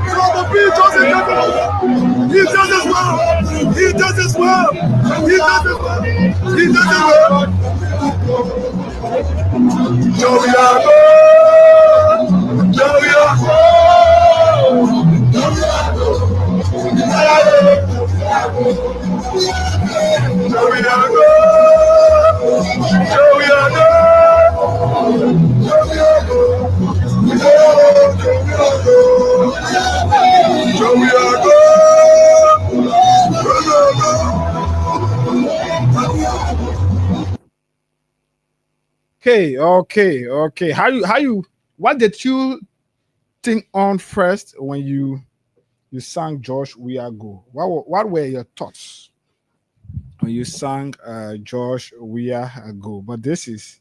So the beat does it. He does as well. He does as well. He does as well. He does as well. Joviago. Joviago. Joviago. Joviago. Okay. How you what did you think on first when you sang Josh We Are Go? What were your thoughts when you sang Josh We Are Go? But this is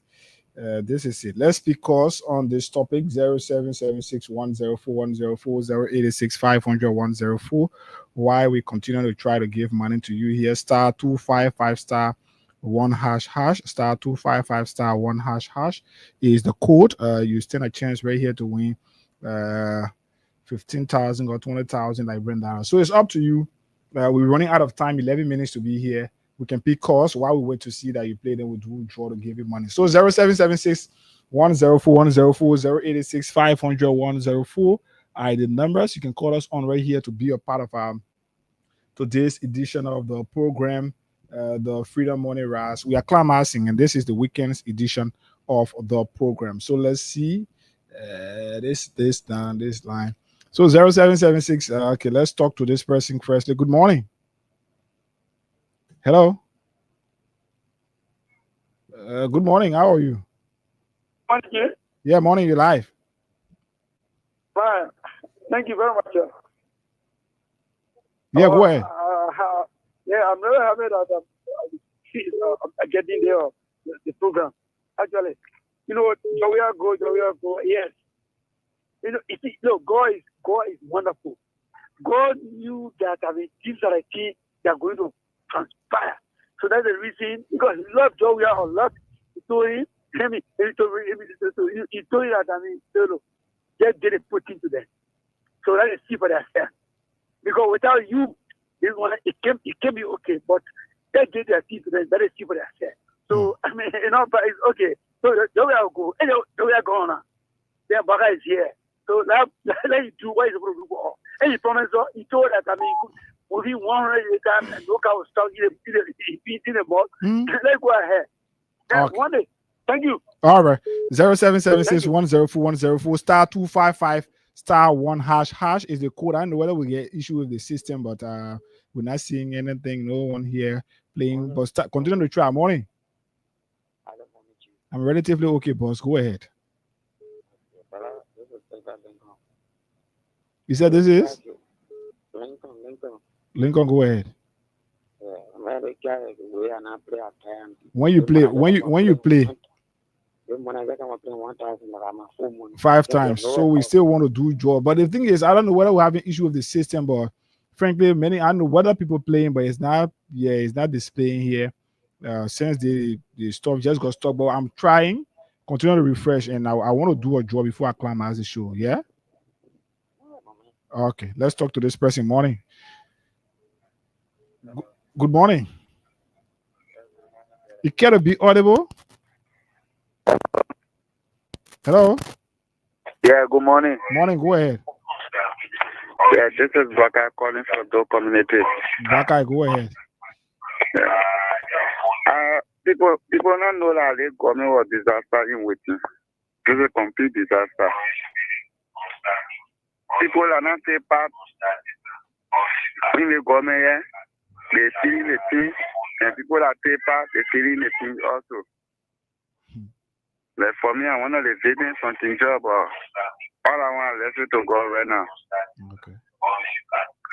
it. Let's speak course on this topic 0776104104 why we continue to try to give money to you here. Star 255 star 1 hash star 255 star 1 hash is the code. You stand a chance right here to win 15,000 or 20,000 like Brenda. So it's up to you. We're running out of time, 11 minutes to be here. We can pick calls while we wait to see that you play, then we'll do draw to give you money. So 0776 104 104 0886 500 104 are the numbers. You can call us on right here to be a part of today's edition of the program, the Freedom Money Rise. We are climaxing, and this is the weekend's edition of the program. So let's see this line. So 0776. Okay, let's talk to this person firstly. Good morning. Hello. Good morning. How are you? Morning. Yeah, morning. You're live. Fine. Thank you very much, sir. Yeah, go ahead. Yeah, I'm very happy that I'm getting the program. Actually, you know, Jovial go, yes. You know, God is wonderful. God knew that, things that I see, they are going to transpire. So that's the reason, because he loved Jovial a lot. He told him, he told him that, just get it put into them. So let's see for themselves. Because without you, it can be okay. But they get their teeth, very cheap for their set. So, I mean, but it's okay. So, there we are go. And there we are going on. Their bagger is here. So, now, let you do what is supposed to do. And he promised, he told that, I mean, within 100 times, and look how stuck in the ball. Let's go ahead. Okay. One day. Thank you. All right. 0776104104 star 255 star 1 hash is the code. I don't know whether we get issue with the system, but we're not seeing anything. No one here playing. But continue to try. Morning. I'm relatively okay, boss. Go ahead. You said this is Lincoln. Go ahead. When you play 5 times, so we still want to do job. But the thing is, I don't know whether we're having issue with the system, but frankly, I don't know whether people playing, but it's not displaying here. Since the stuff just got stuck, but I'm trying, continue to refresh, and I want to do a job before I climax the show. Yeah. Okay, let's talk to this person. Morning. Good morning. You care to be audible? Hello. Yeah, good morning. Morning, go ahead. Yeah, this is Baka calling from the community. Baka, go ahead. People don't know that the government was disaster in waiting. It's a complete disaster. People are not taking part in the government here. They see the thing, and people that take part, they see the thing also. Like for me, I want to live in something job, but all I want is to go right now. Okay.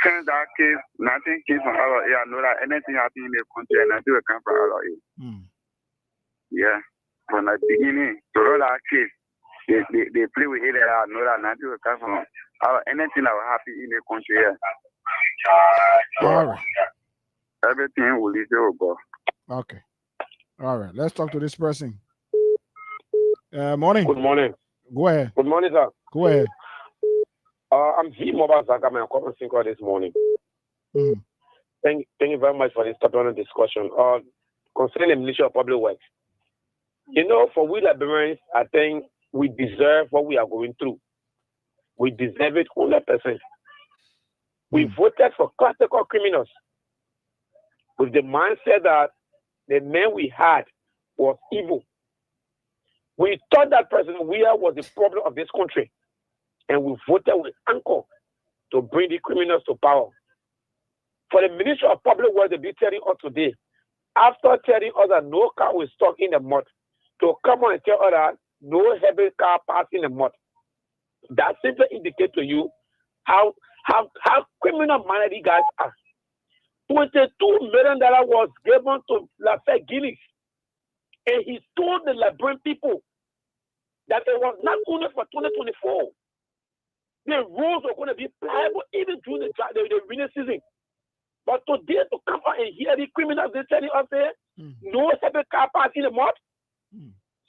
Since that case, nothing came from out of here. I know that anything happening in the country, and nothing will come from out of here. Yeah. From the beginning, to all that case, they play with it. I know that nothing will come from anything that will happen in the country here. All right. Everything will lead to go. Okay. All right. Let's talk to this person. Morning. Good morning. Go ahead. Good morning, sir. Go ahead. I'm V. Mobile Zaka. I'm calling Cinco this morning. Thank you very much for this topic on discussion. Concerning the Ministry of Public Works. You know, for we Liberians, I think we deserve what we are going through. We deserve it 100%. We voted for classical criminals with the mindset that the man we had was evil. We thought that President Weah was the problem of this country, and we voted with anchor to bring the criminals to power. For the Ministry of Public Works to be telling us today, after telling us that no car will stuck in the mud, to come on and tell us that no heavy car passed in the mud, that simply indicates to you how criminal-minded these guys are. $22 million was given to Lafayette Guinness, and he told the Liberian people that it was not only for 2024. The roads were going to be pliable even during the rainy season. But today, to come out and hear the criminals, they telling us there, no heavy car pass in the mud.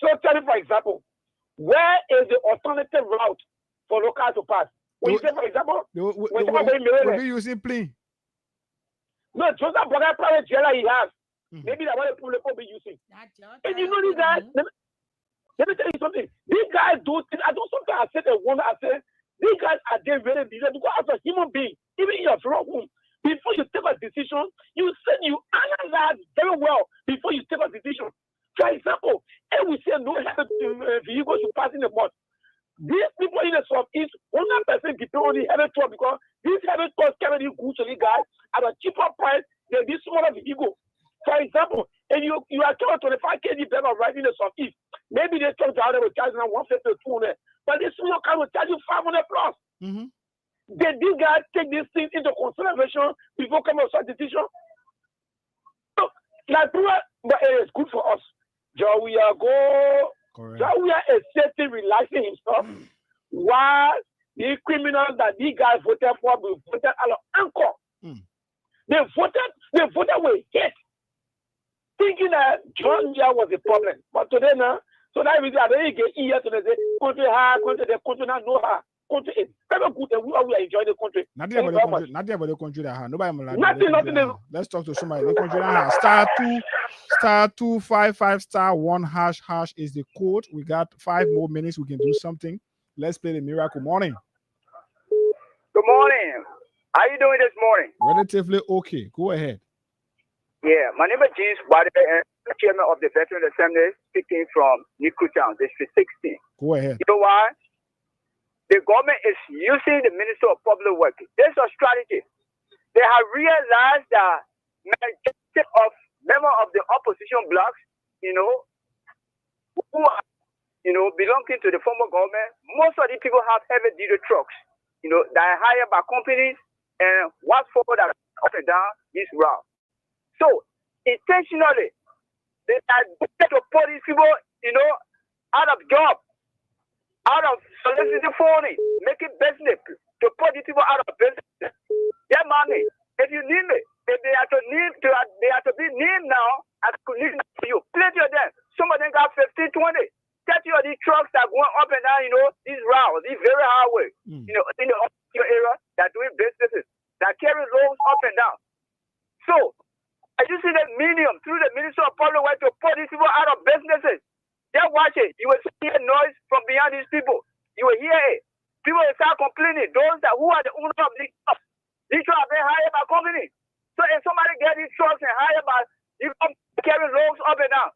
So tell me, for example, where is the alternative route for locals to pass? When you say, for example, we'll be using plane. No, Joseph Boga private jail he has. Maybe that's what the people will be using. And you know these guys, let me tell you something. These guys do things. I do something. I said a wonder. I said, these guys are there very busy because as a human being, even in your room, before you take a decision, you analyze very well before you take a decision. For example, and we say no vehicles should pass in the mud. These people in the southeast, 100% depend on the heavy truck because these heavy trucks carry the goods to the guys at a cheaper price than this smaller vehicle. For example, and you are carrying 25 kg bag of rice in the southeast. Maybe they truck down there will charge now 150 to 200, but this small car will charge you 500 plus. Did these guys take these things into consideration before coming to such decision? So, like, but it is good for us. Jawia is safely relaxing himself while the criminals that these guys voted for will voted out of anchor. They voted with hate, thinking that John Weah was the problem. But today now, so that reason I don't get here to say country hard, country they country not know her. country is very good and we are enjoying the country. Nothing about the country that has. Nobody Nothing. Let's talk to somebody. The country that has *255*1# is the code. We got 5 more minutes. We can do something. Let's play the miracle. Morning. Good morning. How you doing this morning? Relatively okay. Go ahead. Yeah, my name is James Wade, and I'm chairman of the Veteran Assembly, speaking from Nikutown, District 16. Go ahead. You know why? The government is using the Minister of Public Works. There's a strategy. They have realized that majority of members of the opposition blocks, who are, belonging to the former government, most of these people have heavy-duty trucks, that are hired by companies and what's forward that up and down this route. So, intentionally, they are trying to put these people, out of job, out of soliciting funding, making business, to put these people out of business. Their money, if you need me, if they are to be named now, I could need you. Plenty of them. Some of them got 15, 20, 30 of these trucks that are going up and down, these routes, these very highways, in the area that doing businesses, that carry loads up and down. So, I just see the medium through the Minister of Public Works to put these people out of businesses. Just watch it. You will hear noise from behind these people. You will hear it. People will start complaining. Those who are the owners of these trucks are being hired by companies. So if somebody get these trucks and hired by, you come carry loads up and down.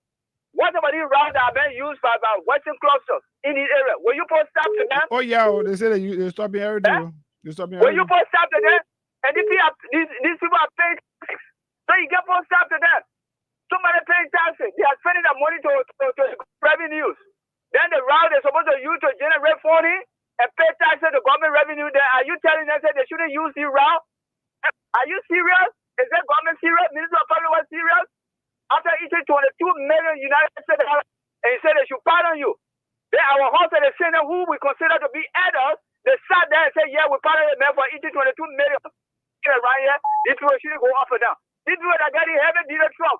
What about these routes that are being used by Western clusters in this area? Will you put stop to them? Oh yeah, they say that they stop everything. They stop Will you put stop to them? And these people are paying tax. So you get put stop to them. Somebody paying taxes. They are spending their money to revenues. Then the route they're supposed to use to generate funding and pay taxes to government revenue. Then are you telling them that they shouldn't use the route? Are you serious? Is that government serious? Minister of Public Works serious? After eating 22 million United States dollars, and he said they should pardon you. Then our house of the Senate, who we consider to be adults, they sat there and said, yeah, we pardon the man for eating 22 million. Right here, these people shouldn't go up and down. These people that got the heavy dealer truck.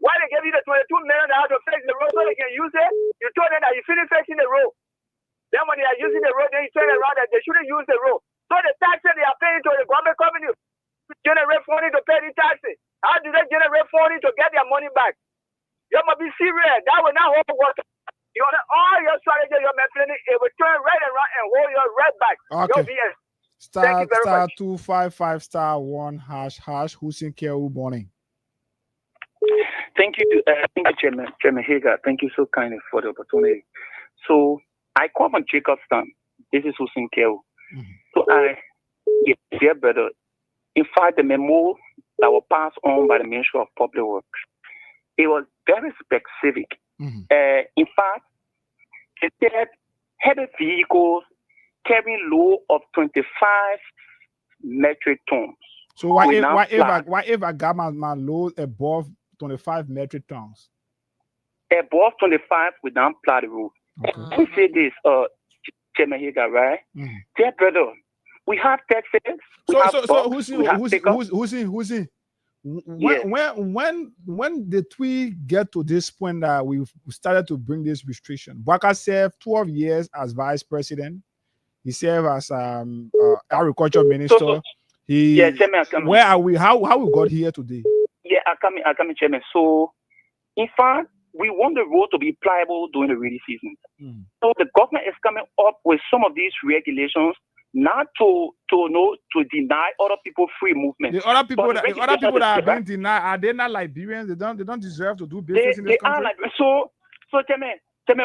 Why they gave you the 22 million to fix the road so they can use it? You told them that you finish fixing the road. Then when they are using the road, then you turn around that they shouldn't use the road. So the taxes they are paying to the government company to generate funding to pay the taxes. How do they generate funding to get their money back? You must be serious. That will not hold water. All your strategy, your planning, it will turn right around and hold your right back. Okay. *255*1#. Hussein Kewu morning. Thank you, Chairman Hager. Thank you so kindly for the opportunity. So I come from Jacobstown. This is Hussein Kewu. So dear brother, in fact, the memo that was passed on by the Ministry of Public Works, it was very specific. In fact, it said heavy vehicles carrying load of 25 metric tons. So why if I got my load above 25 metric tons? Above 25, we don't plow the road. We say this, Chairman Higa, right? Dear brother, we have taxes. When did we get to this point that we started to bring this restriction? Baka served 12 years as vice president. He served as agriculture minister. Where are we? How we got here today? Yeah, I come in, Chairman. So, in fact, we want the road to be pliable during the rainy season. So the government is coming up with some of these regulations, not to deny other people free movement. The other people that are being denied, are they not Liberians? They don't deserve to do business in this country. So tell me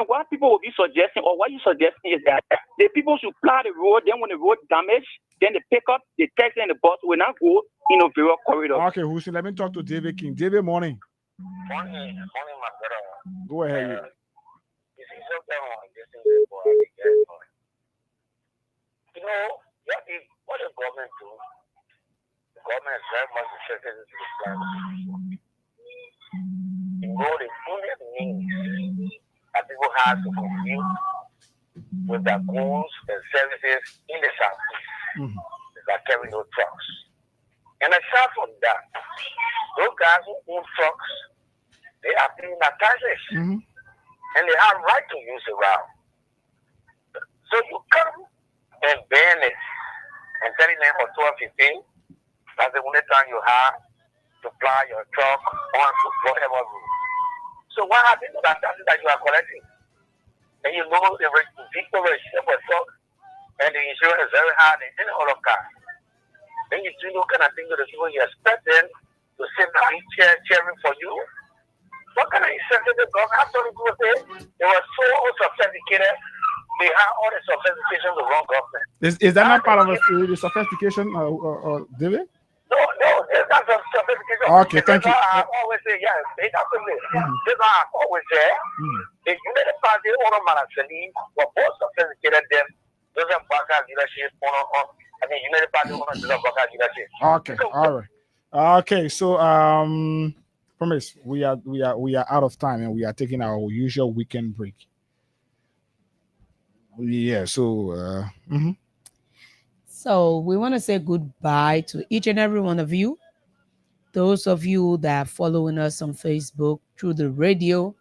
what people will be suggesting, or what you suggesting is that the people should plow the road. Then when the road damaged, then the pickup, the taxi, and the bus will not go in a various corridors. Okay, Hussein, let me talk to David King. David, morning. Morning, my brother. Go ahead. You see something on this thing for the guys. What the government do? The government is very much restricted to the plan. The only means that people have to fulfill with their goods and services in the southeast is that carry no trucks. And aside from that, those guys who own trucks, they are paying their taxes. And they have right to use the route. So you come and ban it and selling them for 12.15. That's the only time you have to fly your truck on whatever route. So what happens to that taxes that you are collecting? And you know the vehicle registration for truck and the insurance is very high in all of cars. Then you do what kind of thing to the people you expect them to sit down cheering for you. What kind of incentive the government has to do with it? They were so sophisticated. They have all the sophistication of the wrong government. Is that not part of the sophistication, David? No, it's not sophistication. Okay, thank you. I always say, yes, it's absolutely. This is why I always say, the United Party owner Marasani were more sophisticated than Joseph Baka's leadership I mean, United Party owner Joseph Baka's leadership. Okay, all right. Okay, so promise we are out of time and we are taking our usual weekend break. Yeah, so So we want to say goodbye to each and every one of you. Those of you that are following us on Facebook, through the radio,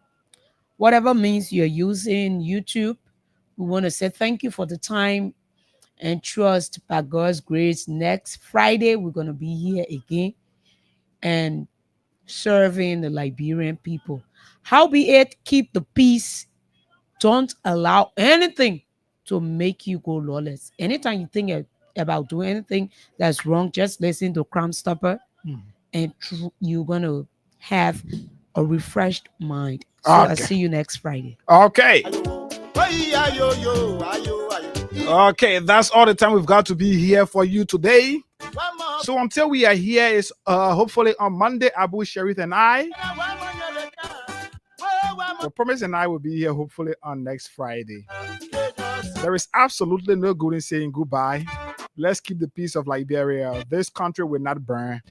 whatever means you're using, YouTube, we want to say thank you for the time and trust by God's grace. Next Friday, we're going to be here again and serving the Liberian people. Howbeit, keep the peace. Don't allow anything to make you go lawless. Anytime you think about doing anything that's wrong, just listen to Crime Stopper and you're going to have a refreshed mind. So I'll see you next Friday. Okay. Okay, that's all the time we've got to be here for you today. So until we are here, is hopefully on Monday, Abu Sharif and I. The Promise and I will be here hopefully on next Friday. There is absolutely no good in saying goodbye. Let's keep the peace of Liberia. This country will not burn.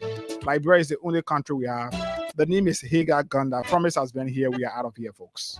Liberia is the only country we have. The name is Hagar Ganda. Promise has been here. We are out of here, folks.